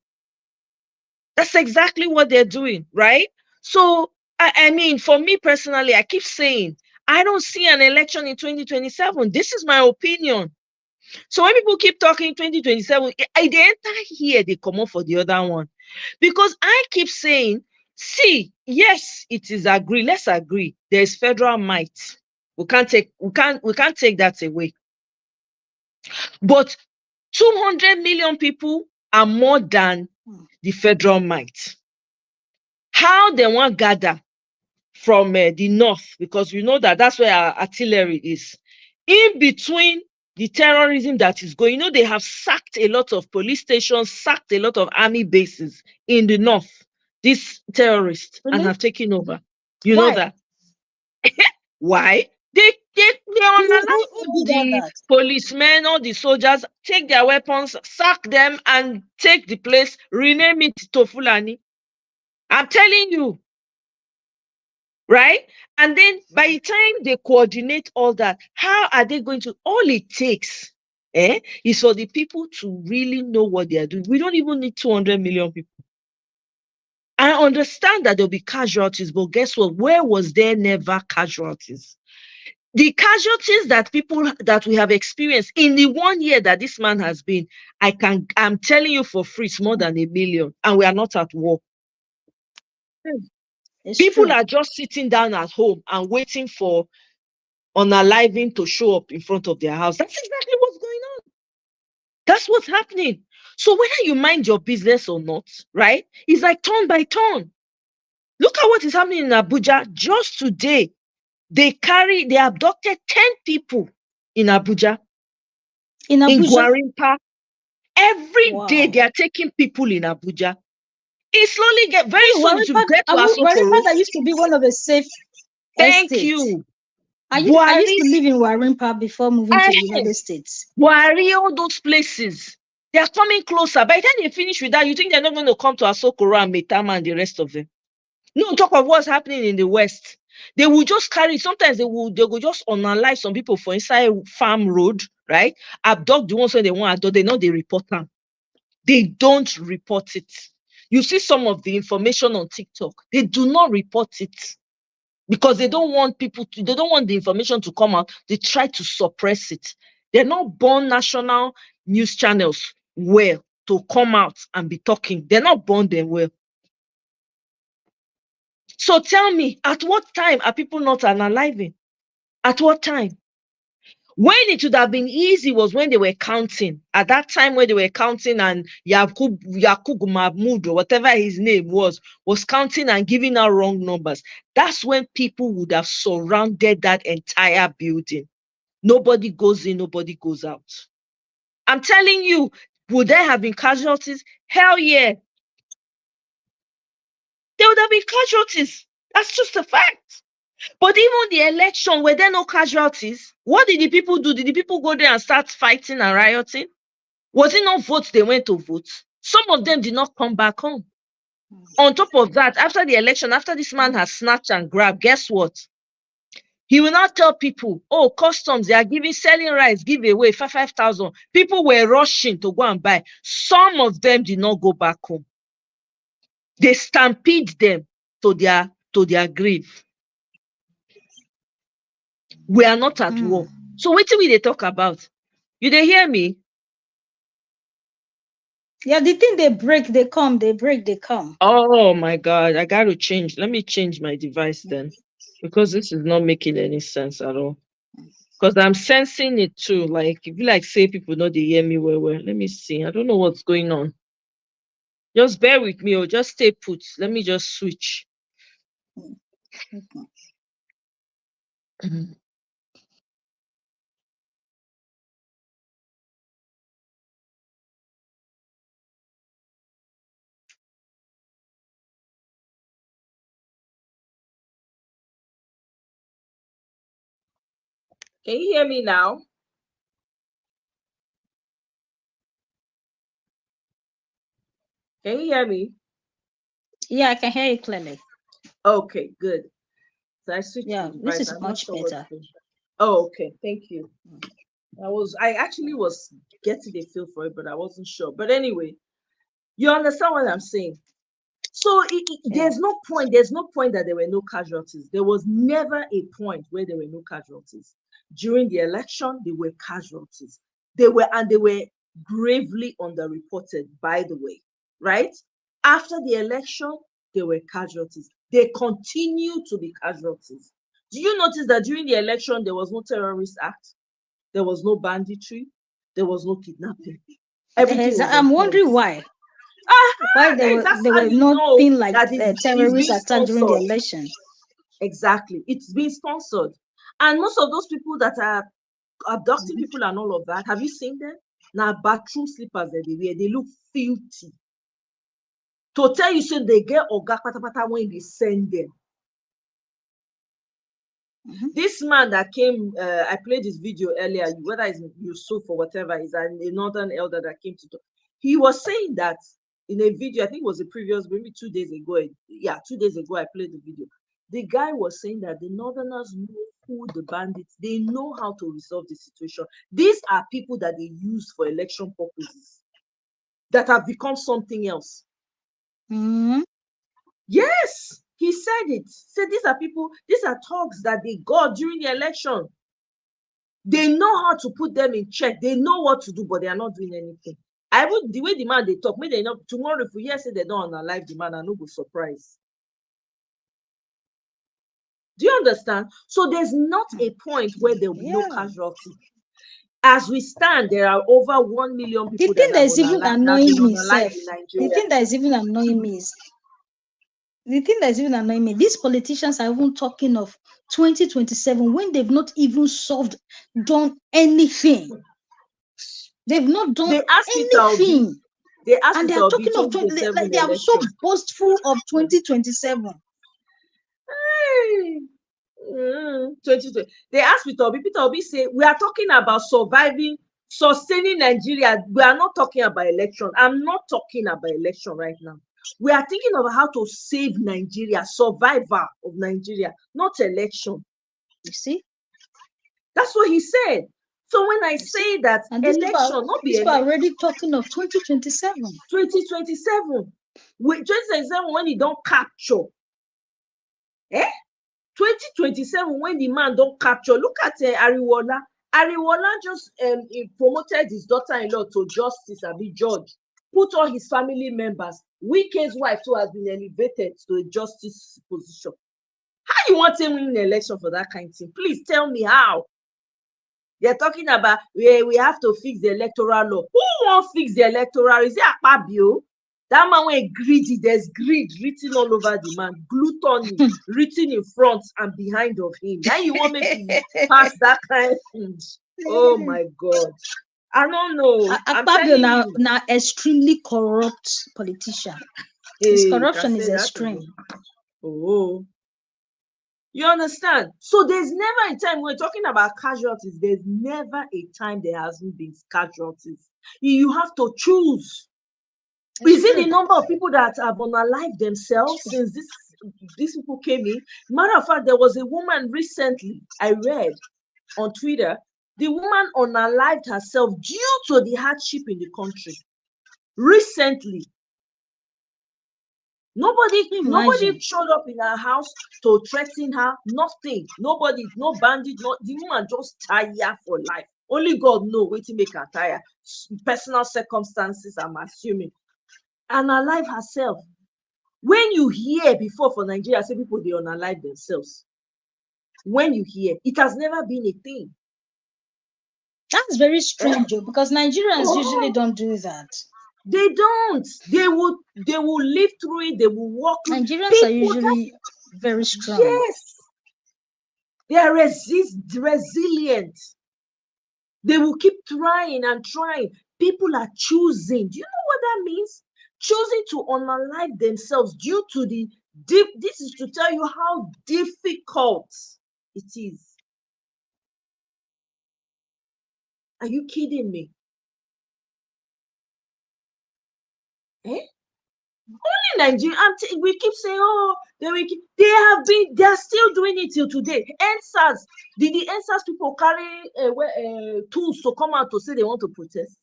That's exactly what they're doing, right? So, I mean, for me personally, I keep saying, I don't see an election in 2027. This is my opinion. So when people keep talking 2027, the entire here, they come up for the other one. Because I keep saying, see, yes, it is agree. Let's agree. There's federal might. We can't take that away. But 200 million people are more than the federal might. How they want gather from the north, because you know that's where our artillery is, in between the terrorism that is going. You know, they have sacked a lot of police stations, sacked a lot of army bases in the north, these terrorists, and have taken over. You know that. Why? They unalive all the policemen, all the soldiers, take their weapons, sack them, and take the place, rename it to Fulani. I'm telling you. Right? And then by the time they coordinate all that, how are they going to? All it takes is for the people to really know what they are doing. We don't even need 200 million people. I understand that there'll be casualties, but guess what? Where was there never casualties? The casualties that we have experienced in the 1 year that this man has been, I'm telling you for free, it's more than 1 million, and we are not at war. People are just sitting down at home and waiting for unaliving to show up in front of their house. That's exactly what's going on. That's what's happening. So whether you mind your business or not, right, it's like turn by turn. Look at what is happening in Abuja. Just today, they abducted 10 people in Abuja. In Gwarimpa. Every day they are taking people in Abuja. It slowly very soon it will get to Warimpa that used to be one of the safe Thank estates. you. I used to live in Warimpa before moving to the United States. Buhari, all those places, they are coming closer. By the time they finish with that, you think they're not going to come to Asokoro and Metama and the rest of them? No, talk of what's happening in the West. They will just carry, sometimes they will just unalive some people for inside farm road, right? Abduct the ones when they want to, they know they report them. They don't report it. You see some of the information on TikTok, they do not report it. Because they don't want they don't want the information to come out. They try to suppress it. They're not born national news channels well to come out and be talking. They're not born them well. So tell me, at what time are people not unaliving? At what time? When it would have been easy was when they were counting. At that time when they were counting and Yakub Mahmoud or whatever his name was counting and giving out wrong numbers. That's when people would have surrounded that entire building. Nobody goes in, nobody goes out. I'm telling you, would there have been casualties? Hell yeah. There would have been casualties. That's just a fact. But even the election, were there no casualties? What did the people do? Did the people go there and start fighting and rioting? Was it not votes they went to vote? Some of them did not come back home. On top of that, after the election, after this man has snatched and grabbed, guess what? He will not tell people, oh, customs, they are selling rice, give away 5,000. People were rushing to go and buy. Some of them did not go back home. They stampede them to their grave. We are not at war. So what do we talk about? You they hear me? Yeah, the thing they break, they come. They break, they come. Oh my God, I got to change. Let me change my device then, because this is not making any sense at all. Because I'm sensing it too. Like, if you say people know they hear me well. Let me see. I don't know what's going on. Just bear with me or just stay put. Let me just switch. Can you hear me now? Can you hear me? Yeah, I can hear you clearly. Okay, good. So I switched Yeah, to this device. is I'm not much sure better. what's going. Oh, okay. Thank you. I actually was getting a feel for it, but I wasn't sure. But anyway, you understand what I'm saying? So there's no point. There's no point that there were no casualties. There was never a point where there were no casualties. During the election, there were casualties. They were gravely underreported, by the way, right? After the election, there were casualties. They continue to be casualties. Do you notice that during the election, there was no terrorist act? There was no banditry. There was no kidnapping. Everything was on I'm point. wondering why. Why That's they how were you know nothing like that it's terrorist being attack during the sponsored. election. Exactly. It's being sponsored. And most of those people that are abducting people and all of that, have you seen them? Now, bathroom slippers that they wear, they look filthy. To tell you, so they get oga patapata when they send them. This man that came, I played this video earlier, whether it's Yusuf or whatever, is a northern elder that came to talk. He was saying that in a video, I think it was a previous, maybe 2 days ago. Yeah, 2 days ago, I played the video. The guy was saying that the northerners know who the bandits, they know how to resolve the situation. These are people that they use for election purposes that have become something else. Yes, he said it. He said these are people, these are thugs that they got during the election. They know how to put them in check. They know what to do, but they are not doing anything. I would, the way the man they talk, maybe they know tomorrow if we hear say they don't unalive the man, I no go surprise. Do you understand? So there's not a point where there will be no casualty. As we stand, there are over 1 million The people thing that that have is even been annoying me, unalived Seth, in the Nigeria. thing that is even annoying me is these politicians are even talking of 2027 when they've not even done anything. They've not done They asked Peter Obi. anything. They asked And they Peter are Obi talking of 2027 like they are so election. boastful of 2027. Hey. 2020. They asked Peter Obi. Peter Obi say, we are talking about sustaining Nigeria. We are not talking about election. I'm not talking about election right now. We are thinking of how to save Nigeria, survival of Nigeria, not election. You see? That's what he said. So when I say that and election, not be people are election. already talking of 2027. 2027. 2027 when he don't capture. 2027 when the man don't capture. Look at Ariwola. Ariwola just he promoted his daughter-in-law to justice and be judge. Put all his family members. Wike's wife too has been elevated to a justice position. How you want him win an election for that kind of thing? Please tell me how. They're talking about we have to fix the electoral law. Who won't fix the electoral? Is it Akpabio? That man went greedy. There's greed written all over the man. Gluttony written in front and behind of him. Now you want me to pass that kind of thing? Oh my God. I don't know. I'm telling you. Now extremely corrupt politician. His corruption is extreme. Oh. You understand? So there's never a time we're talking about casualties. There's never a time there hasn't been casualties. You have to choose. Is it the number of people that have unalived themselves since these people came in? Matter of fact, there was a woman recently I read on Twitter. The woman unalived herself due to the hardship in the country. Recently. Nobody showed up in her house to threaten her. Nothing. Nobody, no bandit, the woman just tired for life. Only God knows what to make her tired. Personal circumstances, I'm assuming. And alive herself. When you hear before for Nigeria, say people they unalive themselves. When you hear, it has never been a thing. That's very strange, because Nigerians usually don't do that. They don't. They will live through it. They will walk. Nigerians are usually very strong. Yes. They are resilient. They will keep trying and trying. People are choosing. Do you know what that means? Choosing to unalive themselves due to this is to tell you how difficult it is. Are you kidding me? Only Nigeria. We keep saying, oh, they are still doing it till today. NSAS, did the NSAS people carry tools to come out to say they want to protest?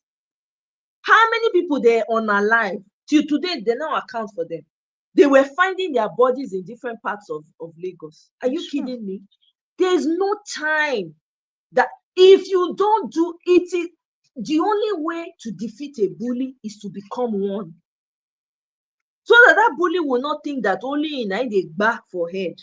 How many people they unalive till today? They now account for them. They were finding their bodies in different parts of Lagos. Are you kidding me? There's no time that if you don't do it, the only way to defeat a bully is to become one. So that bully will not think that only in they back for head.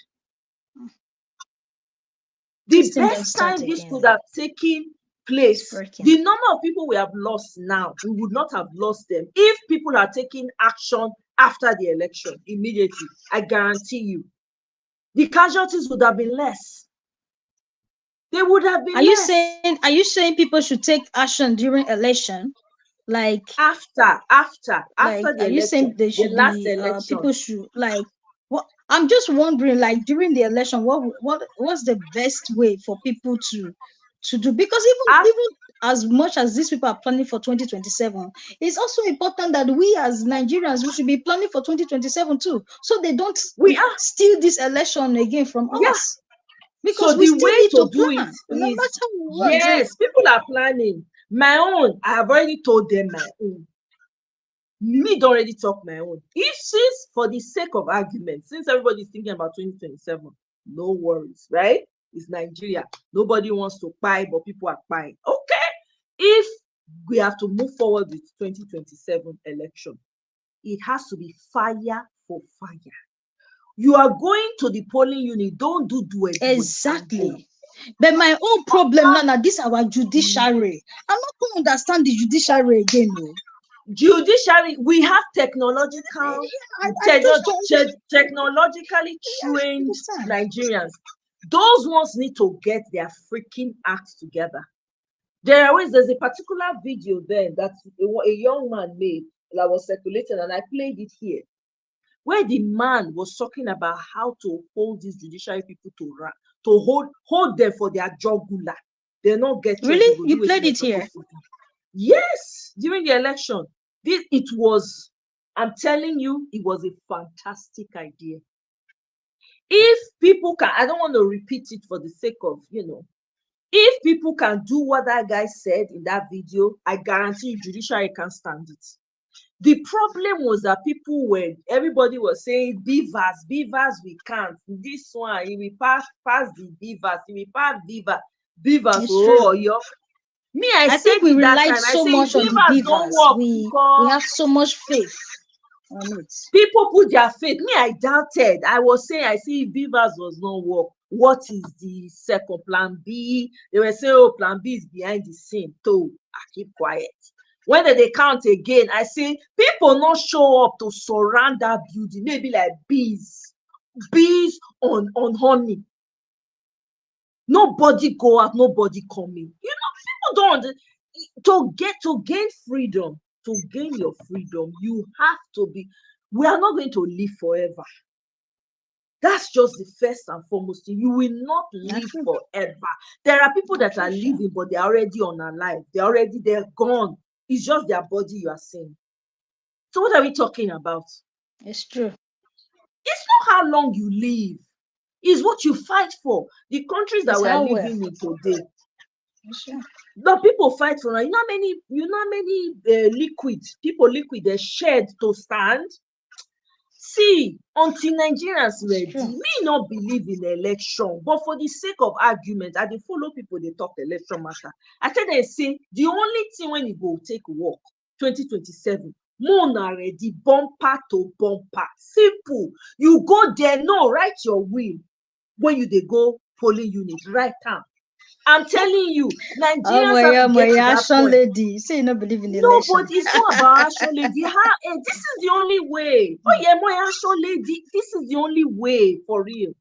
The best time this could have taken place, the number of people we have lost now, we would not have lost them if people are taking action after the election immediately. I guarantee you, the casualties would have been less. They would have been less. Are you saying people should take action during election? Like after the are election, you saying they should people should what? I'm just wondering, like during the election, what's the best way for people to do? Because even as much as these people are planning for 2027, it's also important that we as Nigerians, we should be planning for 2027 too, so they don't steal this election again from us. Because so we the still way need to do plan, it no is, matter what. yes, people are planning. My own, I have already told them my own. Me don't already talk my own. If since for the sake of argument, since everybody's thinking about 2027, no worries, right? It's Nigeria. Nobody wants to buy, but people are buying. Okay. If we have to move forward with 2027 election, it has to be fire for fire. You are going to the polling unit, don't do it. Exactly. But my own problem now, this our judiciary. I'm not going to understand the judiciary again, though. Judiciary, we have technologically trained Nigerians. Those ones need to get their freaking acts together. There's a particular video there that a young man made that was circulating, and I played it here, where the man was talking about how to hold these judiciary people to hold them for their jugular. They're not getting. Really? You played it here? Yes, during the election. It was, I'm telling you, it was a fantastic idea. If people can, I don't want to repeat it for the sake of, if people can do what that guy said in that video, I guarantee you judiciary can stand it. The problem was that everybody was saying, beavers, we can't. This one, he will pass the beavers, he will pass beavers, yo. Me, I think we relied so much on the beavers. We have so much faith on it. People put their faith. Me, I doubted. I was saying, I see beavers was not work. What is the second plan B? They were saying, oh, plan B is behind the scene. So I keep quiet. When they count again, I see people not show up to surround that building. Maybe like bees on honey. Nobody go out, nobody coming. People don't to gain freedom, to gain your freedom, you have to be. We are not going to live forever. That's just the first and foremost thing. You will not live forever. There are people that are living, but they're already unalive. They're gone. It's just their body you are seeing. So what are we talking about? It's true. It's not how long you live. It's what you fight for. The countries that we are living in today. Sure. The people fight for. You know how many liquid they shed to stand. See, until Nigerians ready, me not believe in election, but for the sake of argument, I dey follow people they talk election matter. I tell them say the only thing when you go take work 2027, moon already bumper to bumper. Simple. You go there, no, write your will. When you they go polling unit, write down. I'm telling you, Nigerians have to get to that point. Lady. Say you don't believe in election. No, but it's not about action lady. This is the only way. Oh yeah, my action lady. This is the only way for real.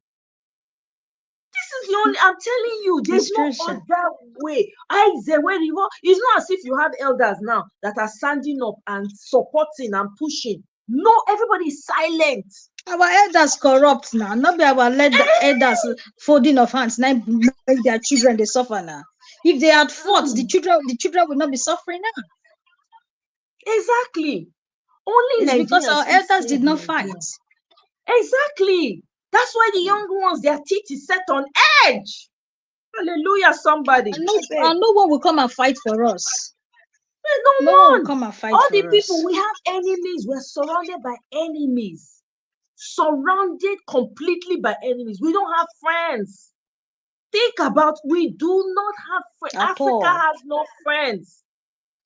This is the only. I'm telling you, there's no other way. It's not as if you have elders now that are standing up and supporting and pushing. No, everybody is silent. Our elders corrupt now. Not be our elders folding of hands. Now make their children they suffer now. If they had fought, the children will not be suffering now. Exactly. Only It's because Nigerians our fit elders did save not Nigeria. fight. Exactly. That's why the young ones, their teeth is set on edge. Hallelujah, somebody. And no one will come and fight for us. There's No one will come and fight All for the people, us. we have enemies. We're surrounded by enemies. Surrounded completely by enemies. We don't have friends. Think about, we do not have friends. Africa has no friends.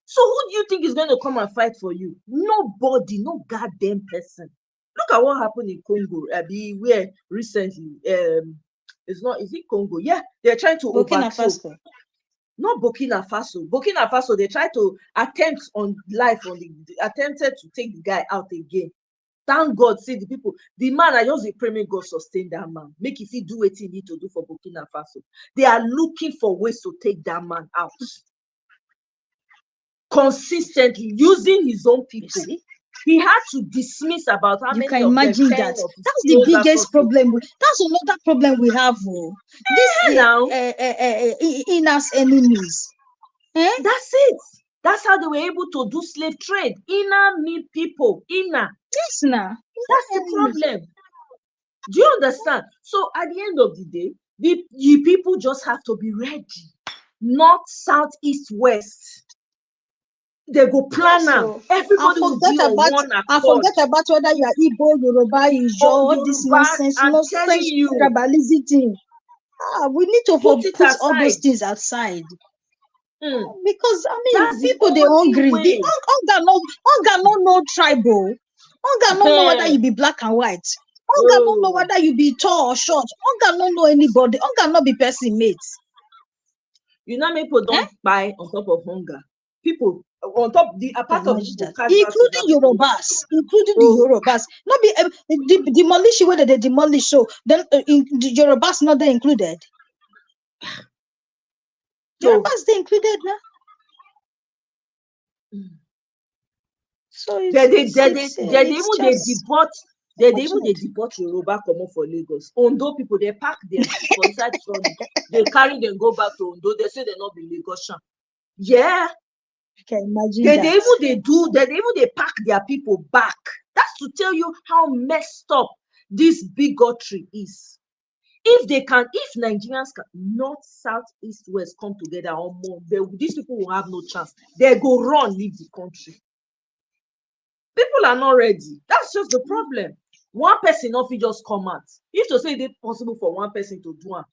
So who do you think is going to come and fight for you? Nobody, no goddamn person. Look at what happened in Congo. Where recently, is it Congo? Yeah, they're trying to Burkina Faso. Not Burkina Faso. Burkina Faso, they tried to attempted to take the guy out again. Thank God, see the people. The man, I just pray may God sustain that man. Make if he do what he need to do for Burkina Faso. They are looking for ways to take that man out. Consistently using his own people. He had to dismiss about how You many can of them imagine 10 that. of his That's the close biggest associates. problem. That's another problem we have. This in us enemies. That's it. That's how they were able to do slave trade. Inner me people. Inner. Yes, now. That's the problem. Do you understand? So at the end of the day, the people just have to be ready. North, south, east, west. They go plan now. Everybody will be on one accord. I forget about whether you are Igbo, Yoruba, Ijo, all this nonsense, tribalism thing. We need to put all those things aside. Because that's people they hungry. The hunger no tribal. Hunger no know whether you be black and white. Hunger no know whether you be tall or short. Hunger no know anybody. Hunger no be person mates. You know, people don't buy on top of hunger. People on top the apart of people, including Yorubas, not be demolish whether they demolish. So then the Yorubas not they included. Yorubas they included now. So they deport Yoruba come for Lagos. Ondo people they pack them for inside trolley. They carry them go back to Ondo. They say they're not be Lagosian. Yeah. Okay, imagine they pack their people back. That's to tell you how messed up this bigotry is. If Nigerians can north, south, east, west come together or more, these people will have no chance. They go run, leave the country. People are not ready. That's just the problem. One person not just come out. If to say it's possible for one person to do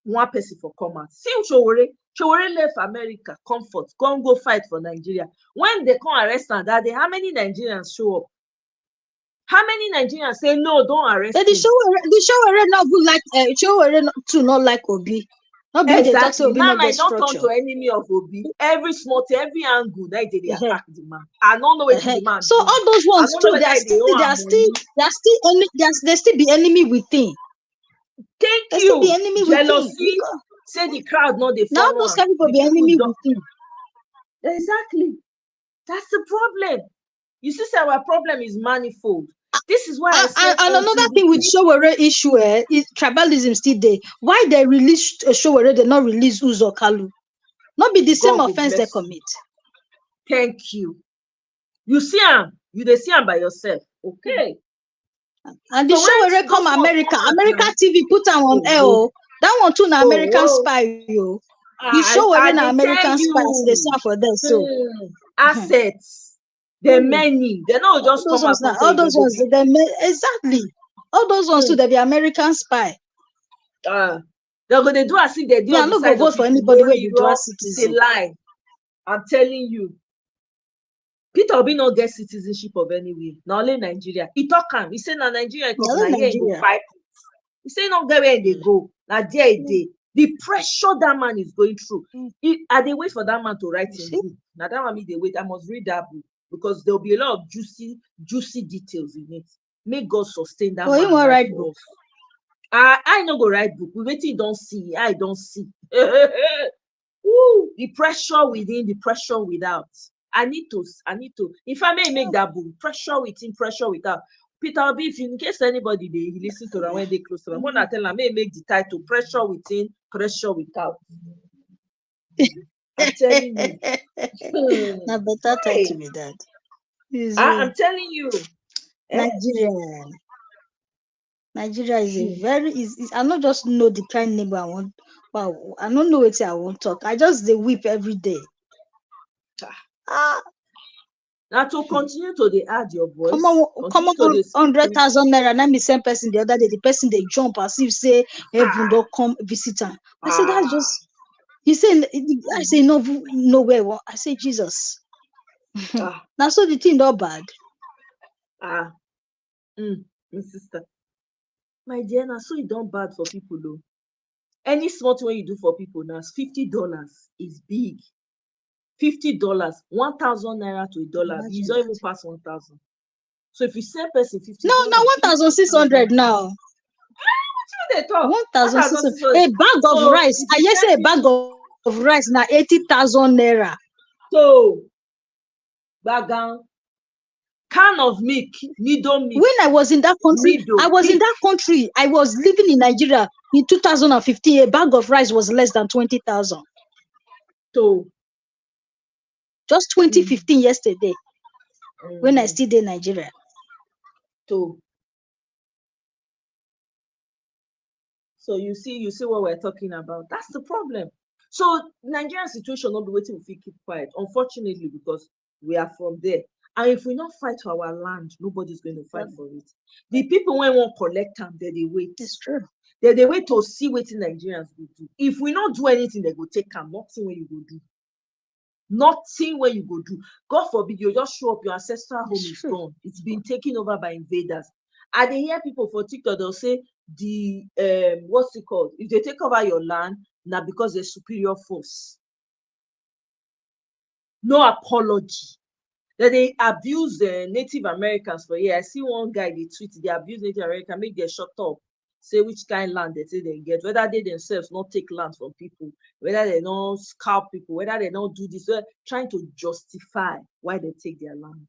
one person for come out. See Showore left America, comfort, come go fight for Nigeria. When they come arrest her that day, how many Nigerians show up? How many Nigerians say no, don't arrest him? The Showore not good like Showore to not like Obi. Not be the talk Obi now not get don't structure. turn to enemy of Obi. Every small every angle that they attack the man. I don't know what the man. So all those ones too, they still be enemy within. Thank you. Jealousy. Say the crowd not the now those kind of people be enemy within. Exactly. That's the problem. You see, our problem is manifold. This is why I say. And another thing with Showore issue is tribalism still there. Why they release Showore, they not release Uzo Kalu? Not be the same offense they commit. Thank you. You see him. You see him by yourself. Okay. And the Showore come America TV put him on air. That one too, na American spy, yo. The Showore na American spies. They serve for them. So assets. They're many. They're not just come out. All those ones, exactly. All those ones too, they be American spy. They're gonna do as if they do. Yeah, I'm not gonna vote for anybody where you do as citizen. It's a lie. I'm telling you. Peter Obi no get citizenship of anywhere. Not only Nigeria. He talk him. He say na Nigeria come na here he go fight. He say not get where they go. Now there they. The pressure that man is going through. I they wait for that man to write his book. Now that one they wait. I must read that book because there will be a lot of juicy details in it. May God sustain that. You want write book? I no go write book. We waiting don't see. I don't see. Ooh, the pressure within, the pressure without. I need to. If I may make that book, pressure within, pressure without. Peter Obi, if in case anybody they listen to them when they close to them, when I tell them, may make the title pressure within, pressure without. I'm telling you. Now better time to be that. I'm telling you. Nigeria is a very I not just know the kind name I want. Wow, I don't know what I won't talk. I just they weep every day. Now to continue to the add your voice. Come on 100,000 naira. Now me same person the other day. The person they jump as if say heaven don't come visit him. I said that's just. He said I say nowhere. I say Jesus. Now so the thing not bad. My sister. My dear, now so it don't bad for people though. Any small thing you do for people now, $50 is big. $50, 1,000 naira to $1. You don't even pass 1,000. So if you send person $50, no, 1,600 now. They talk 1,600. A bag of rice. I just say a bag of rice now 80,000 naira. So bagan. Can of milk, needle milk. When I was in that country, I was living in Nigeria in 2015. A bag of rice was less than 20,000. So just 2015 yesterday, when I still in Nigeria. So you see what we're talking about. That's the problem. So Nigerian situation not be waiting if we keep quiet, unfortunately, because we are from there. And if we not fight for our land, nobody's going to fight for it. The people when won't collect them, they wait. It's true. They wait to see what Nigerians will do. If we not do anything, they go take them. Nothing where you go do. Nothing where you go do. God forbid you just show up, your ancestral home is gone. It's been taken over by invaders. And they hear people for TikTok, they'll say the what's it called? If they take over your land, now because they're superior force. No apology. That they abuse the Native Americans for I see one guy they tweet, they abuse Native Americans, make them shut up, say which kind of land they say they get, whether they themselves not take land from people, whether they don't scalp people, whether they don't do this, trying to justify why they take their land.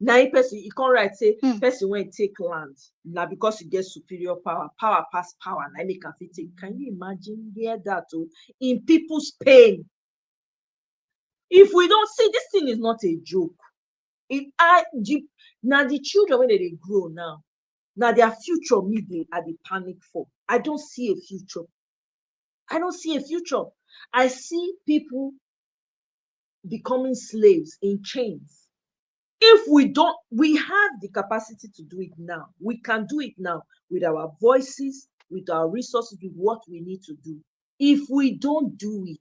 Now person you can't write say person when take land now because you get superior power pass power and I make a take. Can you imagine hear that in people's pain? If we don't see this thing is not a joke. Now the children when they grow now their future maybe at the panic for. I don't see a future. I see people becoming slaves in chains. If we have the capacity to do it now. We can do it now with our voices, with our resources, with what we need to do. If we don't do it,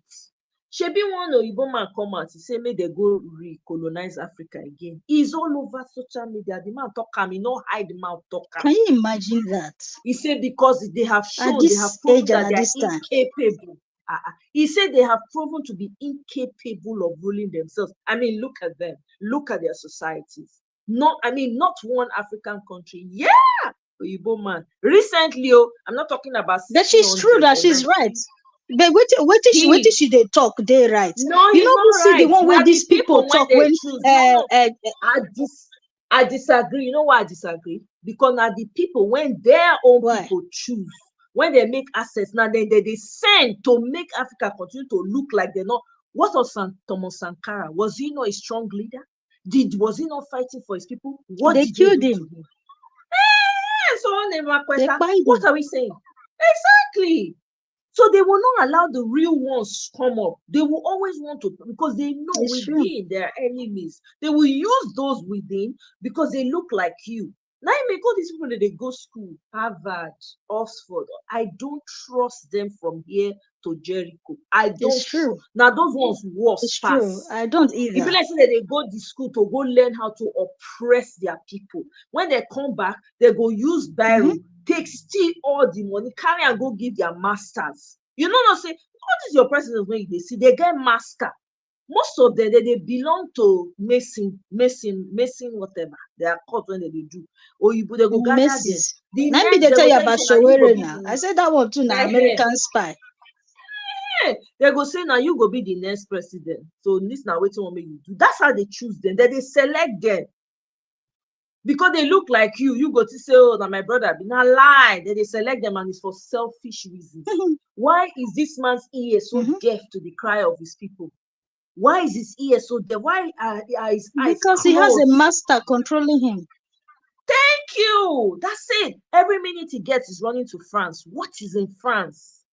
Shebi one Oyibo man come out, he say, may they go recolonize Africa again. He's all over social media. The man talk him, he no hide the mouth talk. Can you imagine that? He said because they have shown, they have proven that they are incapable. He said they have proven to be incapable of ruling themselves. I mean, look at them. Look at their societies. Not one African country. Yeah, Oyibo man. Recently, I'm not talking about. That she's true. That she's right. But what is she they talk? They right. No, you know who see right. the one where these people talk when I disagree. You know why I disagree? Because now the people when their own people choose, when they make assets, now they send to make Africa continue to look like they're not. What was Thomas Sankara? Was he not a strong leader? Was he not fighting for his people? What they did killed they do him? To him? What are we saying? Exactly. So they will not allow the real ones to come up. They will always want to, because they know within their enemies. They will use those within because they look like you. Now you make all these people that they go school, Harvard, Oxford. I don't trust them from here to Jericho. I don't. It's true. Now those ones worse. It's true. I don't either. If you like say that they go to school to go learn how to oppress their people, when they come back, they go use Biro, take steal all the money, carry and go give their masters. You know what I'm saying? What is your president when they see they get master? Most of them they belong to Mason, whatever. They are caught when they do. Or you they go gather them. Let me tell you about Showere now. I said that one too now, American spy. They go say now you go be the next president. So this now waiting what you do. That's how they choose them. They select them. Because they look like you go to say, oh, now my brother, be not lie. They select them and it's for selfish reasons. Why is this man's ear so deaf to the cry of his people? Why is his ear so deaf? Why are his eyes Because he has a closed? master controlling him. Thank you. That's it. Every minute he gets is running to France. What is in France?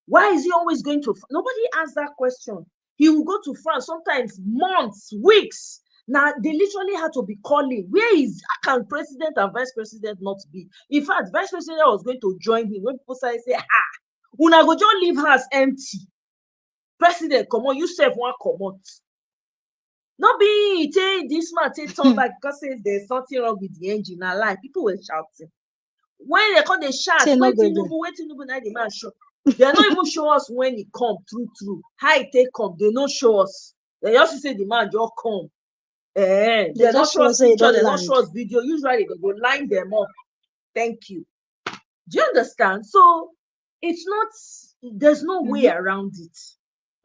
Why is he always going to? Nobody asks that question. He will go to France sometimes months, weeks. Now they literally had to be calling. Where is? How can president and vice president not be? In fact, vice president was going to join him when people started say, "Ah, una go just leave house empty." President, come on, you self one come out. Not be this man take turn back because says there's something wrong with the engine. I lie. People were shouting. When they call the shots, Say no waiting, go now the man show. They not even show us when he come through. How he take come, they not show us. They just say the man just come. They not just show us say picture, don't they not land. show us video. Usually they go line them up. Thank you. Do you understand? So it's not, there's no way around it.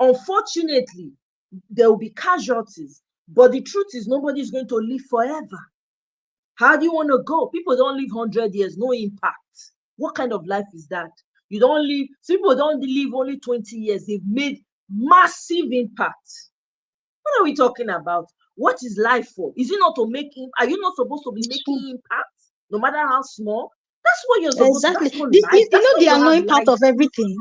Unfortunately, there will be casualties, but the truth is nobody's going to live forever. How do you want to go? People don't live 100 years, no impact. What kind of life is that? You don't live, some people don't live only 20 years. They've made massive impact. What are we talking about? What is life for? Is it not to make, are you not supposed to be making impact, no matter how small? That's what you're supposed to, Exactly. that's not life. You That's know why the you have annoying part life. of everything.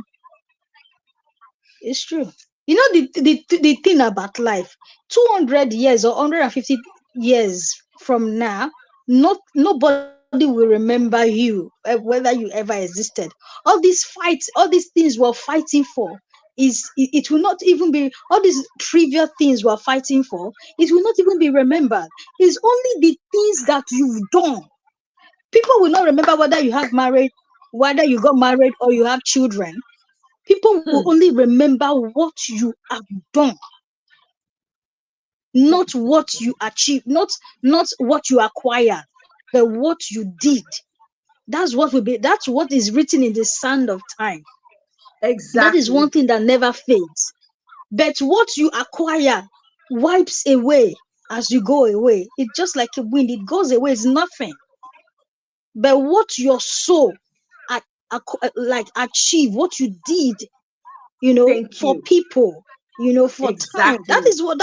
It's true. You know the thing about life. 200 years or 150 years from now, nobody will remember you, whether you ever existed. All these fights, all these things we're fighting for, it will not even be, all these trivial things we're fighting for, it will not even be remembered. It's only the things that you've done. People will not remember whether you have married, whether you got married or you have children. People will only remember what you have done, not what you achieved, not what you acquired, but what you did. That's what will be. That's what is written in the sand of time. Exactly. That is one thing that never fades. But what you acquire wipes away as you go away. It's just like a wind. It goes away. It's nothing. But what your soul like achieve, what you did, for people, for time. That is what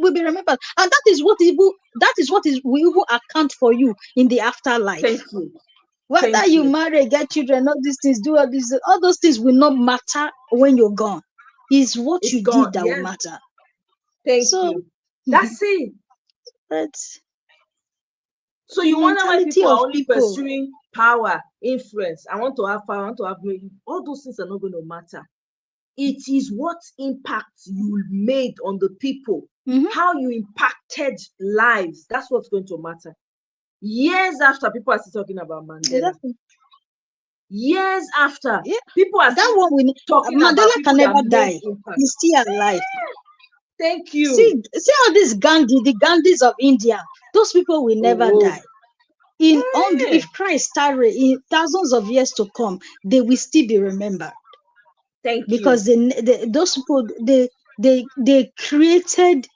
will be remembered, and that is what will even account for you in the afterlife. Thank you. Whether you marry, get children, all these things, do all those things will not matter when you're gone. It's what you did that will matter. Thank you. That's it. So you wonder why people are only pursuing power, influence. I want to have power, I want to have money. All those things are not going to matter. It is what impact you made on the people, how you impacted lives. That's what's going to matter. Years after, people are still talking about Mandela. Years after, people are still talking Mandela about people can that never made die. impact. He's still alive. Thank you. See all these the Gandhis of India. Those people will never die. If Christ tarry in thousands of years to come, they will still be remembered. Because those people they created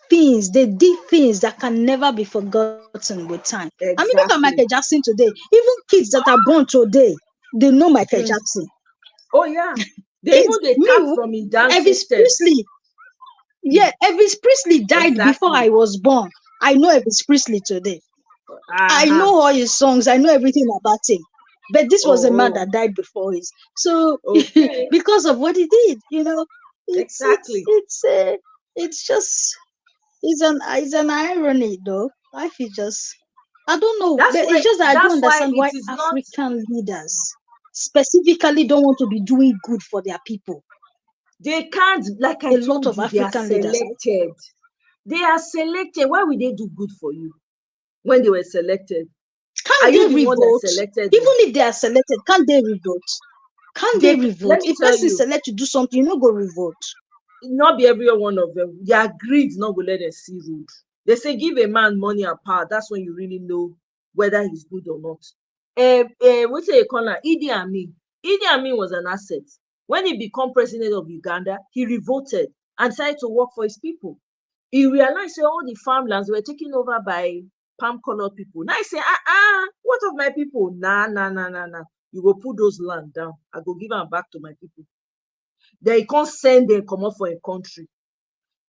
things, they did things that can never be forgotten with time. I mean, look at Michael Jackson today. Even kids that are born today, they know Michael Jackson. Oh yeah, they tap from his dancing Elvis Presley. Yeah, Elvis Presley died before I was born. I know Elvis Presley today. I know all his songs. I know everything about him. But this was a man that died before his. So because of what he did, it's an irony though. Life is just, I don't know. But it's just that I don't understand why African leaders specifically don't want to be doing good for their people. They can't, like I told you, they are selected. They are selected. Why would they do good for you when they were selected? Can't they revote? Even if they are selected, can't they revote? Can't they revote? If person select to do something, you no go revote. Not be every one of them. Their greed not go let them see road. They say give a man money and power. That's when you really know whether he's good or not. What say you call her? Idi Amin. Idi Amin was an asset. When he became president of Uganda, he revolted and decided to work for his people. He realized all the farmlands were taken over by palm-colored people. Now he say, what of my people? Nah. You go put those land down. I go give them back to my people. They can't send them come up for a country.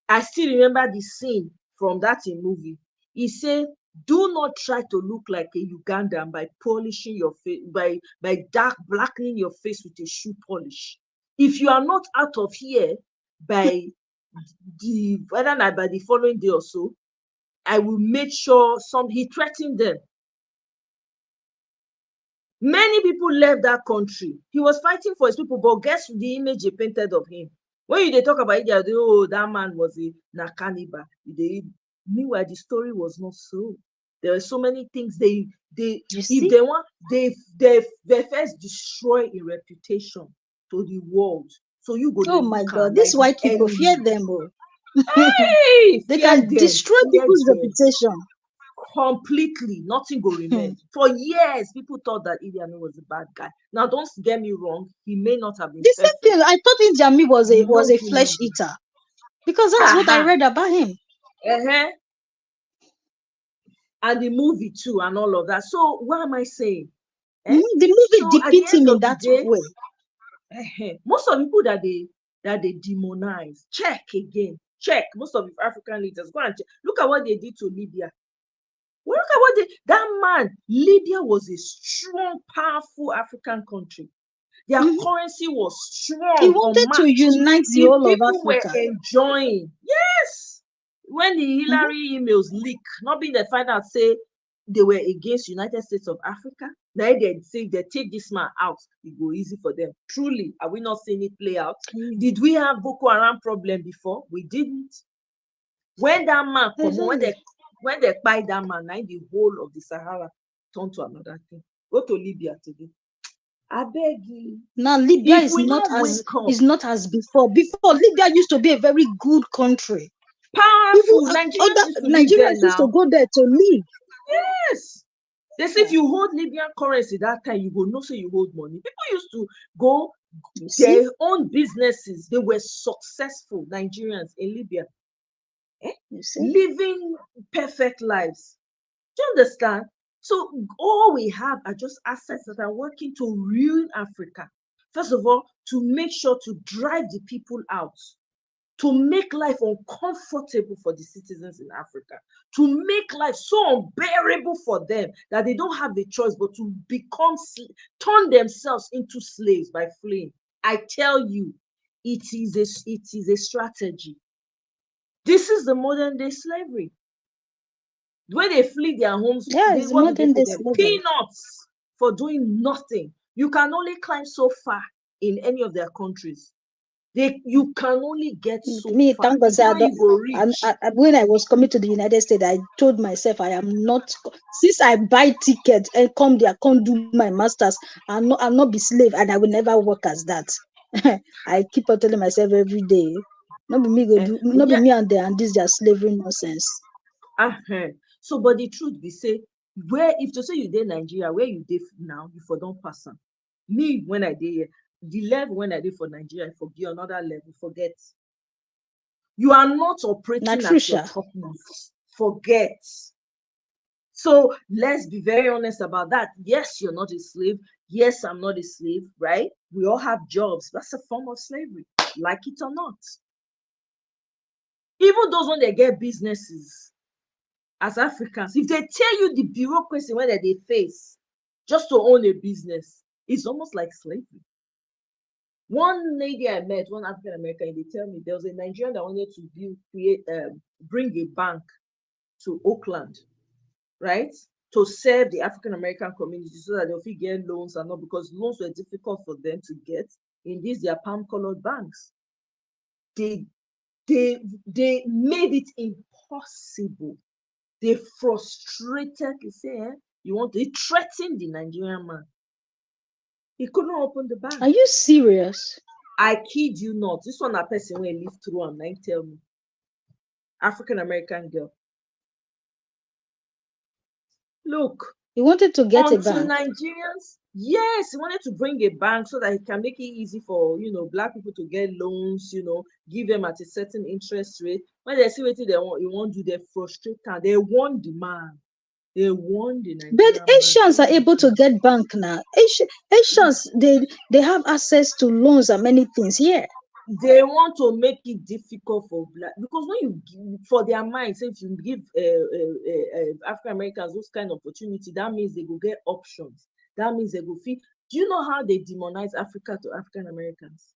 I still remember the scene from that in movie. He said, do not try to look like a Ugandan by polishing your face, by dark blackening your face with a shoe polish. If you are not out of here by the whether not by the following day or so, I will make sure he threatened them. Many people left that country. He was fighting for his people, but guess the image they painted of him. When they talk about India, oh, that man was a cannibal. Meanwhile, the story was not so. There were so many things they first destroy a reputation to the world. So you go. Oh my God, these white people fear them. Oh. Hey, they can destroy people's reputation. Completely, nothing go remain. For years, people thought that Idi Amin was a bad guy. Now, don't get me wrong; he may not have been. The same thing. I thought Idi Amin was a flesh eater, because that's what I read about him. And the movie too, and all of that. So, what am I saying? The movie depicts him in that way. Most of the people that they demonize, check again. Check. Most of the African leaders go and check. Look at what they did to Libya. Look at what that man. Libya was a strong, powerful African country. Their currency was strong. He wanted to unite the whole of Africa. People were enjoying. Yes. When the Hillary emails leak, not being they find out say they were against United States of Africa. Now they say they take this man out, it go easy for them. Truly, are we not seeing it play out? Did we have Boko Haram problem before? We didn't. When that man come, when they buy that man, now the whole of the Sahara turned to another thing. Go to Libya today. I beg you. Now Libya is not as before. Before, Libya used to be a very good country. Powerful. Nigerians used to go there to live. Yes. They say if you hold Libyan currency that time, you go no say you hold money. People used to go their own businesses. They were successful Nigerians in Libya. Living perfect lives. Do you understand? So all we have are just assets that are working to ruin Africa. First of all, to make sure to drive the people out, to make life uncomfortable for the citizens in Africa, to make life so unbearable for them that they don't have a choice but to turn themselves into slaves by fleeing. I tell you, it is a strategy. This is the modern day slavery. When they flee their homes, they want to give them peanuts for doing nothing. You can only climb so far in any of their countries. You can only get so far. Thank God, when I was coming to the United States, I told myself I am not, since I buy tickets and come there, can't do my masters, I'll not be slave, and I will never work as that. I keep on telling myself every day, not be me and this their slavery nonsense. So, but the truth be say, if to say you did Nigeria, where you did now, you for don't pass on. Me, when I did here, the level when I did for Nigeria, for be another level, forget. You are not operating at your topmost. Forget. So let's be very honest about that. Yes, you're not a slave. Yes, I'm not a slave, right? We all have jobs. That's a form of slavery, like it or not. Even those when they get businesses, as Africans, if they tell you the bureaucracy when they face just to own a business, it's almost like slavery. One lady I met, one African American, they tell me there was a Nigerian that wanted to bring a bank to Oakland, right? To serve the African American community so that they'll get loans and not, because loans were difficult for them to get in these their palm-colored banks. They made it impossible. They frustratedly say, they threatened the Nigerian man. He couldn't open the bank. Are you serious? I kid you not. This one, a person will live through and like tell me. African American girl. Look. He wanted to get a bank. Nigerians, yes, he wanted to bring a bank so that he can make it easy for Black people to get loans, give them at a certain interest rate. When they see what they want to do, they frustrate and they want the man. They won the Nigerian But Asians are able to get bank now. Asians, they have access to loans and many things here. they want to make it difficult for black, because when you give, for their minds, if you give African Americans those kind of opportunity, that means they will get options. That means they will feel. Do you know how they demonize Africa to African Americans?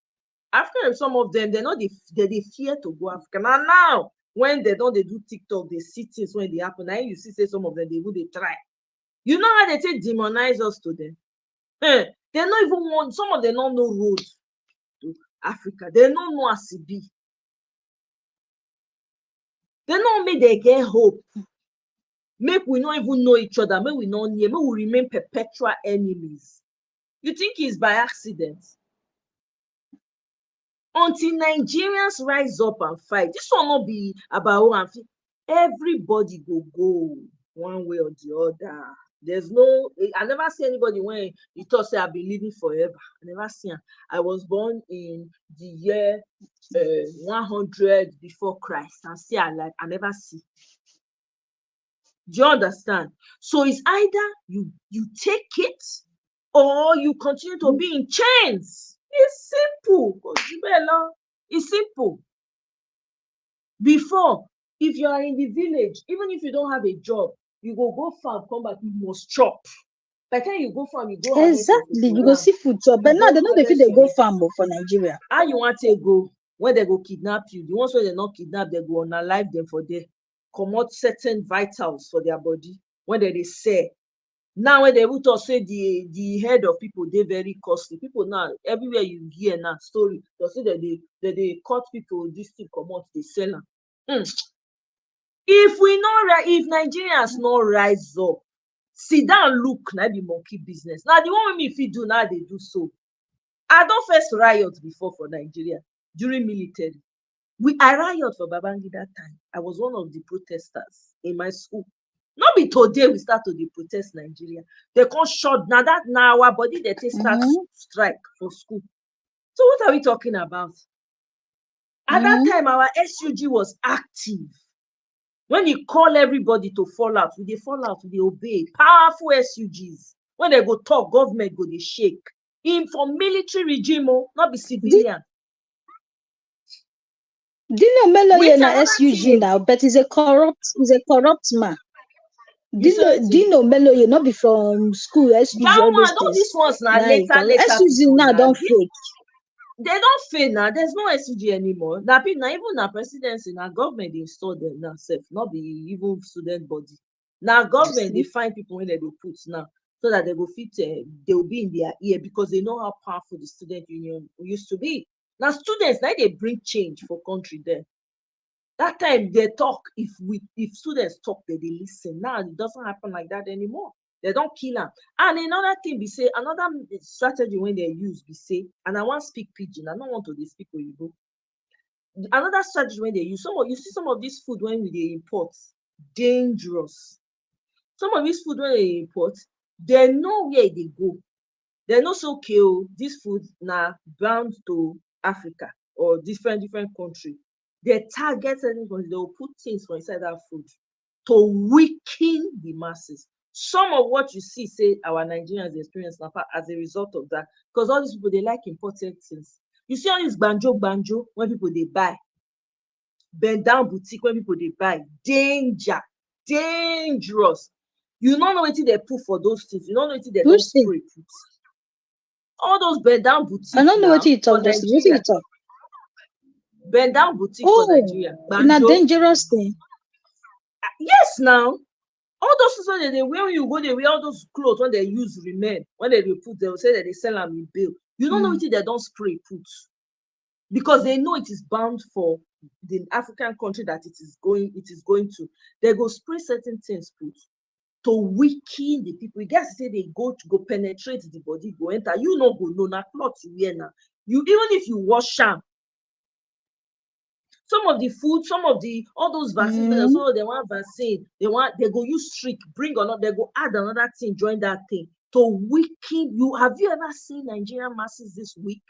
African, some of them, they fear to go African. And now, when they do TikTok, they see things when they happen. Now you see, say some of them they try. You know how they say demonize us to them? They don't even want. Some of them don't know roads to Africa. They don't know as it be. They don't make they get hope. Make we not even know each other. Make we not near. Make we remain perpetual enemies. You think it's by accident? Until Nigerians rise up and fight, this will not be about everybody go one way or the other. There's no, I never see anybody when he thought say I've been living forever. I never see him. I was born in the year 100 before Christ and still alive. I never see. Do you understand? So it's either you take it or you continue to be in chains. It's simple. It's simple. Before, if you are in the village, even if you don't have a job, you go farm, come back, you must chop. By the time you go farm, you go exactly. You go see food chop, but now they know if they go farm for Nigeria. How you want to go when they go kidnap you? The ones where they not kidnap, they go unalive them for there. Come out certain vitals for their body when they say. Now when they would say the head of people, they're very costly. People now everywhere you hear now story, they say that they cut people, this thing come out, they sell them. If Nigerians not rise up, sit down, look, now be monkey business. Now the one if you do now, they do so. I don't first riot before for Nigeria during military. I riot for Babangida that time. I was one of the protesters in my school. Not be today we start to protest Nigeria. They can't shut now our body they take start strike for school. So what are we talking about? At that time, our SUG was active. When you call everybody to fall out, they fall out, they obey. Powerful SUGs. When they go talk, government go they shake. In for military regime, not be civilian. Dino Meloye na SUG now, but he's a corrupt man. Dino Meloye not be from school SUG. That one, these ones now later SUG now don't fake. They don't fail now. There's no SUG anymore. Now even our presidency, now government they install them now self, not be even student body. Now government they find people when they do put now so that they go fit. They will be in their ear because they know how powerful the student union used to be. Now students now they bring change for country there. That time they talk. If students talk, they listen. Now it doesn't happen like that anymore. They don't kill them. And another thing, be say, another strategy when they use, be say, and I want to speak pidgin. I don't want to speak Oyibo. Another strategy when they use, you see some of this food when they import, dangerous. Some of this food when they import, they know where they go. They know so okay, this food now bound to Africa or different country. They target certain countries, they will put things for inside that food to weaken the masses. Some of what you see, say our Nigerians experience now as a result of that, because all these people they like imported things. You see all this banjo when people they buy, bend down boutique when people they buy, dangerous. You don't know what they put for those things. You don't know what they don't spray put. All those bend down boutiques. I don't know what you talk. What you talk? Bend down boutique for Nigeria. It's a dangerous thing. Yes, now. All those things they wear when you go, they wear all those clothes when they use remain. When they put, they will say that they sell them in bill. You don't know what they don't spray put. Because they know it is bound for the African country that it is going to. They go spray certain things put to weaken the people. You guys say they go penetrate the body, go enter. You know go no na clothes you wear now. You even if you wash them. Some of the food, all those vaccines, so they want vaccine, they go use streak, bring or not, they go add another thing, join that thing to weaken you. Have you ever seen Nigerian masses this week?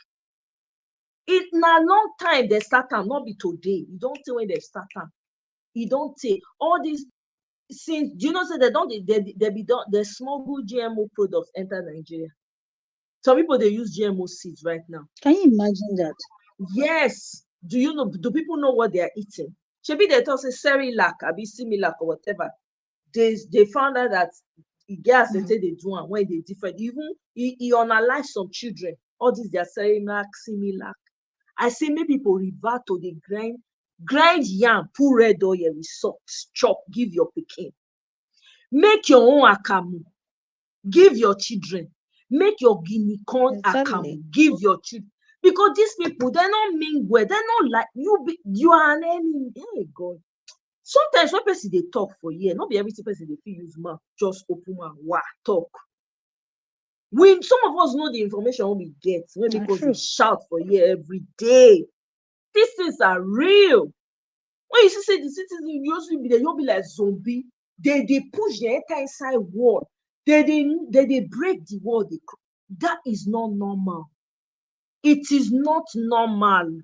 It na long time they start them, not be today. You don't say when they start them. You don't take all these since do you know say they smuggle GMO products enter Nigeria. Some people they use GMO seeds right now. Can you imagine that? Yes. Do you know? Do people know what they are eating? Maybe they thought say Cerelac, be Similac or whatever. They found out that gas they say they do and when they different. Even he unalive some children. All these they are Cerelac, Similac. I say maybe people revert to the grind yam, put red oil with salt, chop, give your pikin. Make your own akamu, give your children. Make your guinea corn akamu, give your children. Because these people, they're not mean well. They're not like you. You are an enemy. Hey God. Sometimes when person they talk for year, not be every person they feel use mouth, just open mouth, talk. Some of us know the information we get when because we shout for year every day. These things are real. When you see the citizens, you'll be like zombie. They push the enter inside wall. They break the wall. That is not normal. It is not normal.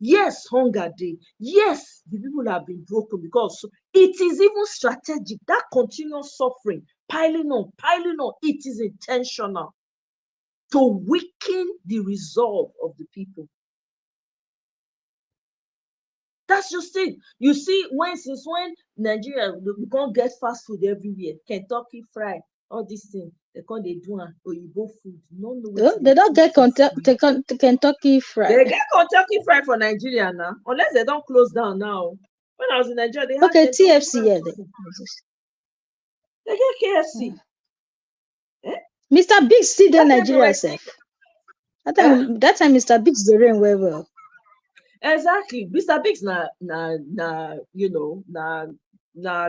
Yes, hunger day. Yes, the people have been broken because it is even strategic. That continuous suffering, piling on, it is intentional to weaken the resolve of the people. That's just it. You see, since when Nigeria we can't get fast food everywhere, Kentucky Fried, all these things, they can't they do Oyibo food. No, They don't get Kentucky Fried. They get Kentucky Fried for Nigeria now, unless they don't close down now. When I was in Nigeria, they had TFC, yeah. They get KFC. Mr. Biggs still in Nigeria, sef. That time Mr. Biggs dey reign well. Exactly. Mr. Biggs na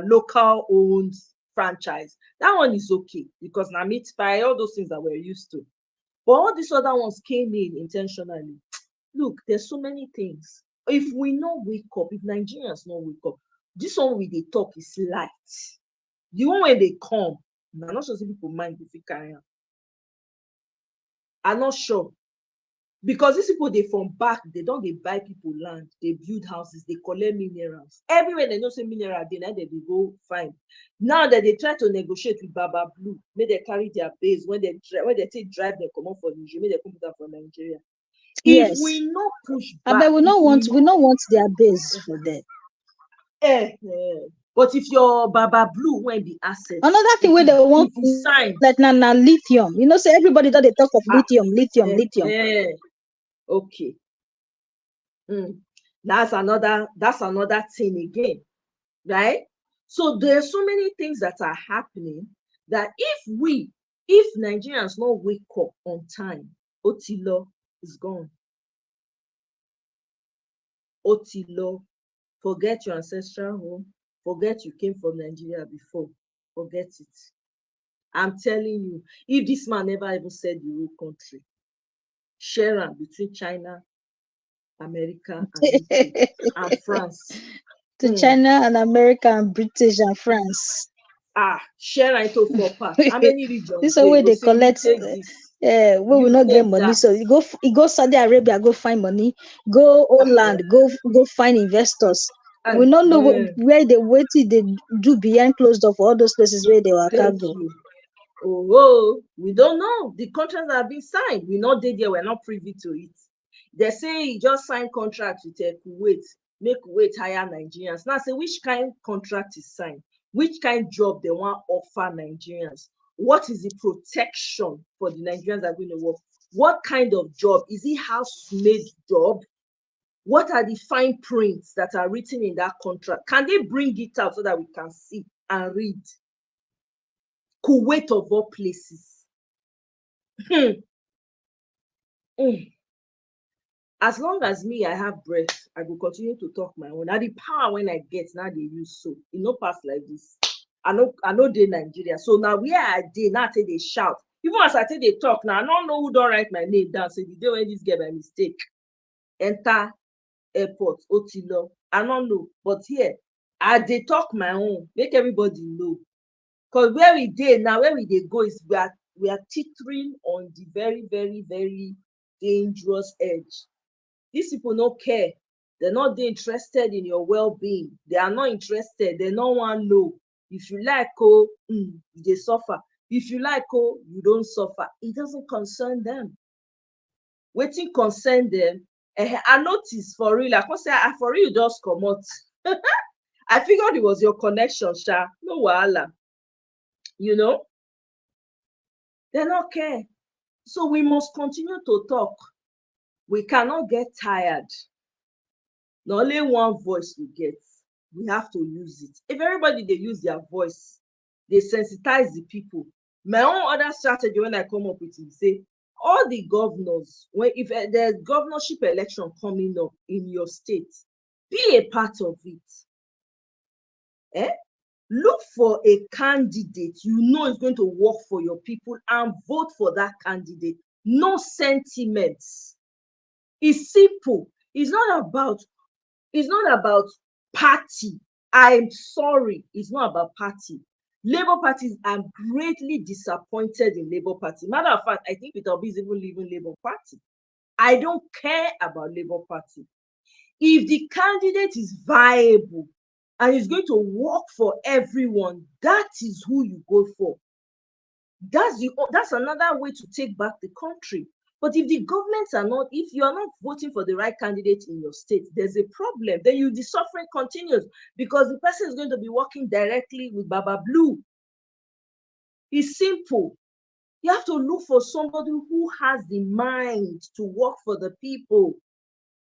local owned franchise. That one is okay because na meat pie, all those things that we're used to. But all these other ones came in intentionally. Look, there's so many things. If we not wake up, if Nigerians not wake up, this one we dey talk is light. The one when they come, I'm not sure some people mind if it carry on. I'm not sure. Because these people, they from back, they don't buy people land, they build houses, they collect minerals. Everywhere they know say mineral, they go find. Now that they try to negotiate with Baba Blue, may they carry their base when they take drive them come out for Nigeria, may they come down from Nigeria. Yes. If we not push back, but we not want their base for them. But if your Baba Blue when the assets, another thing where they want sign like na lithium. You know, say everybody that they talk of lithium. Okay. That's another thing again, right? So there's so many things that are happening that if Nigerians not wake up on time, Otilo is gone. Otilo, forget your ancestral home, forget you came from Nigeria before, forget it. I'm telling you, if this man never even said the whole country, share am between China, America, and UK, and France. To China and America and British and France. Share am into 4 parts. How many regions? This is the way they collect. We will not get money. So you go Saudi Arabia, go find money. Go Holland, go find investors. We don't know where they waited. They do behind closed door for all those places where they were cargo. We don't know. The contracts that have been signed. We not there. We're not privy to it. They say he just signed contracts with Kuwait, make Kuwait hire Nigerians. Now say which kind of contract is signed? Which kind of job they want offer Nigerians? What is the protection for the Nigerians that are going to work? What kind of job? Is it house-made job? What are the fine prints that are written in that contract? Can they bring it out so that we can see and read? Kuwait of all places. As long as me, I have breath, I will continue to talk my own. Now the power when I get, now they use so. It no pass like this. I know they Nigeria. So now where I did, now they shout. Even as I say they talk, now I don't know who don't write my name down. Say the day when this get by mistake. Enter airport, Otilo. I don't know. But here, I they talk my own. Make everybody know. Because where we did now, where we they go is we are teetering on the very, very, very dangerous edge. These people don't care. They're not interested in your well-being. They are not interested. They don't want to know. If you like, they suffer. If you like, you don't suffer. It doesn't concern them. waiting concern them. I noticed for real. I can say I for real just come out. I figured it was your connection, Sha. No wahala. You know, they don't care. So we must continue to talk. We cannot get tired. Not only one voice we get. We have to use it. If everybody they use their voice, they sensitize the people. My own other strategy when I come up with it, say all the governors, when if there's governorship election coming up in your state, be a part of it. Look for a candidate you know is going to work for your people and vote for that candidate. No sentiments. It's simple. It's not about party. I'm sorry, it's not about party. Labour Party, I'm greatly disappointed in Labour Party. Matter of fact, I think Peter Obi is even leaving Labour Party. I don't care about Labour Party. If the candidate is viable and is going to work for everyone, that is who you go for. That's another way to take back the country. But if the governments are not, if you are not voting for the right candidate in your state, there's a problem. Then the suffering continues because the person is going to be working directly with Baba Blue. It's simple. You have to look for somebody who has the mind to work for the people.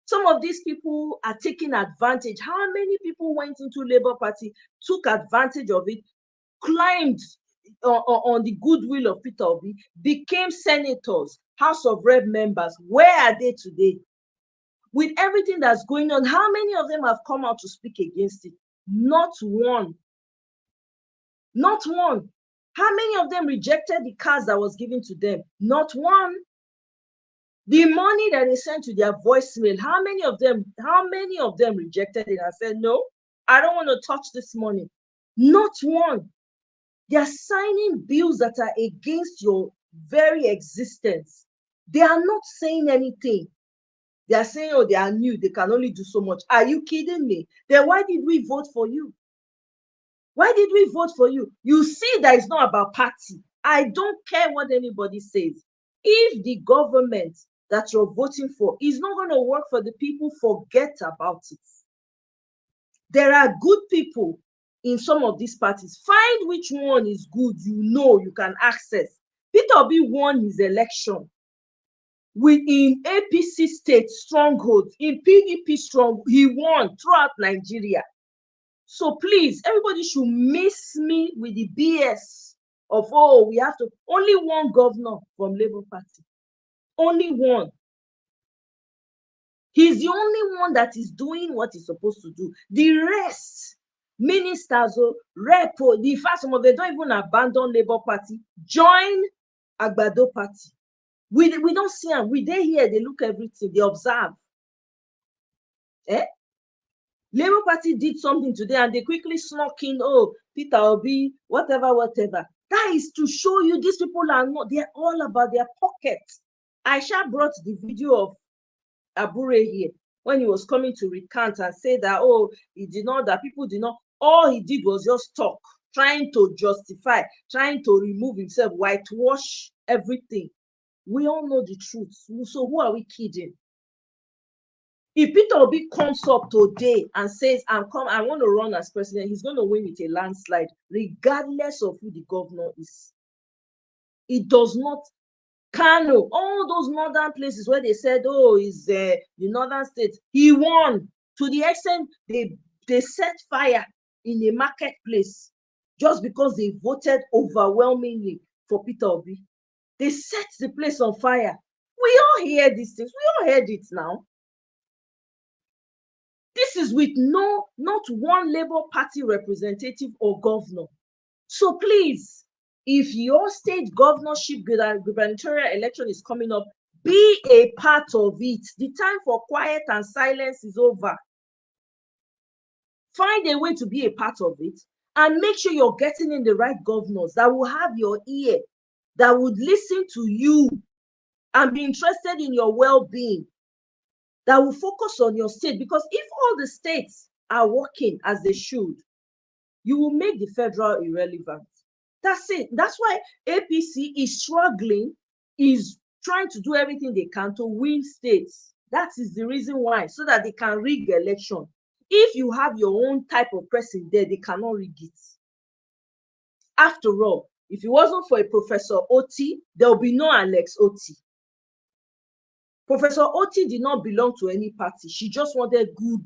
Some of these people are taking advantage. How many people went into Labour Party, took advantage of it, climbed on the goodwill of Peter Obi, became senators, House of Rep members? Where are they today? With everything that's going on, how many of them have come out to speak against it? Not one. Not one. How many of them rejected the cars that was given to them? Not one. The money that they sent to their voicemail, how many of them rejected it and said, no, I don't want to touch this money? Not one. They are signing bills that are against your very existence. They are not saying anything. They are saying, oh, they are new, they can only do so much. Are you kidding me? Then why did we vote for you? Why did we vote for you? You see that it's not about party. I don't care what anybody says. If the government that you're voting for is not going to work for the people, forget about it. There are good people in some of these parties. Find which one is good, you can access. Peter Obi won his election in APC state strongholds, in PDP strongholds. He won throughout Nigeria. So please, everybody should miss me with the BS of, oh, we have to, only one governor from Labour Party. Only one. He's the only one that is doing what he's supposed to do. The rest, ministers, repo, the fact some of them don't even abandon Labour Party, join Agbado Party. We don't see them. We they here, they look everything, they observe. Labour Party did something today and they quickly snuck in, oh, Peter Obi, whatever. That is to show you these people are not, they're all about their pockets. Aisha brought the video of Abure here when he was coming to recant and say that, oh, he did not, that people did not, all he did was just talk, trying to justify, trying to remove himself, whitewash everything. We all know the truth. So who are we kidding? If Peter Obi comes up today and says, I want to run as president, he's going to win with a landslide, regardless of who the governor is. It does not. Kano, all those northern places where they said, oh, is the northern states, he won to the extent they set fire in a marketplace just because they voted overwhelmingly for Peter Obi. They set the place on fire. We all hear these things. We all heard it now. This is with not one Labour Party representative or governor. So please, if your state governorship gubernatorial election is coming up, be a part of it. The time for quiet and silence is over. Find a way to be a part of it and make sure you're getting in the right governors that will have your ear, that would listen to you and be interested in your well-being, that will focus on your state. Because if all the states are working as they should, you will make the federal irrelevant. That's it. That's why APC is struggling, is trying to do everything they can to win states. That is the reason why, so that they can rig the election. If you have your own type of person there, they cannot rig it. After all, if it wasn't for a Professor Oti, there will be no Alex Oti. Professor Oti did not belong to any party. She just wanted good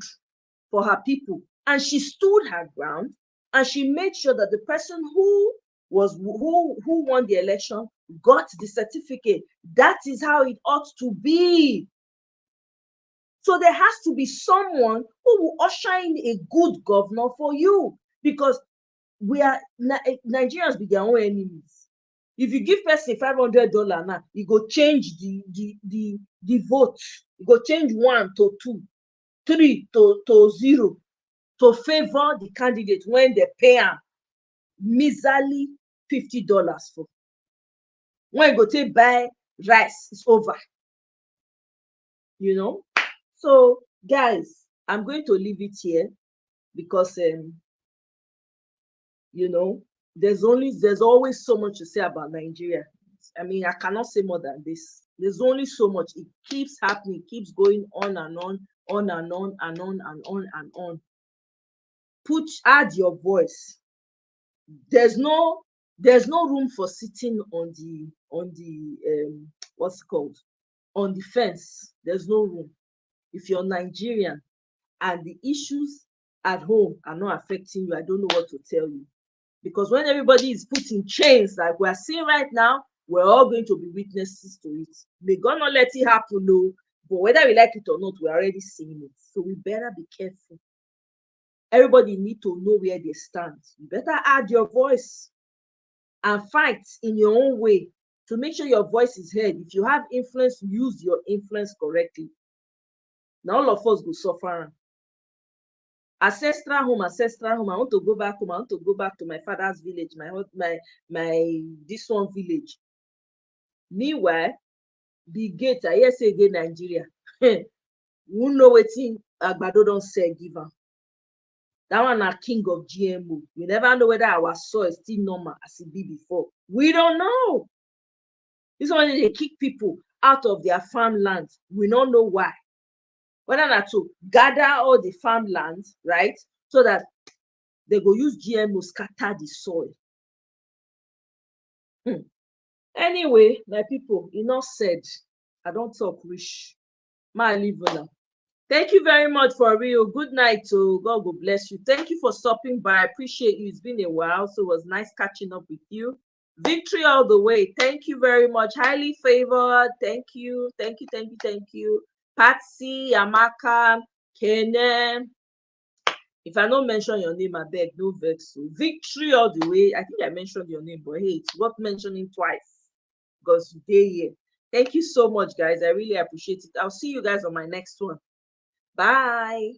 for her people. And she stood her ground, and she made sure that the person who won the election got the certificate. That is how it ought to be. So there has to be someone who will usher in a good governor for you, because Nigerians be their own enemies. If you give person $500 now, you go change the vote. You go change 1 to 2, 3 to 0 to favor the candidate when they pay them miserly $50 for. When you go to buy rice, it's over. You know? So guys, I'm going to leave it here, because you know, there's always so much to say about Nigeria. I mean, I cannot say more than this. There's only so much. It keeps happening, it keeps going on and on and on and on and on and on. Add your voice. There's no room for sitting on the what's it called, on the fence. There's no room. If you're Nigerian and the issues at home are not affecting you, I don't know what to tell you. Because when everybody is put in chains like we're seeing right now, we're all going to be witnesses to it. May God not let it happen, no. But whether we like it or not, we're already seeing it. So we better be careful. Everybody need to know where they stand. You better add your voice and fight in your own way to make sure your voice is heard. If you have influence, use your influence correctly. Now all of us go suffer. Ancestral home. I want to go back home. I want to go back to my father's village, my this one village. Meanwhile, the gate, I hear say again Nigeria. Who know wetin Agbado don sell give am. That one a king of GMO. We never know whether our soil is still normal as it be before. We don't know. This one they kick people out of their farmland. We don't know why. Whether not to gather all the farmland, right, so that they go use GMO scatter the soil. Anyway, my people, enough said. I don't talk rich. My liver. Thank you very much for real. Good night. To God will bless you. Thank you for stopping by. I appreciate you. It's been a while, so it was nice catching up with you. Victory all the way. Thank you very much. Highly favored. Thank you. Thank you. Thank you. Thank you. Patsy, Amaka, Kenan. If I don't mention your name, I beg, no vex. So Victory all the way. I think I mentioned your name, but hey, it's worth mentioning twice because you're here. Thank you so much, guys. I really appreciate it. I'll see you guys on my next one. Bye.